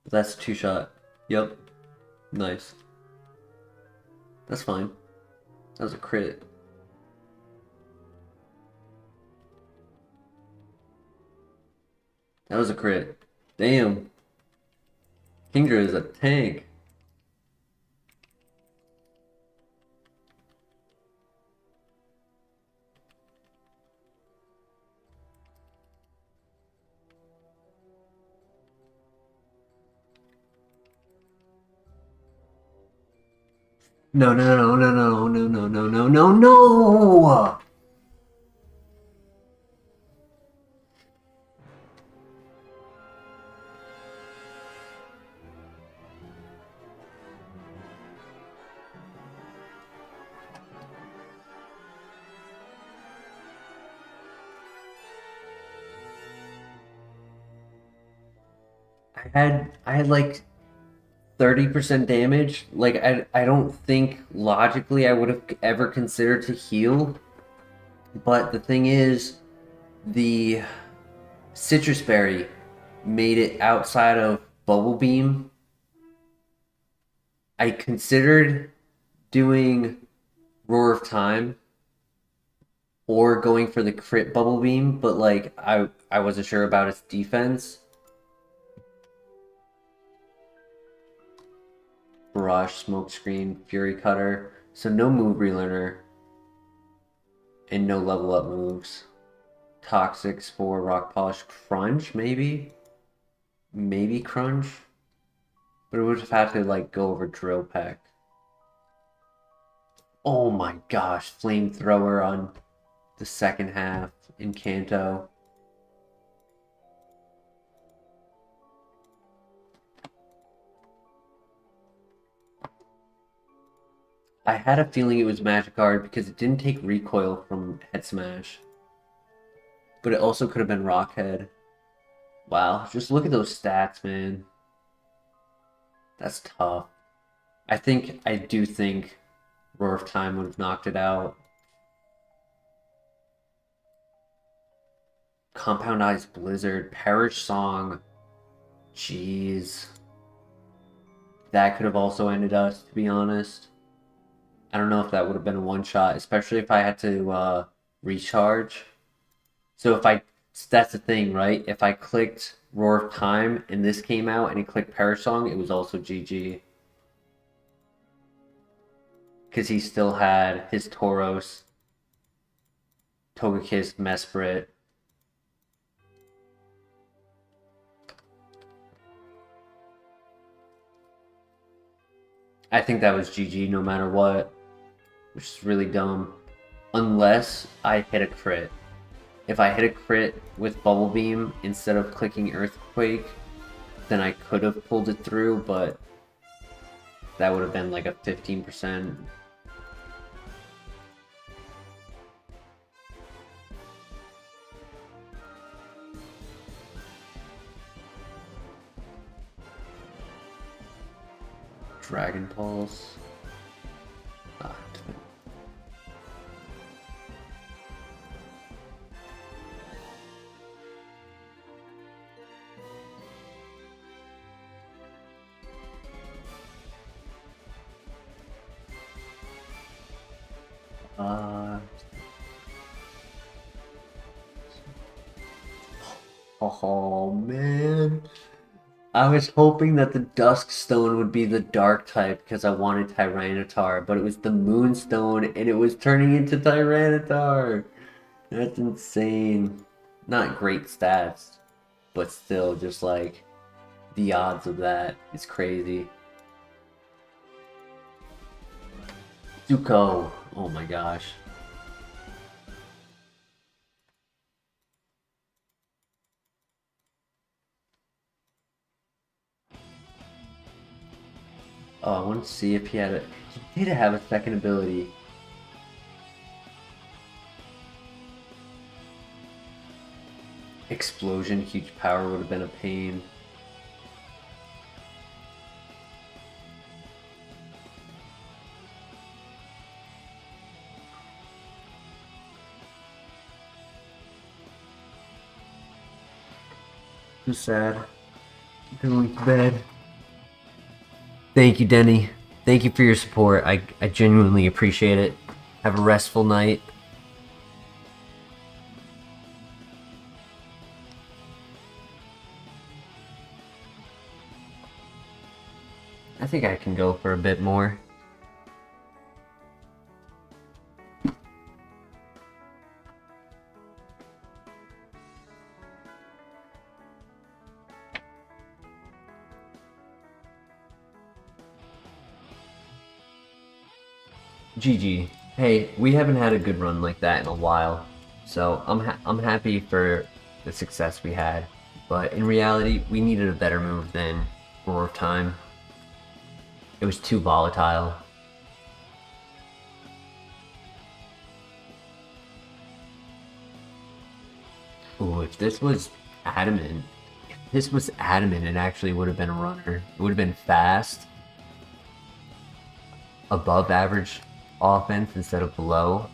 That's a two-shot. Yep. Nice. That's fine. That was a crit. That was a crit. Damn. Kingdra is a tank. No, no, no, no, no, no, no, no, no, no, no! I had like 30% damage. Like I don't think logically I would have ever considered to heal. But the thing is, the citrus berry made it outside of Bubble Beam. I considered doing Roar of Time or going for the crit Bubble Beam, but like I wasn't sure about its defense. Barrage, Smokescreen, Fury Cutter. So no move relearner and no level up moves. Toxics for Rock Polish, Crunch, maybe? Maybe Crunch? But it would have had to like go over Drill Peck. Oh my gosh, Flamethrower on the second half in Kanto. I had a feeling it was Magikarp because it didn't take recoil from Head Smash. But it also could have been Rockhead. Wow, just look at those stats, man. That's tough. I do think Roar of Time would have knocked it out. Compound Eyes Blizzard, Perish Song. Jeez. That could have also ended us, to be honest. I don't know if that would have been a one shot, especially if I had to recharge. So if I, that's the thing, right? If I clicked Roar of Time and this came out and he clicked Perish Song, it was also GG. Because he still had his Tauros, Togekiss, Mesprit. I think that was GG no matter what, which is really dumb. Unless I hit a crit. If I hit a crit with Bubble Beam instead of clicking Earthquake, then I could have pulled it through, but that would have been like a 15%. Dragon Pulse. Ah, Uh, oh man. I was hoping that the Dusk Stone would be the dark type because I wanted Tyranitar, but it was the Moonstone and it was turning into Tyranitar. That's insane. Not great stats, but still, just like the odds of that is crazy. Zuko. Oh my gosh. Oh, I want to see if he had a. He did have a second ability. Explosion, huge power would have been a pain. Too sad. Going to bed. Thank you, Denny. Thank you for your support. I genuinely appreciate it. Have a restful night. I think I can go for a bit more. GG. Hey, we haven't had a good run like that in a while, so I'm happy for the success we had. But in reality, we needed a better move than Roar of Time. It was too volatile. Ooh, if this was Adamant, it actually would have been a runner. It would have been fast, above average offense instead of below.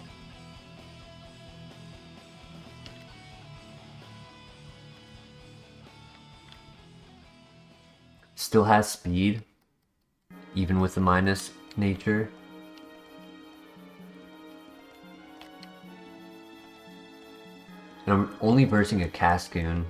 Still has speed, even with the minus nature. And I'm only versing a Cascoon.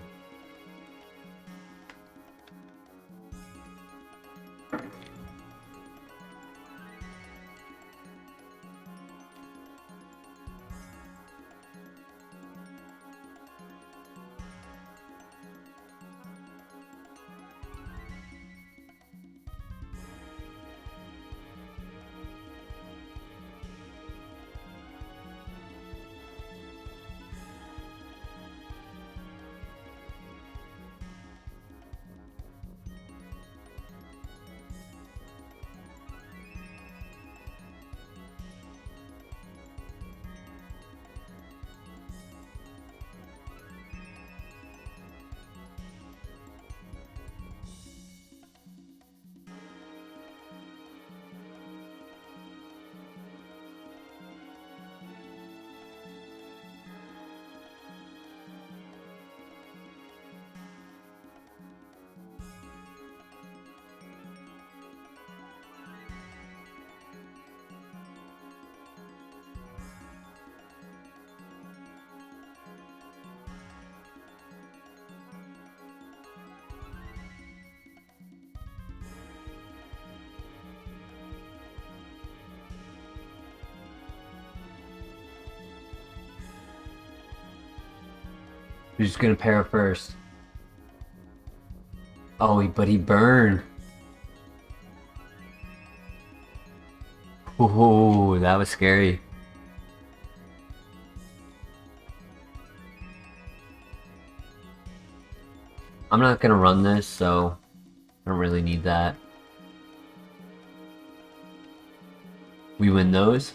We're just gonna pair first. Oh, but he burned. Ooh, that was scary. I'm not gonna run this, so I don't really need that. We win those.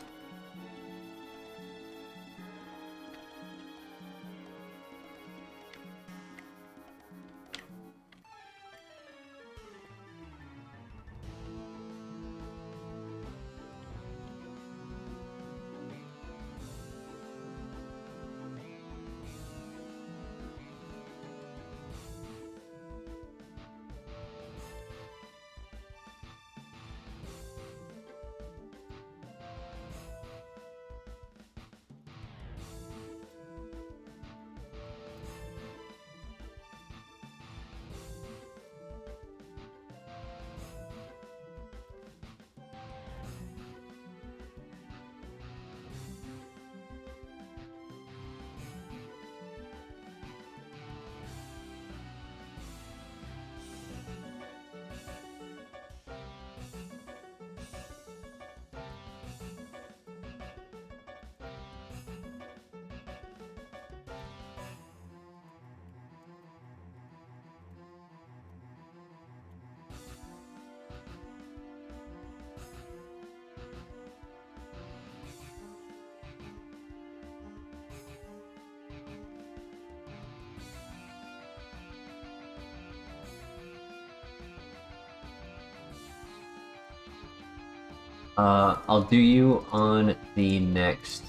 I'll do you on the next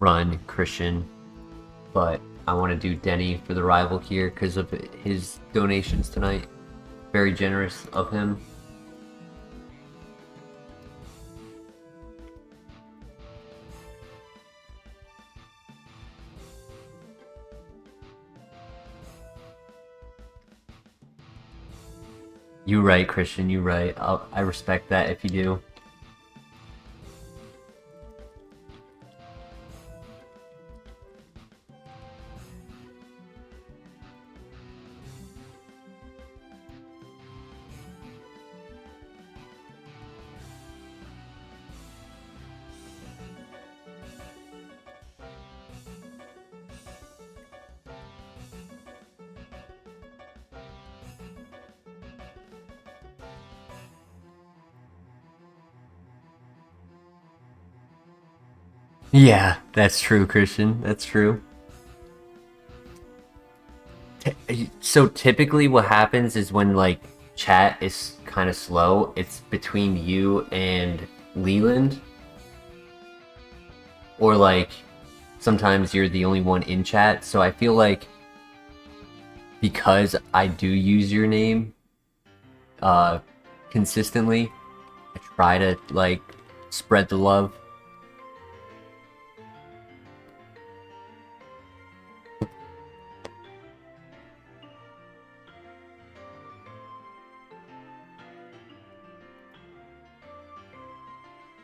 run, Christian, but I want to do Denny for the rival here because of his donations tonight. Very generous of him. You right, Christian, you right. I respect that if you do. Yeah, that's true, Christian. That's true. So typically what happens is when like chat is kind of slow, it's between you and Leland. Or like sometimes you're the only one in chat. So I feel like because I do use your name consistently, I try to like spread the love.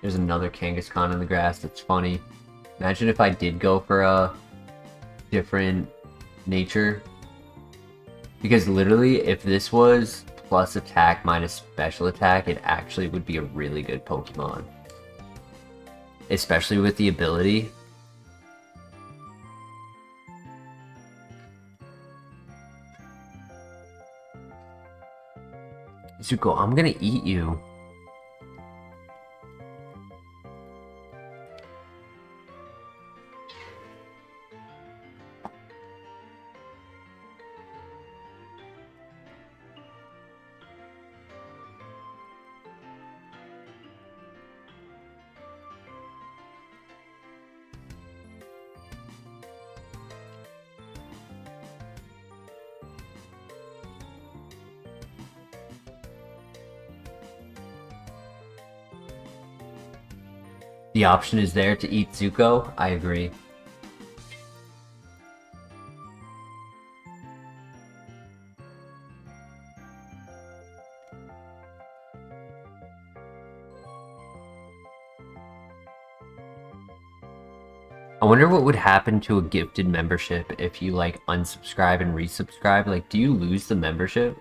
There's another Kangaskhan in the grass. That's funny. Imagine if I did go for a different nature. Because literally, if this was plus attack minus special attack, it actually would be a really good Pokemon. Especially with the ability. Zuko, I'm gonna eat you. The option is there to eat Zuko. I agree. I wonder what would happen to a gifted membership if you like unsubscribe and resubscribe. Like, do you lose the membership?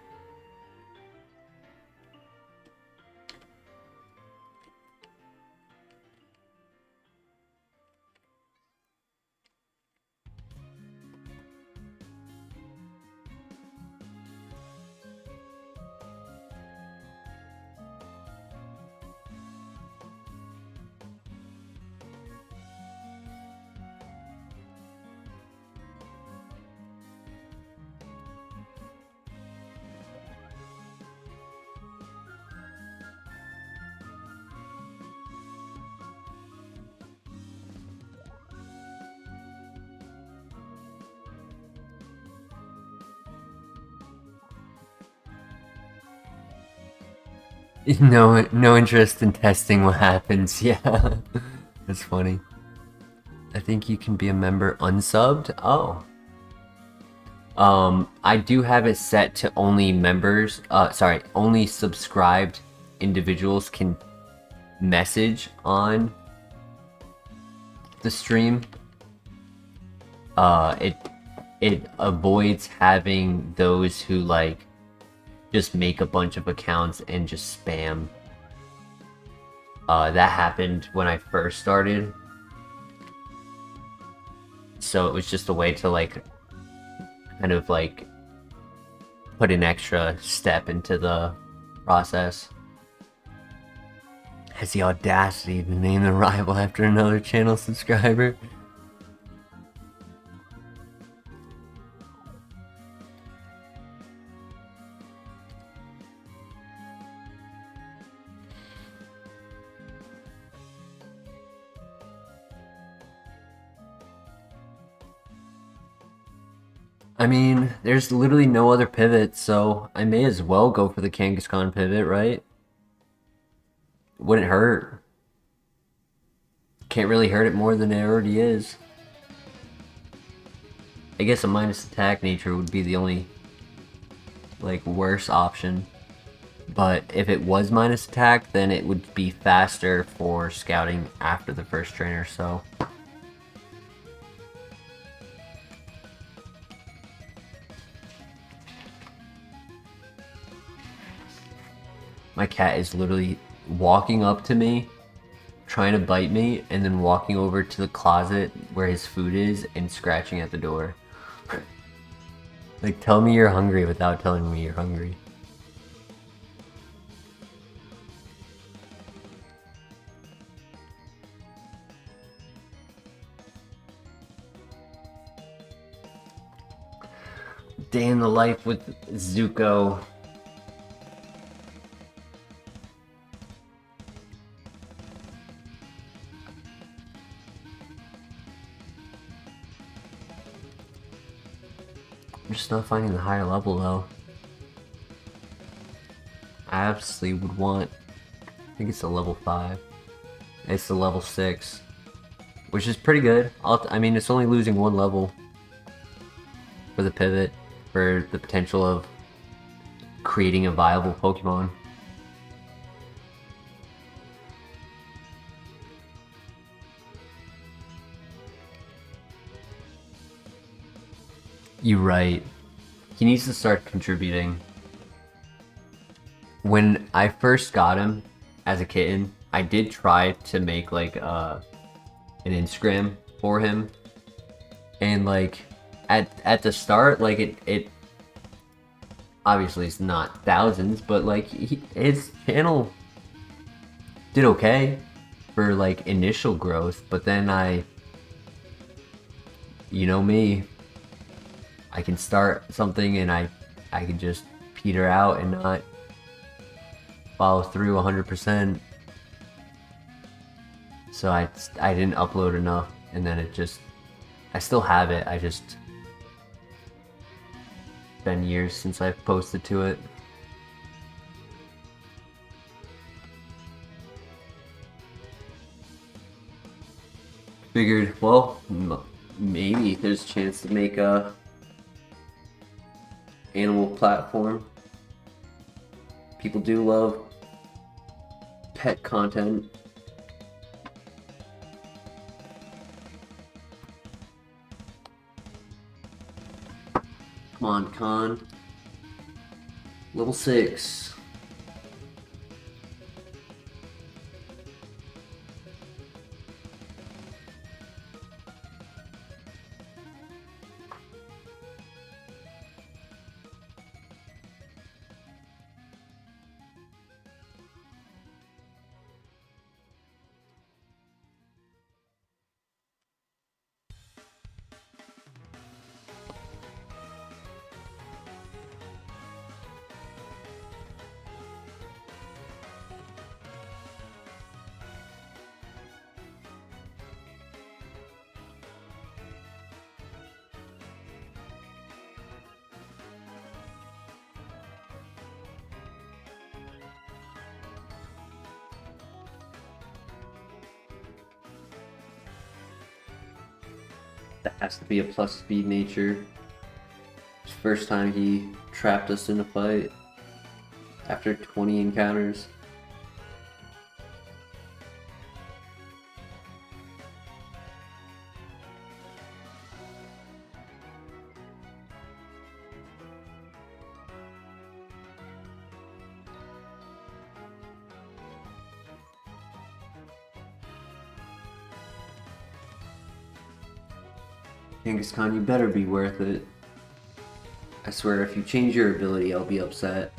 No interest in testing what happens. Yeah, that's funny. I think you can be a member unsubbed. Oh. I do have it set to only members. Sorry, only subscribed individuals can message on the stream. It avoids having those who like just make a bunch of accounts and just spam. That happened when I first started. So it was just a way to like kind of like put an extra step into the process. Has the audacity to name the rival after another channel subscriber. I mean, there's literally no other pivot, so I may as well go for the Kangaskhan pivot, right? Wouldn't hurt. Can't really hurt it more than it already is. I guess a minus attack nature would be the only, like, worse option. But if it was minus attack, then it would be faster for scouting after the first trainer, so... My cat is literally walking up to me, trying to bite me, and then walking over to the closet where his food is and scratching at the door. Like, tell me you're hungry without telling me you're hungry. Day in the life with Zuko. I'm just not finding the higher level though. I absolutely would want, I think it's a level 5. It's a level 6, which is pretty good. I mean, it's only losing 1 level for the pivot, for the potential of creating a viable Pokemon. You're right. He needs to start contributing. When I first got him as a kitten, I did try to make like an Instagram for him, and like at the start, like it obviously it's not thousands, but like his channel did okay for like initial growth, but then you know me, I can start something and I can just peter out and not follow through 100%. So I didn't upload enough, and then I still have it, I just, it's been years since I've posted to it. Figured, well, maybe there's a chance to make a animal platform. People do love pet content. Come on, Con. Level 6. That has to be a plus speed nature. It's the first time he trapped us in a fight after 20 encounters. Kangaskhan, you better be worth it. I swear, if you change your ability, I'll be upset.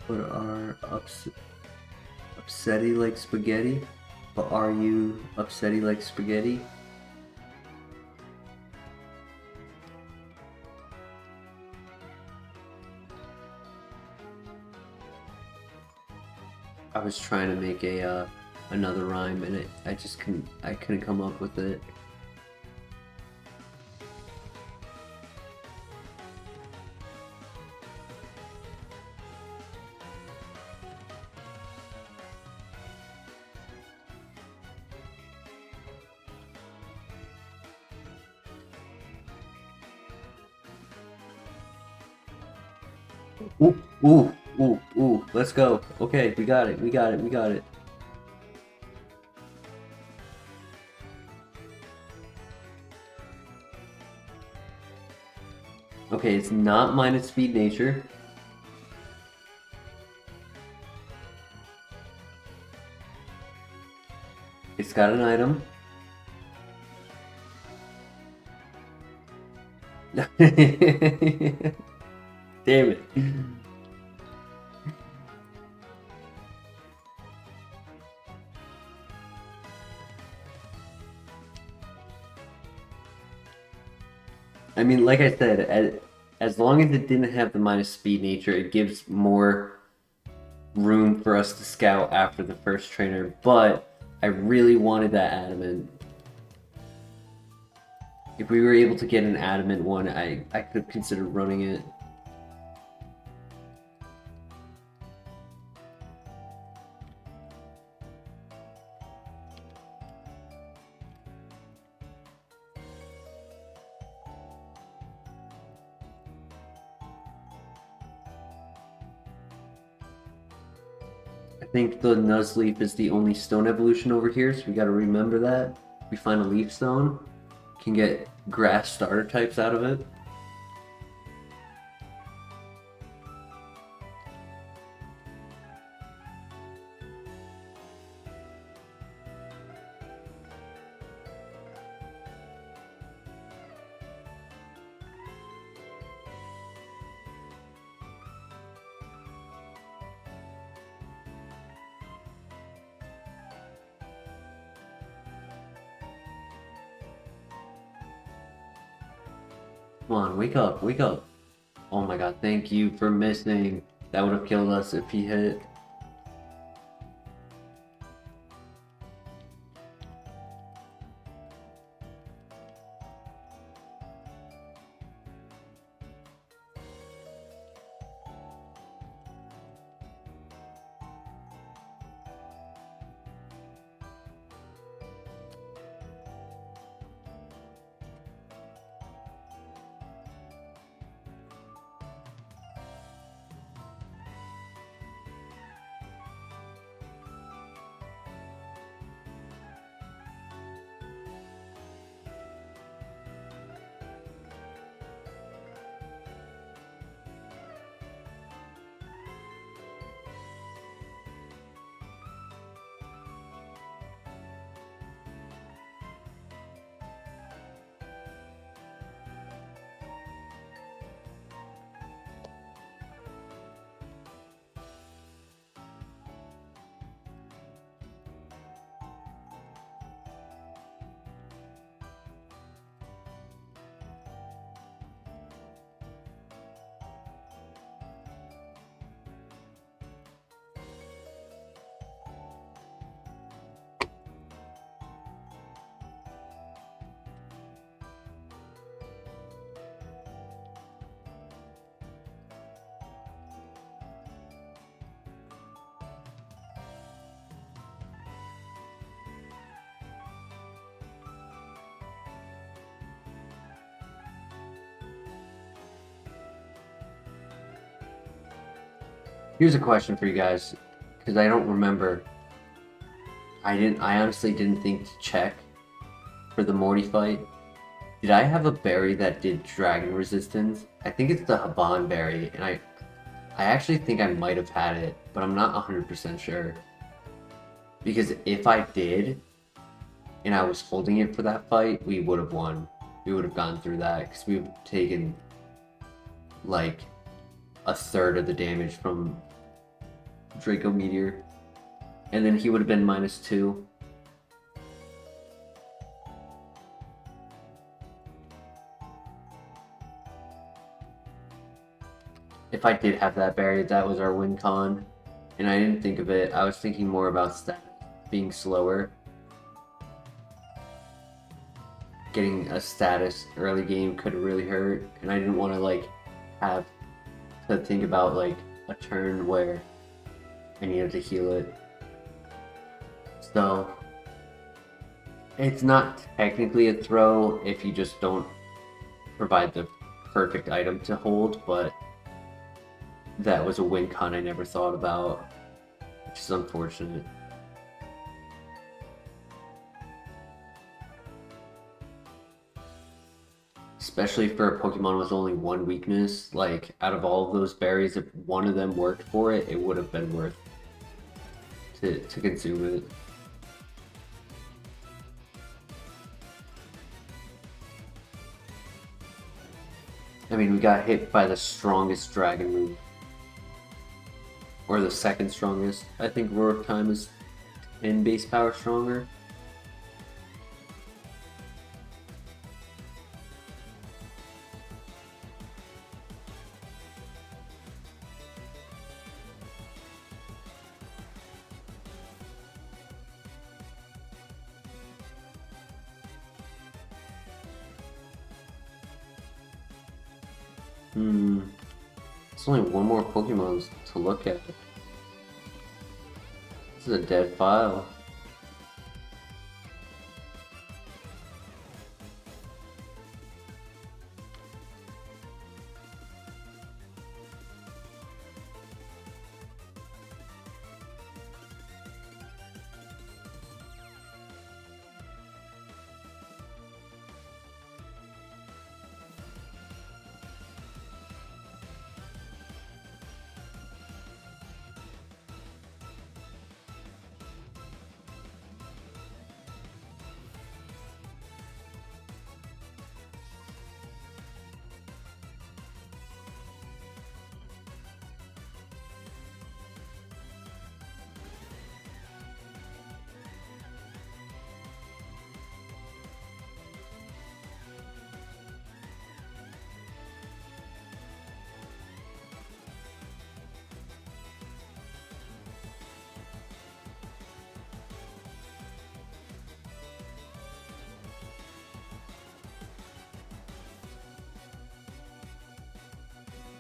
But are upsetty like spaghetti? But are you upsetty like spaghetti? I was trying to make a another rhyme and I just couldn't come up with it. Ooh, ooh, ooh, ooh, let's go. Okay, we got it, we got it, we got it. Okay, it's not minus speed nature. It's got an item. Damn it. I mean, like I said, as long as it didn't have the minus speed nature, it gives more room for us to scout after the first trainer, but I really wanted that adamant. If we were able to get an adamant one, I could have considered running it. I think the Nuzleaf is the only stone evolution over here, so we gotta remember that. If we find a leaf stone, can get grass starter types out of it. Come on, wake up, wake up. Oh my god, thank you for missing. That would have killed us if he hit. Here's a question for you guys, because I don't remember. I honestly didn't think to check for the Morty fight. Did I have a berry that did dragon resistance? I think it's the Haban berry, and I actually think I might have had it, but I'm not 100% sure. Because if I did, and I was holding it for that fight, we would have won. We would have gone through that, because we would have taken, like, a third of the damage from Draco Meteor. And then he would have been -2. If I did have that berry, that was our win con. And I didn't think of it. I was thinking more about stats being slower. Getting a status early game could really hurt. And I didn't want to like have to think about like a turn where I needed to heal it. So it's not technically a throw if you just don't provide the perfect item to hold, but that was a win con I never thought about, which is unfortunate. Especially for a Pokemon with only one weakness, like out of all of those berries, if one of them worked for it, it would have been worth to consume it. I mean, we got hit by the strongest dragon move. Or the second strongest. I think Roar Time is 10 base power stronger. There's only one more Pokemon to look at. This is a dead file.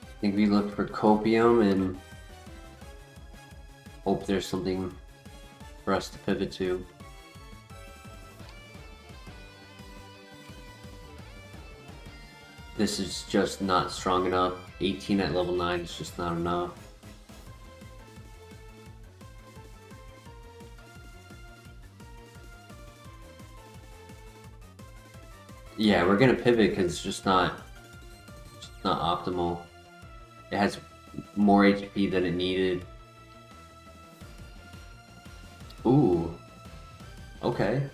I think we look for Copium and hope there's something for us to pivot to. This is just not strong enough. 18 at level 9 is just not enough. Yeah, we're gonna pivot because it's just not optimal. It has more HP than it needed. Ooh. Okay.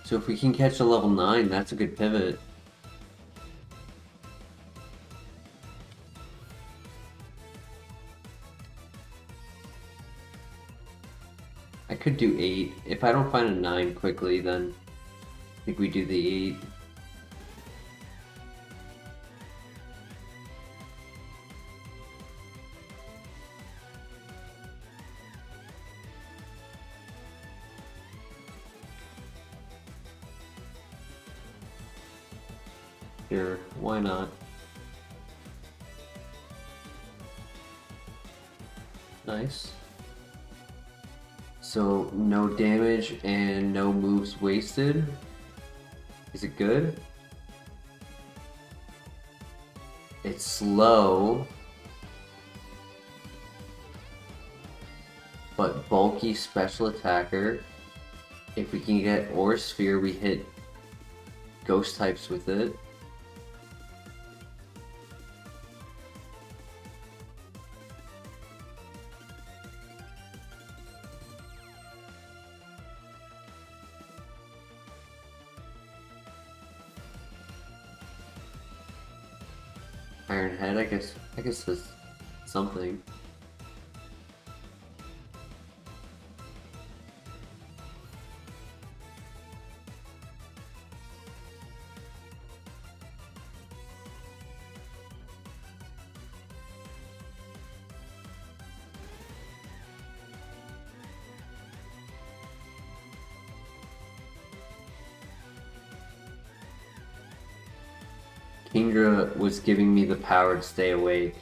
So if we can catch a level 9, that's a good pivot. I could do 8. If I don't find a 9 quickly, then I think we do the 8. Sure, why not? Nice. So, no damage and no moves wasted. Is it good? It's slow. But bulky special attacker. If we can get Aura Sphere, we hit ghost types with it. Iron Head, I guess that's something. Kingdra was giving me the power to stay awake,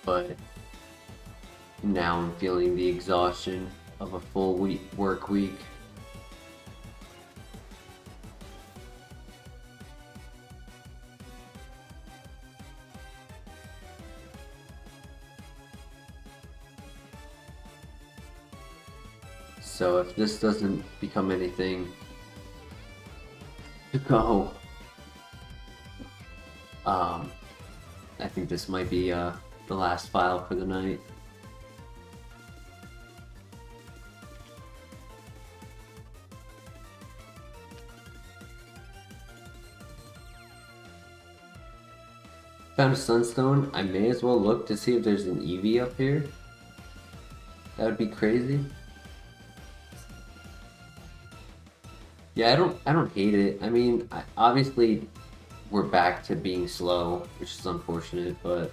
but now I'm feeling the exhaustion of a full work week. So if this doesn't become anything to go, I think this might be the last file for the night. Found a sunstone. I may as well look to see if there's an EV up here. That would be crazy. Yeah, I don't hate it. I mean, obviously we're back to being slow, which is unfortunate, but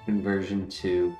conversion 2.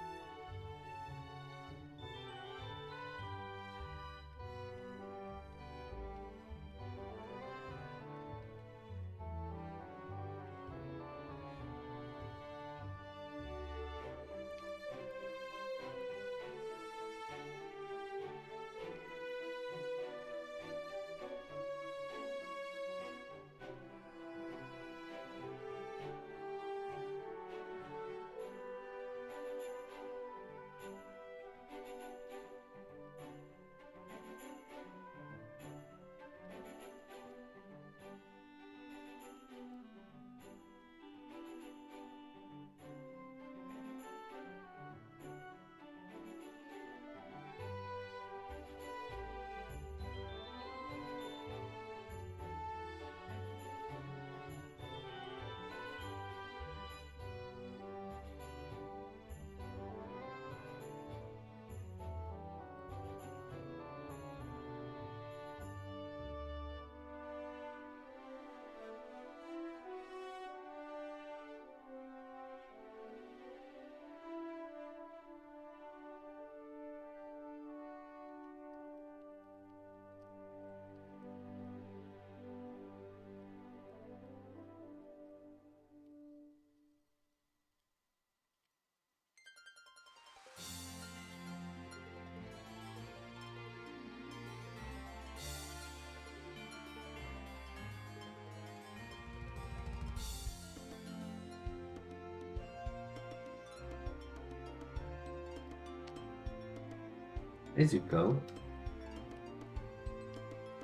Izuko.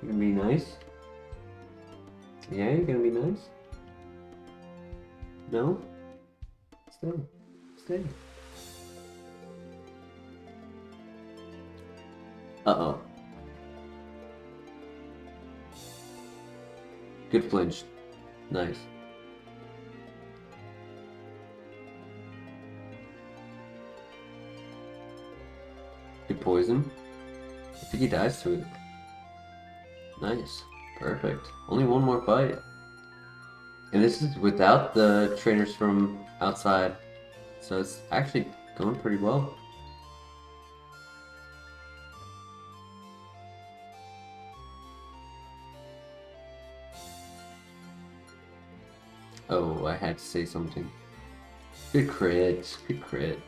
You gonna be nice? Yeah, you're gonna be nice? No? Stay. Stay. Uh-oh. Good flinch. Nice. Good poison. I think he dies to it. Nice. Perfect. Only one more fight. And this is without the trainers from outside. So it's actually going pretty well. Oh, I had to say something. Good crit. Good crit.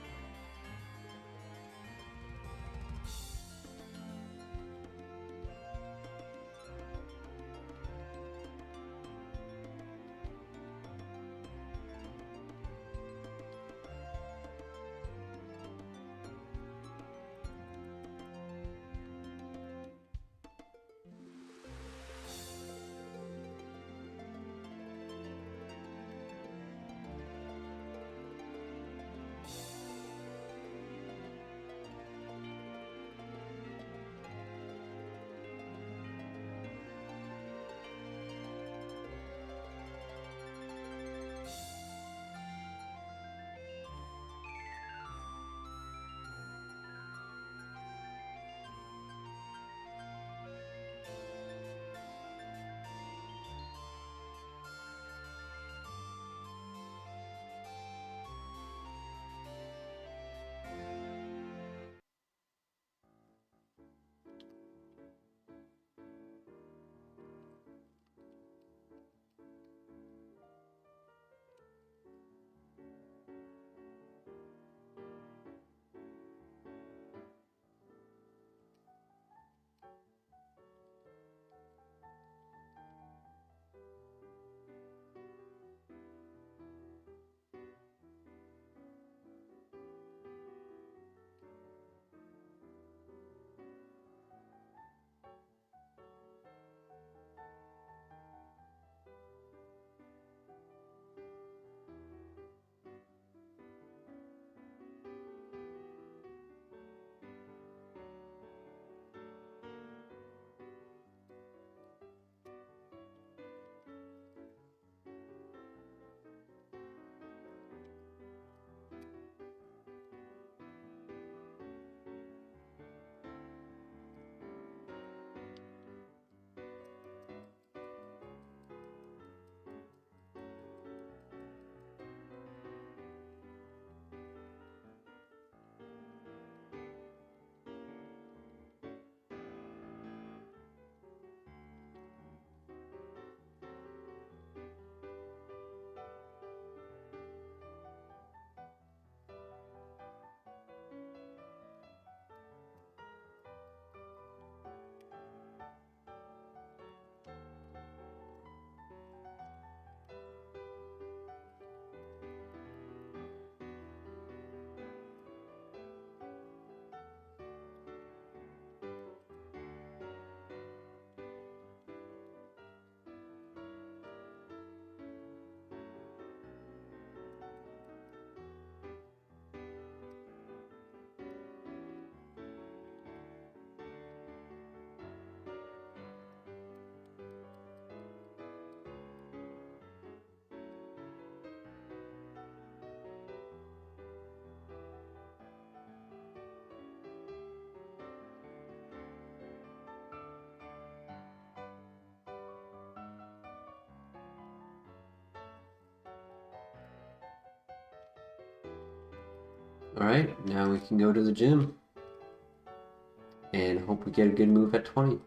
Alright, now we can go to the gym. And hope we get a good move at 20.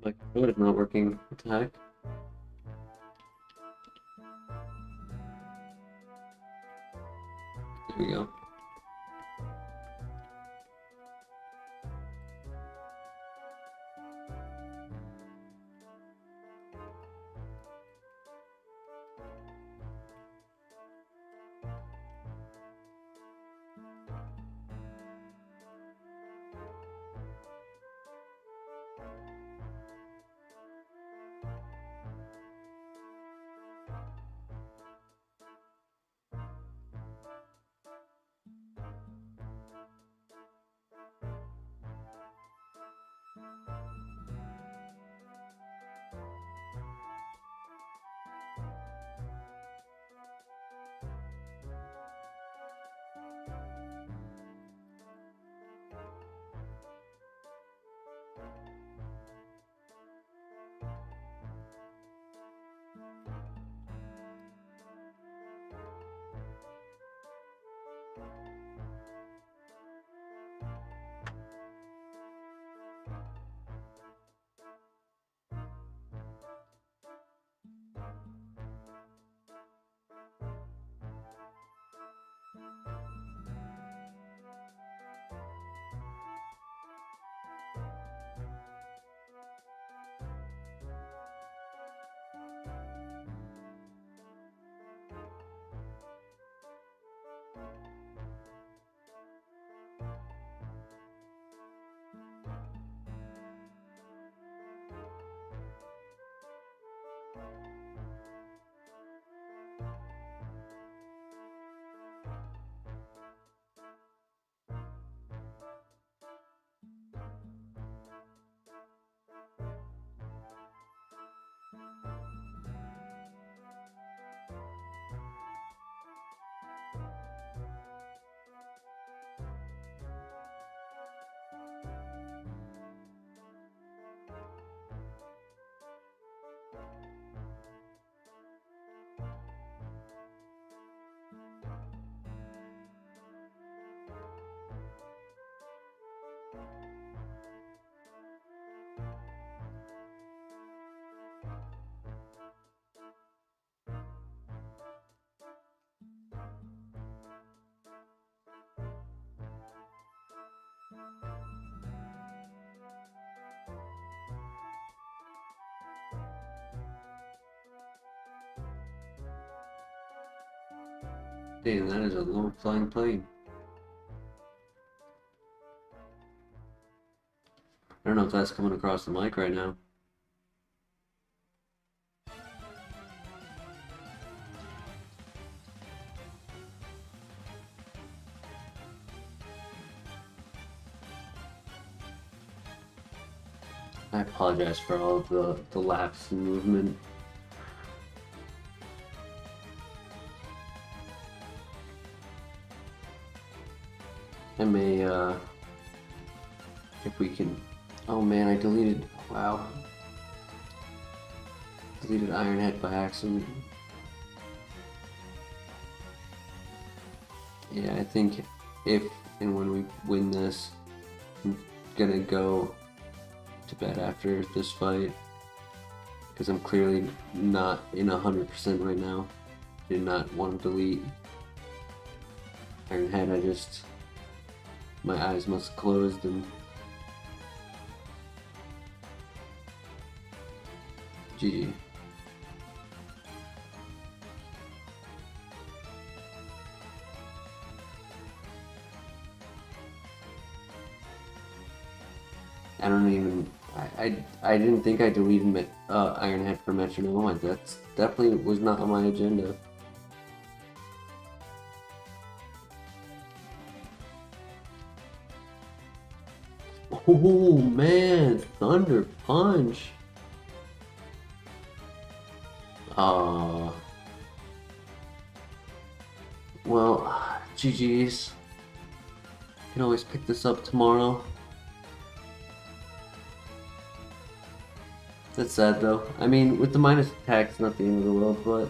My code is not working. What the heck? There we go. Damn, that is a low flying plane. I don't know if that's coming across the mic right now. I apologize for all of the lapse in movement. I may, if we can... Oh man, I deleted... Wow. Deleted Ironhead by accident. Yeah, I think if and when we win this, I'm gonna go to bed after this fight. Because I'm clearly not in 100% right now. Did not want to delete Ironhead, I just... My eyes must have closed and... GG. I don't even... I didn't think I deleted Ironhead for Metronome. That definitely was not on my agenda. Oh man, Thunder Punch. Well, GG's. Can always pick this up tomorrow. That's sad though. I mean, with the minus attack, it's not the end of the world, but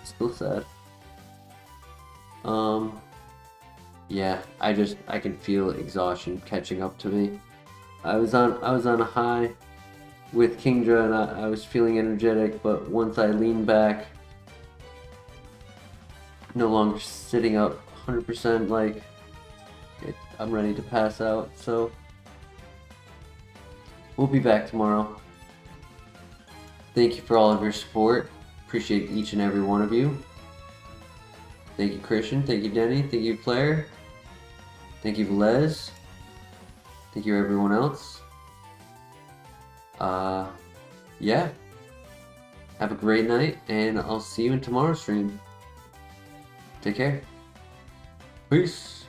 Still sad. Yeah, I can feel exhaustion catching up to me. I was on a high with Kingdra and I was feeling energetic, but once I leaned back, no longer sitting up 100%, like I'm ready to pass out. So we'll be back tomorrow. Thank you for all of your support. Appreciate each and every one of you. Thank you, Christian. Thank you, Denny. Thank you, Claire. Thank you, Les. Thank you, everyone else. Yeah. Have a great night, and I'll see you in tomorrow's stream. Take care. Peace.